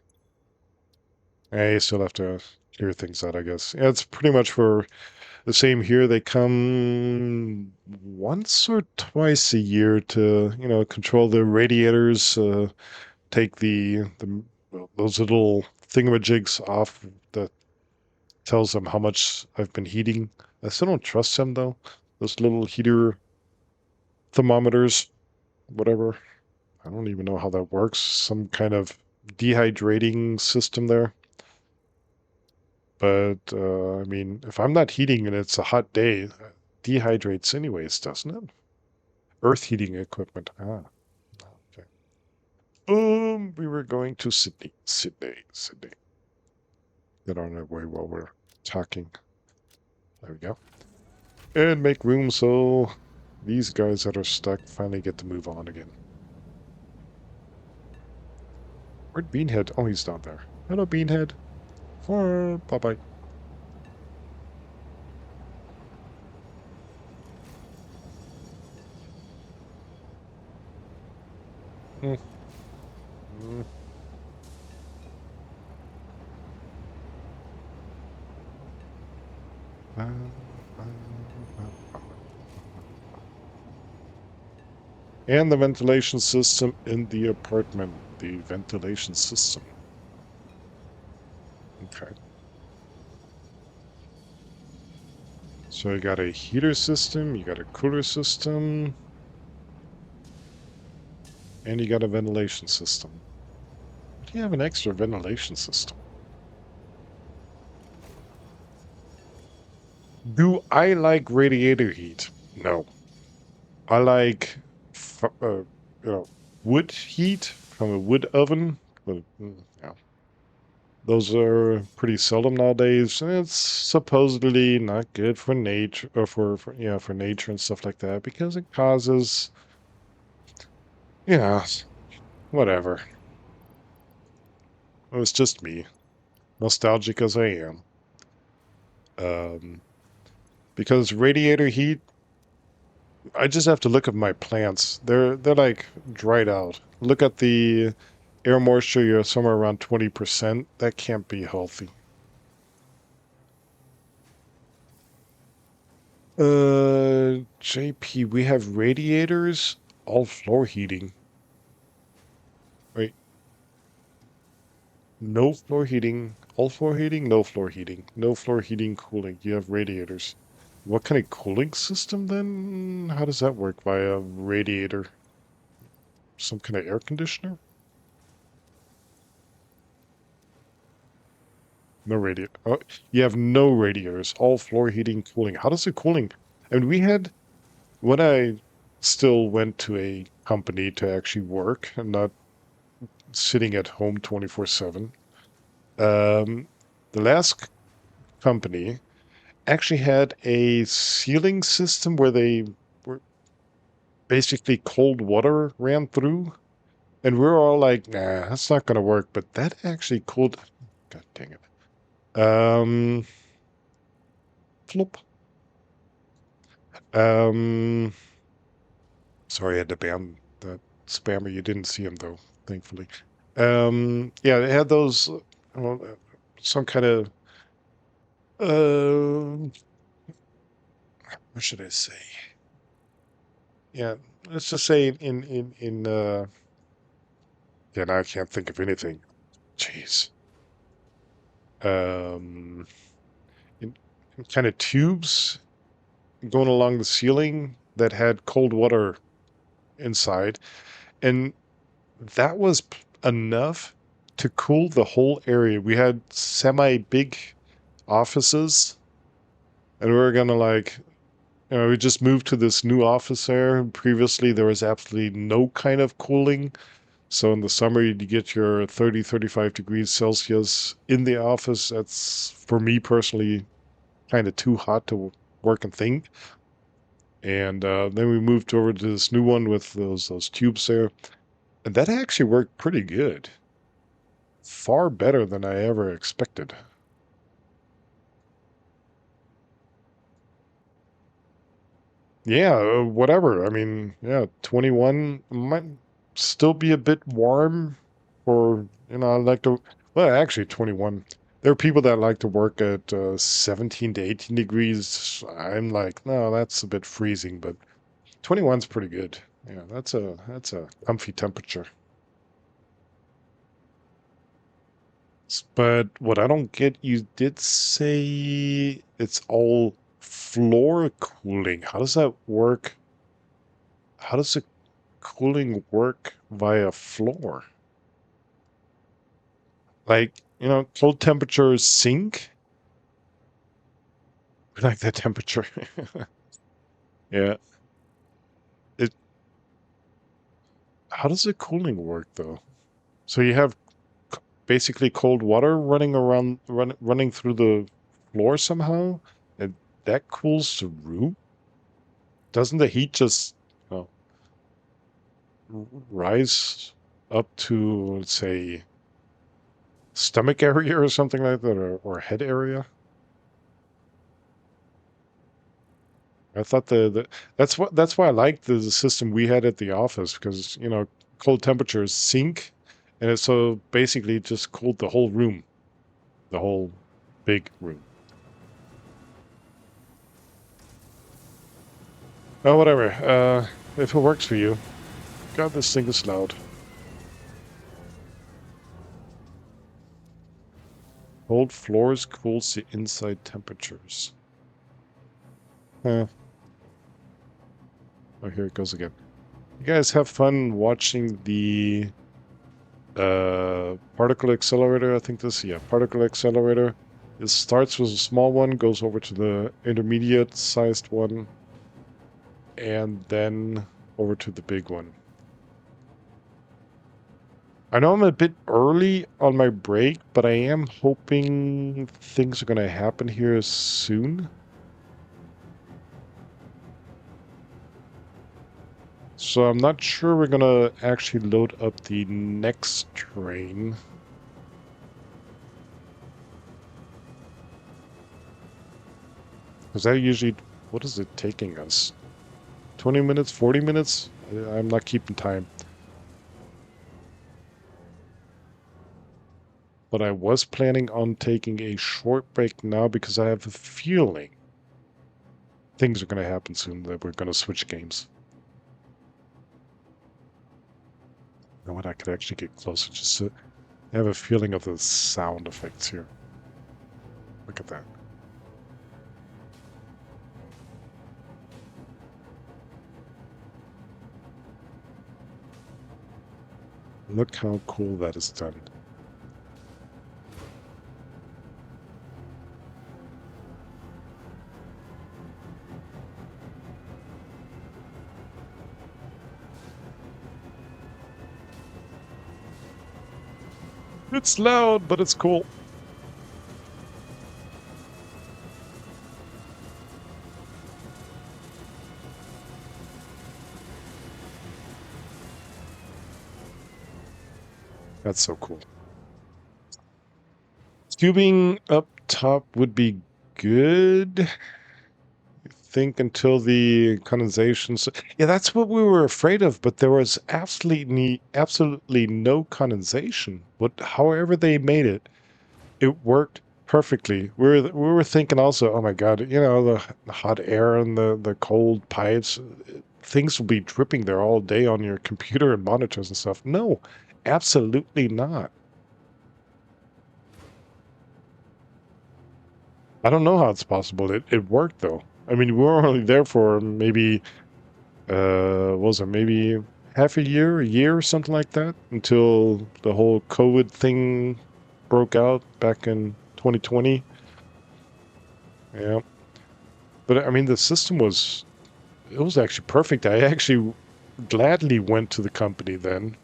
I still have to clear things out, I guess. Yeah, it's pretty much for the same here. They come once or twice a year to, control the radiators, take those little thingamajigs off that tells them how much I've been heating. I still don't trust them though. Those little heater thermometers, whatever. I don't even know how that works. Some kind of dehydrating system there. But I mean, if I'm not heating and it's a hot day, dehydrates anyways, doesn't it? Earth heating equipment. Ah, okay. Boom. We were going to Sydney. Sydney. Get on our way while we're talking. There we go. And make room so these guys that are stuck finally get to move on again. Where'd Beanhead? Oh, he's down there. Hello, Beanhead. Bye-bye. Mm, mm, uh, uh, uh. And the ventilation system in the apartment. The ventilation system. Okay. So you got a heater system, you got a cooler system, and you got a ventilation system. Why do you have an extra ventilation system? Do I like radiator heat? No. I like, wood heat from a wood oven. But, yeah, those are pretty seldom nowadays. And it's supposedly not good for nature, or for nature and stuff like that because it causes, yeah, whatever. It was just me, nostalgic as I am. Um, because radiator heat, I just have to look at my plants. They're like dried out. Look at the air moisture, you're somewhere around 20%. That can't be healthy. JP, we have radiators, all floor heating. Wait, no floor heating, all floor heating, no floor heating, no floor heating, cooling. You have radiators. What kind of cooling system then? How does that work via radiator? Some kind of air conditioner? No radiator. Oh, you have no radiators, all floor heating, cooling. How does the cooling? And we had, when I still went to a company to actually work and not sitting at home 24/7. Um, the last company actually had a ceiling system where they were basically cold water ran through, and we were all like, "Nah, that's not gonna work." But that actually cooled. God dang it. Flop. Um, sorry, I had to ban that spammer. You didn't see him though, thankfully. Yeah, they had those, some kind of, uh, what should I say? Yeah, let's just say yeah, now I can't think of anything. Jeez. Um, in kind of tubes. going along the ceiling that had cold water inside, and that was enough to cool the whole area. We had semi big offices, and we were gonna like, we just moved to this new office there. Previously, there was absolutely no kind of cooling. So in the summer, you get your 30, 35 degrees Celsius in the office. That's, for me personally, kind of too hot to work and think. And then we moved over to this new one with those tubes there. And that actually worked pretty good. Far better than I ever expected. Yeah, whatever. I mean, yeah, 21 might still be a bit warm for, I like to, well, actually 21. There are people that like to work at 17 to 18 degrees. I'm like, no, that's a bit freezing, but 21's pretty good. Yeah, that's a comfy temperature. But what I don't get, you did say it's all floor cooling. How does that work? How does the cooling work via floor? Like, cold temperatures sink? I like that temperature. Yeah. It, how does the cooling work though? So you have basically cold water running through the floor somehow, and that cools the room? Doesn't the heat just, you know, rise up to, let's say, stomach area or something like that, or head area? I thought that's why I liked the system we had at the office, because cold temperatures sink, and it so basically just cooled the whole room, the whole big room. Oh, whatever. If it works for you. God, this thing is loud. Cold floors cools the inside temperatures. Uh, oh, here it goes again. You guys have fun watching the particle accelerator. I think this, yeah, particle accelerator. It starts with a small one, goes over to the intermediate sized one, and then over to the big one. I know I'm a bit early on my break, but I am hoping things are going to happen here soon. So I'm not sure we're going to actually load up the next train. Because that usually, what is it taking us? 20 minutes, 40 minutes? I'm not keeping time. But I was planning on taking a short break now because I have a feeling things are going to happen soon, that we're going to switch games. You know what? I could actually get closer just to have a feeling of the sound effects here. Look at that. Look how cool that is done. It's loud, but it's cool. That's so cool. Tubing up top would be good. I think until the condensations. Yeah, that's what we were afraid of, but there was absolutely no condensation. However they made it, it worked perfectly. We were thinking also, oh my God, the hot air and the cold pipes, things will be dripping there all day on your computer and monitors and stuff. No, absolutely not. I don't know how it's possible. It worked though. I mean, we were only there for maybe, what was it, maybe half a year or something like that, until the whole COVID thing broke out back in 2020. Yeah. But I mean, the system was, it was actually perfect. I actually gladly went to the company then,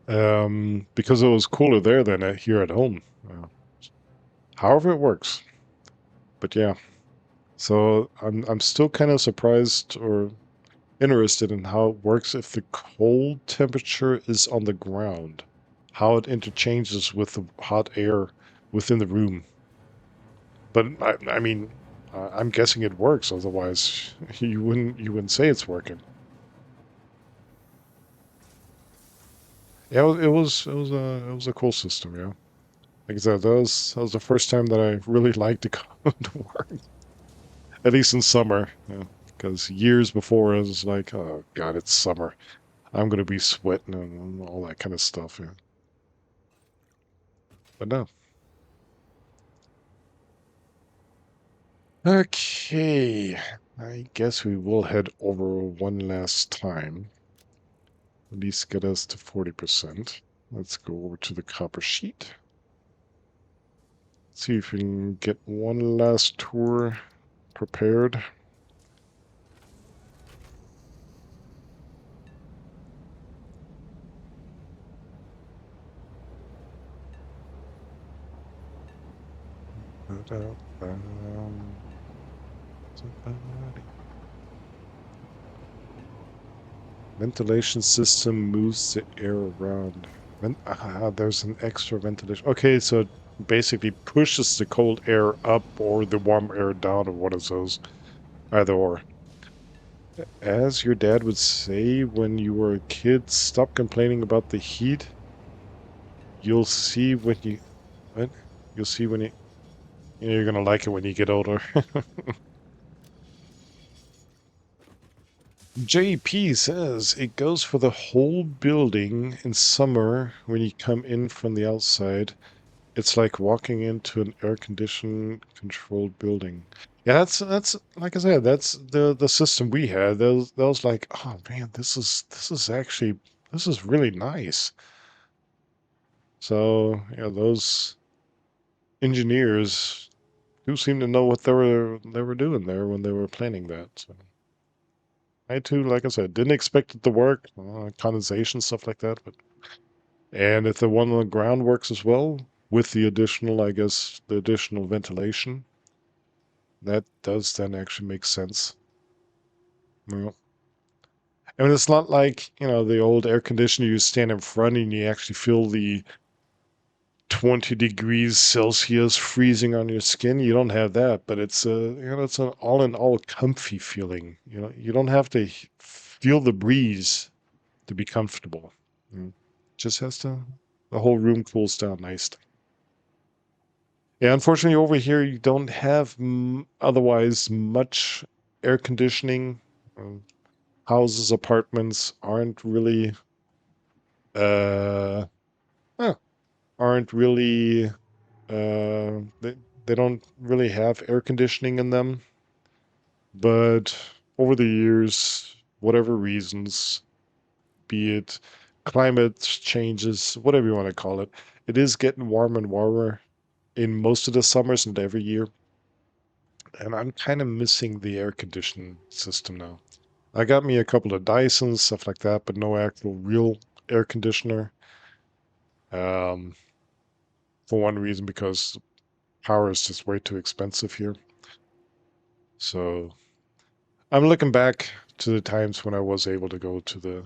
because it was cooler there than here at home. However, it works. But yeah, so I'm still kind of surprised or interested in how it works if the cold temperature is on the ground, how it interchanges with the hot air within the room. But I mean, I'm guessing it works. Otherwise, you wouldn't say it's working. Yeah, it was a cool system. Yeah, like I said, that was the first time that I really liked to go to work, at least in summer. Yeah, because years before, I was like, oh God, it's summer. I'm gonna be sweating and all that kind of stuff. Yeah, but no. Okay, I guess we will head over one last time. At least get us to 40%. Let's go over to the copper sheet. See if we can get one last tour prepared. Somebody. Ventilation system moves the air around. There's an extra ventilation. Okay, so it basically pushes the cold air up or the warm air down, or one of those. Either or. As your dad would say when you were a kid, stop complaining about the heat. You'll see when you what? You'll see when you're gonna like it when you get older. JP says it goes for the whole building in summer when you come in from the outside. It's like walking into an air conditioned controlled building. Yeah, that's like I said, that's the system we had. That was like, oh man, this is actually this is really nice. So yeah, those engineers do seem to know what they were doing there when they were planning that. So I too, like I said, didn't expect it to work, condensation stuff like that. But and if the one on the ground works as well with the additional, I guess, the additional ventilation, that does then actually make sense. Well, I mean, it's not like the old air conditioner. You stand in front and you actually feel the 20 degrees Celsius freezing on your skin. You don't have that, but it's an all in all comfy feeling. You don't have to feel the breeze to be comfortable. Just has to, the whole room cools down nicely. Yeah, unfortunately over here you don't have otherwise much air conditioning. Um, Houses, apartments uh, eh, aren't really they don't really have air conditioning in them, but over the years, whatever reasons, be it climate changes, whatever you want to call it, it is getting warmer and warmer in most of the summers and every year. And I'm kind of missing the air conditioning system now. I got me a couple of Dysons, stuff like that, but no actual real air conditioner. Um, for one reason, because power is just way too expensive here. So I'm looking back to the times when I was able to go to the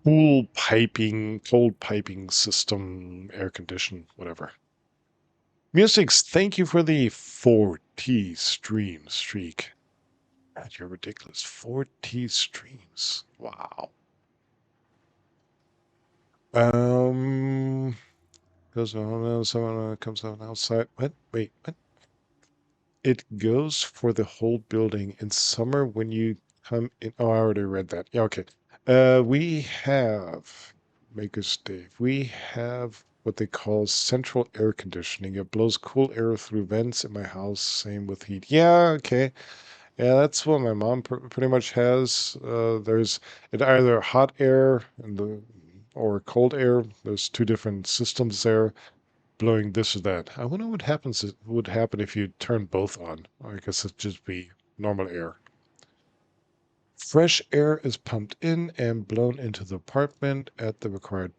cold piping system, air condition, whatever. Musics, thank you for the 4T stream streak. God, you're ridiculous. 4T streams. Wow. Um, goes on, someone comes on outside. What? Wait, what? It goes for the whole building in summer when you come in. Oh, I already read that. Yeah, okay. We have Maker's Dave. We have. what they call central air conditioning. It blows cool air through vents in my house. Same with heat. Yeah, okay. Yeah, that's what my mom pretty much has. There's it either hot air and the or cold air. There's two different systems there blowing this or that. I wonder what would happen if you turn both on. I guess it'd just be normal air. Fresh air is pumped in and blown into the apartment at the required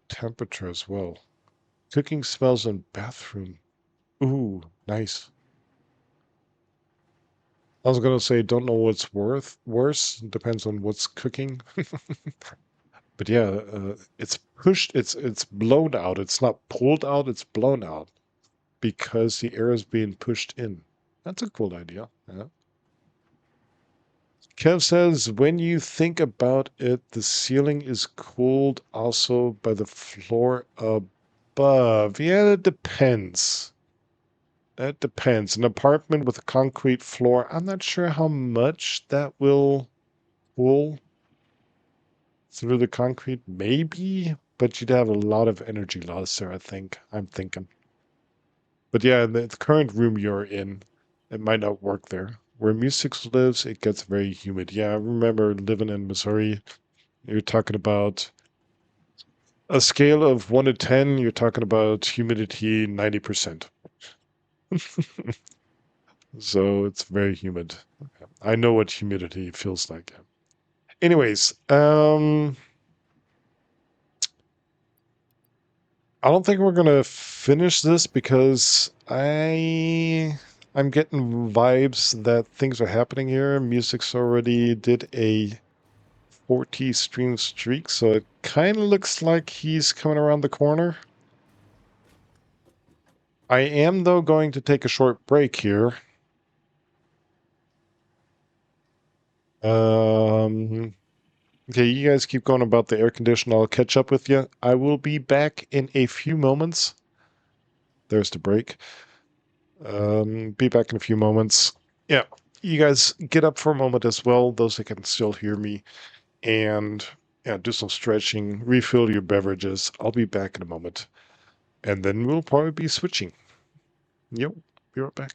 temperature as well. Cooking smells in bathroom. Ooh, nice. I was gonna say, don't know what's worse. Depends on what's cooking. But yeah, it's pushed. It's blown out. It's not pulled out. It's blown out because the air is being pushed in. That's a cool idea. Yeah. Kev says, when you think about it, the ceiling is cooled also by the floor above. Yeah, it depends. That depends. An apartment with a concrete floor, I'm not sure how much that will cool through the concrete. Maybe, but you'd have a lot of energy loss there, I think. I'm thinking. But yeah, in the current room you're in, it might not work there. Where music lives, it gets very humid. Yeah, I remember living in Missouri. You're talking about a scale of 1 to 10, you're talking about humidity 90%. So it's very humid. I know what humidity feels like. Anyways, I don't think we're gonna finish this because I'm getting vibes that things are happening here. Music's already did a 40 stream streak, so it kind of looks like he's coming around the corner. I am, though, going to take a short break here. Okay, you guys keep going about the air conditioner. I'll catch up with you. I will be back in a few moments. There's the break. Be back in a few moments. Yeah, you guys get up for a moment as well, those that can still hear me, and yeah, do some stretching, refill your beverages. I'll be back in a moment, and then we'll probably be switching. Yep, be right back.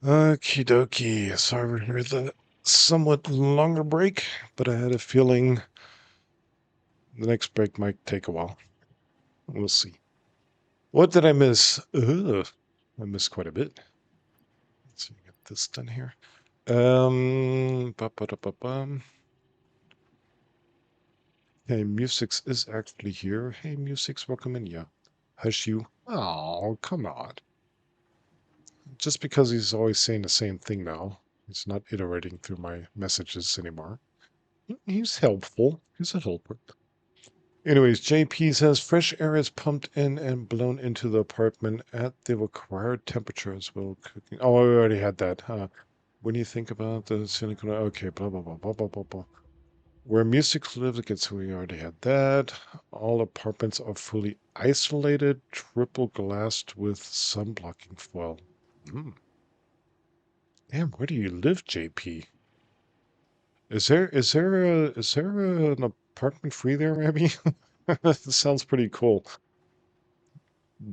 Okie dokie. Sorry for the somewhat longer break, but I had a feeling the next break might take a while. We'll see. What did I miss? Ugh, I missed quite a bit. Let's see, get this done here. Ba-ba-da-ba-bum. Hey, Musix is actually here. Hey, Musix, welcome in. Yeah. Hush you. Oh, come on. Just because he's always saying the same thing now, he's not iterating through my messages anymore. He's helpful. He's a helper. Anyways, JP says fresh air is pumped in and blown into the apartment at the required temperature as well. Cooking. Oh, I already had that. When you think about the silicon, okay, blah blah blah blah blah blah blah. Where music lives, against we already had that. All apartments are fully isolated, triple glassed with sun blocking foil. Hmm. Damn, where do you live, JP? Is there an apartment free there, maybe? That sounds pretty cool.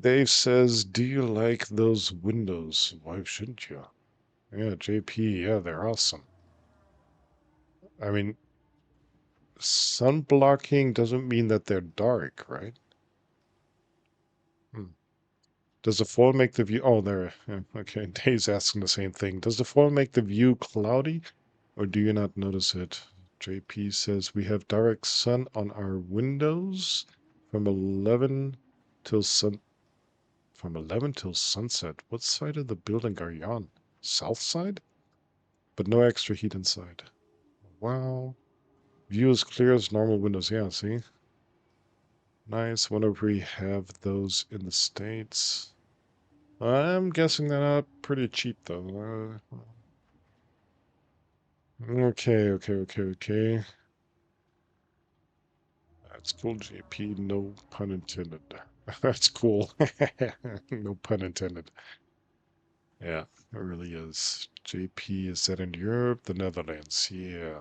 Dave says, "Do you like those windows? Why shouldn't you?" Yeah, JP, yeah, they're awesome. I mean, sun blocking doesn't mean that they're dark, right? Hmm. Does the foil make the view? Oh, there. Yeah, okay, Dave's asking the same thing. Does the foil make the view cloudy, or do you not notice it? JP says we have direct sun on our windows from 11 till sun from 11 till sunset. What side of the building are you on? South side? But no extra heat inside. Wow. View as clear as normal windows. Yeah, see? Nice. Wonder if we have those in the States. I'm guessing they're not pretty cheap, though. Okay. That's cool, JP. No pun intended. That's cool. No pun intended. Yeah, it really is. JP is that in Europe, the Netherlands? Yeah.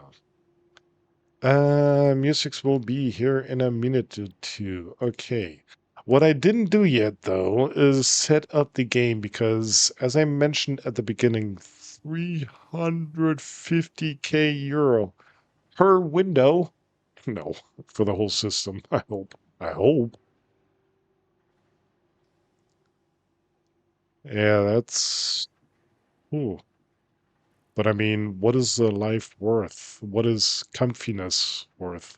Musics will be here in a minute or two. Okay. What I didn't do yet, though, is set up the game because, as I mentioned at the beginning, 350k euro per window. No, for the whole system. I hope. I hope. Yeah, that's. Ooh. But I mean, what is the life worth? What is comfiness worth?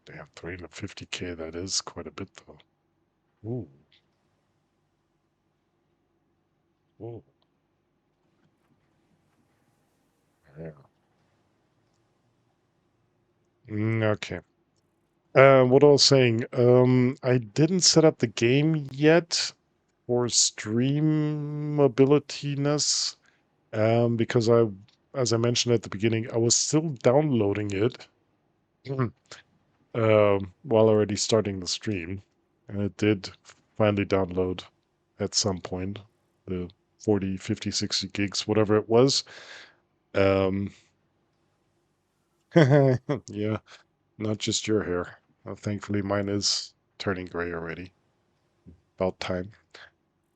Damn, 350k, that is quite a bit, though. Ooh. Ooh. Yeah. Okay. What I was saying, I didn't set up the game yet for streamabilityness, because as I mentioned at the beginning, I was still downloading it, while already starting the stream, and it did finally download at some point, the 40, 50, 60 gigs, whatever it was. Um, yeah, not just your hair. Thankfully, mine is turning gray already. About time.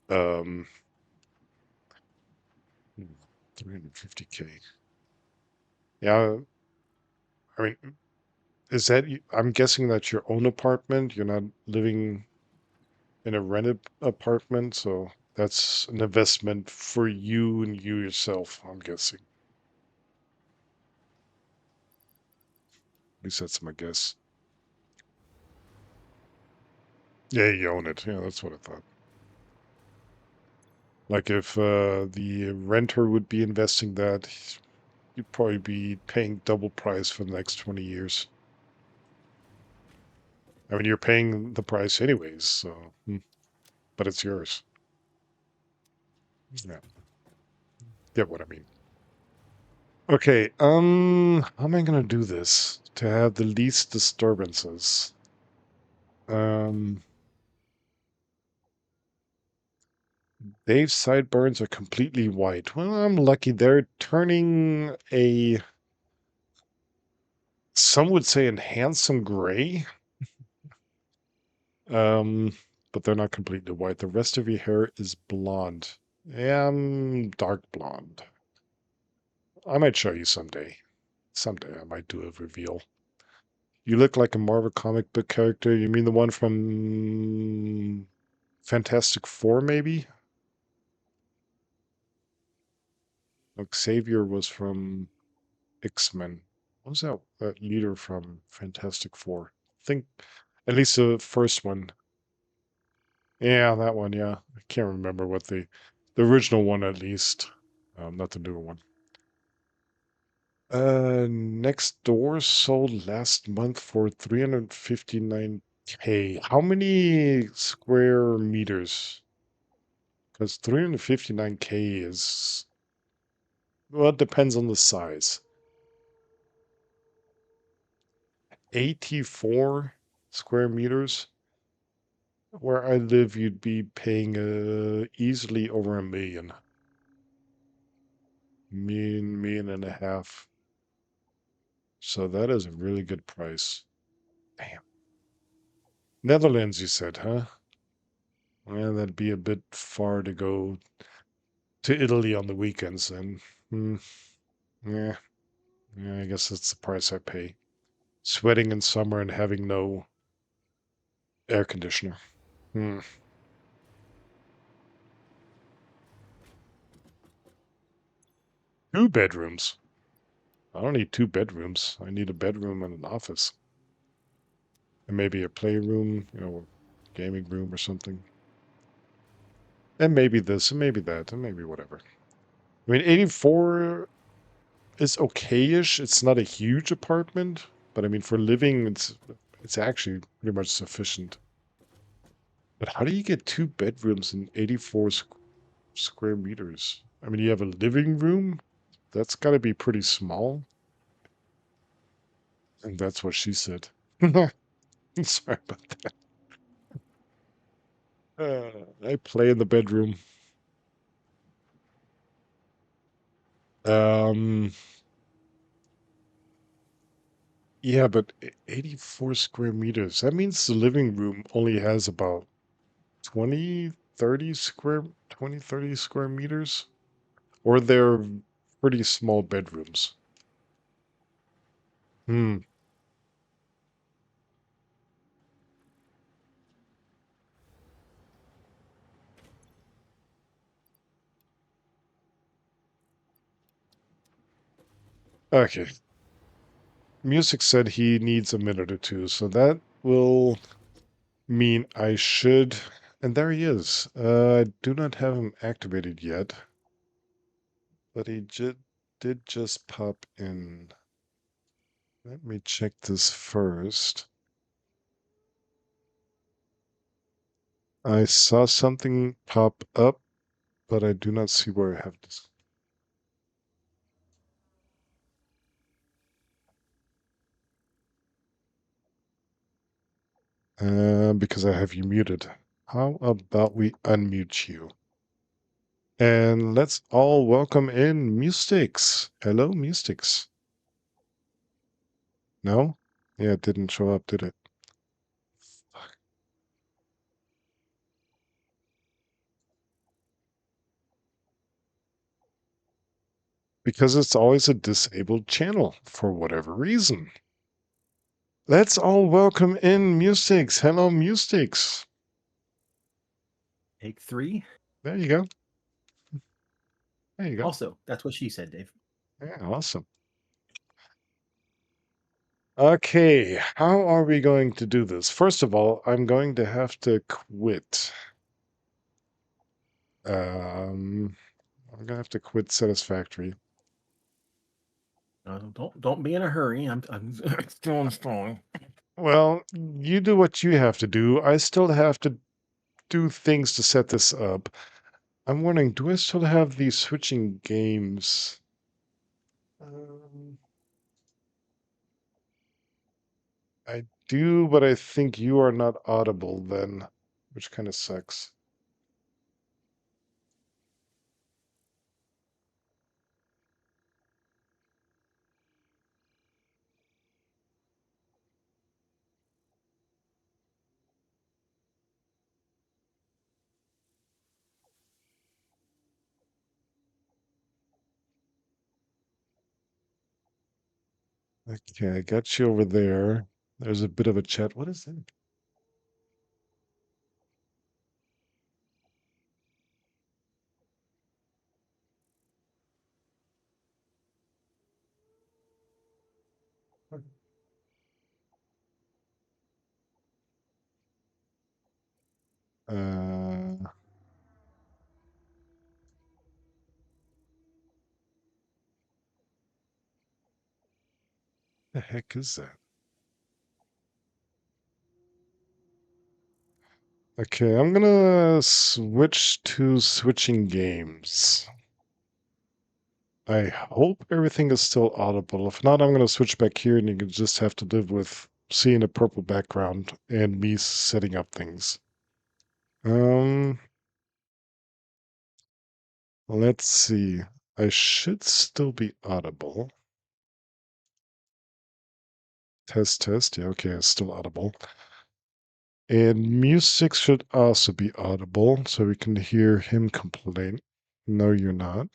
Um, 350k. Yeah, I mean, is that, I'm guessing that's your own apartment? You're not living in a rented apartment, so that's an investment for you and you yourself, I'm guessing. At least that's my guess. Yeah, you own it. Yeah, that's what I thought. Like if the renter would be investing that, you'd probably be paying double price for the next 20 years. I mean, you're paying the price anyways, so, but it's yours. Yeah, get what I mean. Okay, how am I gonna do this to have the least disturbances? Um, Dave's sideburns are completely white. Well, I'm lucky. They're turning a, some would say, a handsome gray. Um, but they're not completely white. The rest of your hair is blonde. am dark blonde. I might show you someday. Someday I might do a reveal. You look like a Marvel comic book character. You mean the one from Fantastic Four, maybe? Like Xavier was from X-Men. What was that leader from Fantastic Four? I think at least the first one. Yeah, that one, yeah. I can't remember what the original one at least. Not the newer one. Next door sold last month for 359K. How many square meters? Because 359K is, well, it depends on the size. 84 square meters. Where I live, you'd be paying easily over a million. Million and a half. So that is a really good price. Damn. Netherlands, you said, huh? Well, that'd be a bit far to go to Italy on the weekends, and hmm, yeah, yeah, I guess that's the price I pay. Sweating in summer and having no air conditioner. Hmm. 2 bedrooms. I don't need 2 bedrooms. I need a bedroom and an office, and maybe a playroom, gaming room or something. And maybe this, and maybe that, and maybe whatever. I mean, 84 is okay-ish. It's not a huge apartment, but I mean, for living, it's actually pretty much sufficient. But how do you get 2 bedrooms in 84 square meters? I mean, you have a living room. That's got to be pretty small. And that's what she said. Sorry about that. I play in the bedroom. Um, yeah, but 84 square meters. That means the living room only has about 20, 30 square meters. Or they're pretty small bedrooms. Hmm. Okay. Music said he needs a minute or two, so that will mean I should. And there he is. I do not have him activated yet, but he did just pop in. Let me check this first. I saw something pop up, but I do not see where I have this. Because I have you muted. How about we unmute you? And let's all welcome in Mustix. Hello, Mustix. No? Yeah, it didn't show up, did it? Because it's always a disabled channel for whatever reason. Let's all welcome in Mustix. Hello, Mustix. Take 3. There you go. There you go. Also, that's what she said, Dave. Yeah, awesome. Okay, how are we going to do this? First of all, I'm going to have to quit. I'm gonna have to quit Satisfactory. Don't be in a hurry. I'm still installing. Well, you do what you have to do. I still have to do things to set this up. I'm wondering, do I still have these switching games? Um, I do, but I think you are not audible then, which kind of sucks. Okay, I got you over there. There's a bit of a chat. What is that? Uh, the heck is that? Okay, I'm gonna switch to switching games. I hope everything is still audible. If not, I'm gonna switch back here and you can just have to live with seeing a purple background and me setting up things. Um, let's see. I should still be audible. Test, test. Yeah, okay, it's still audible. And music should also be audible so we can hear him complain. No, you're not.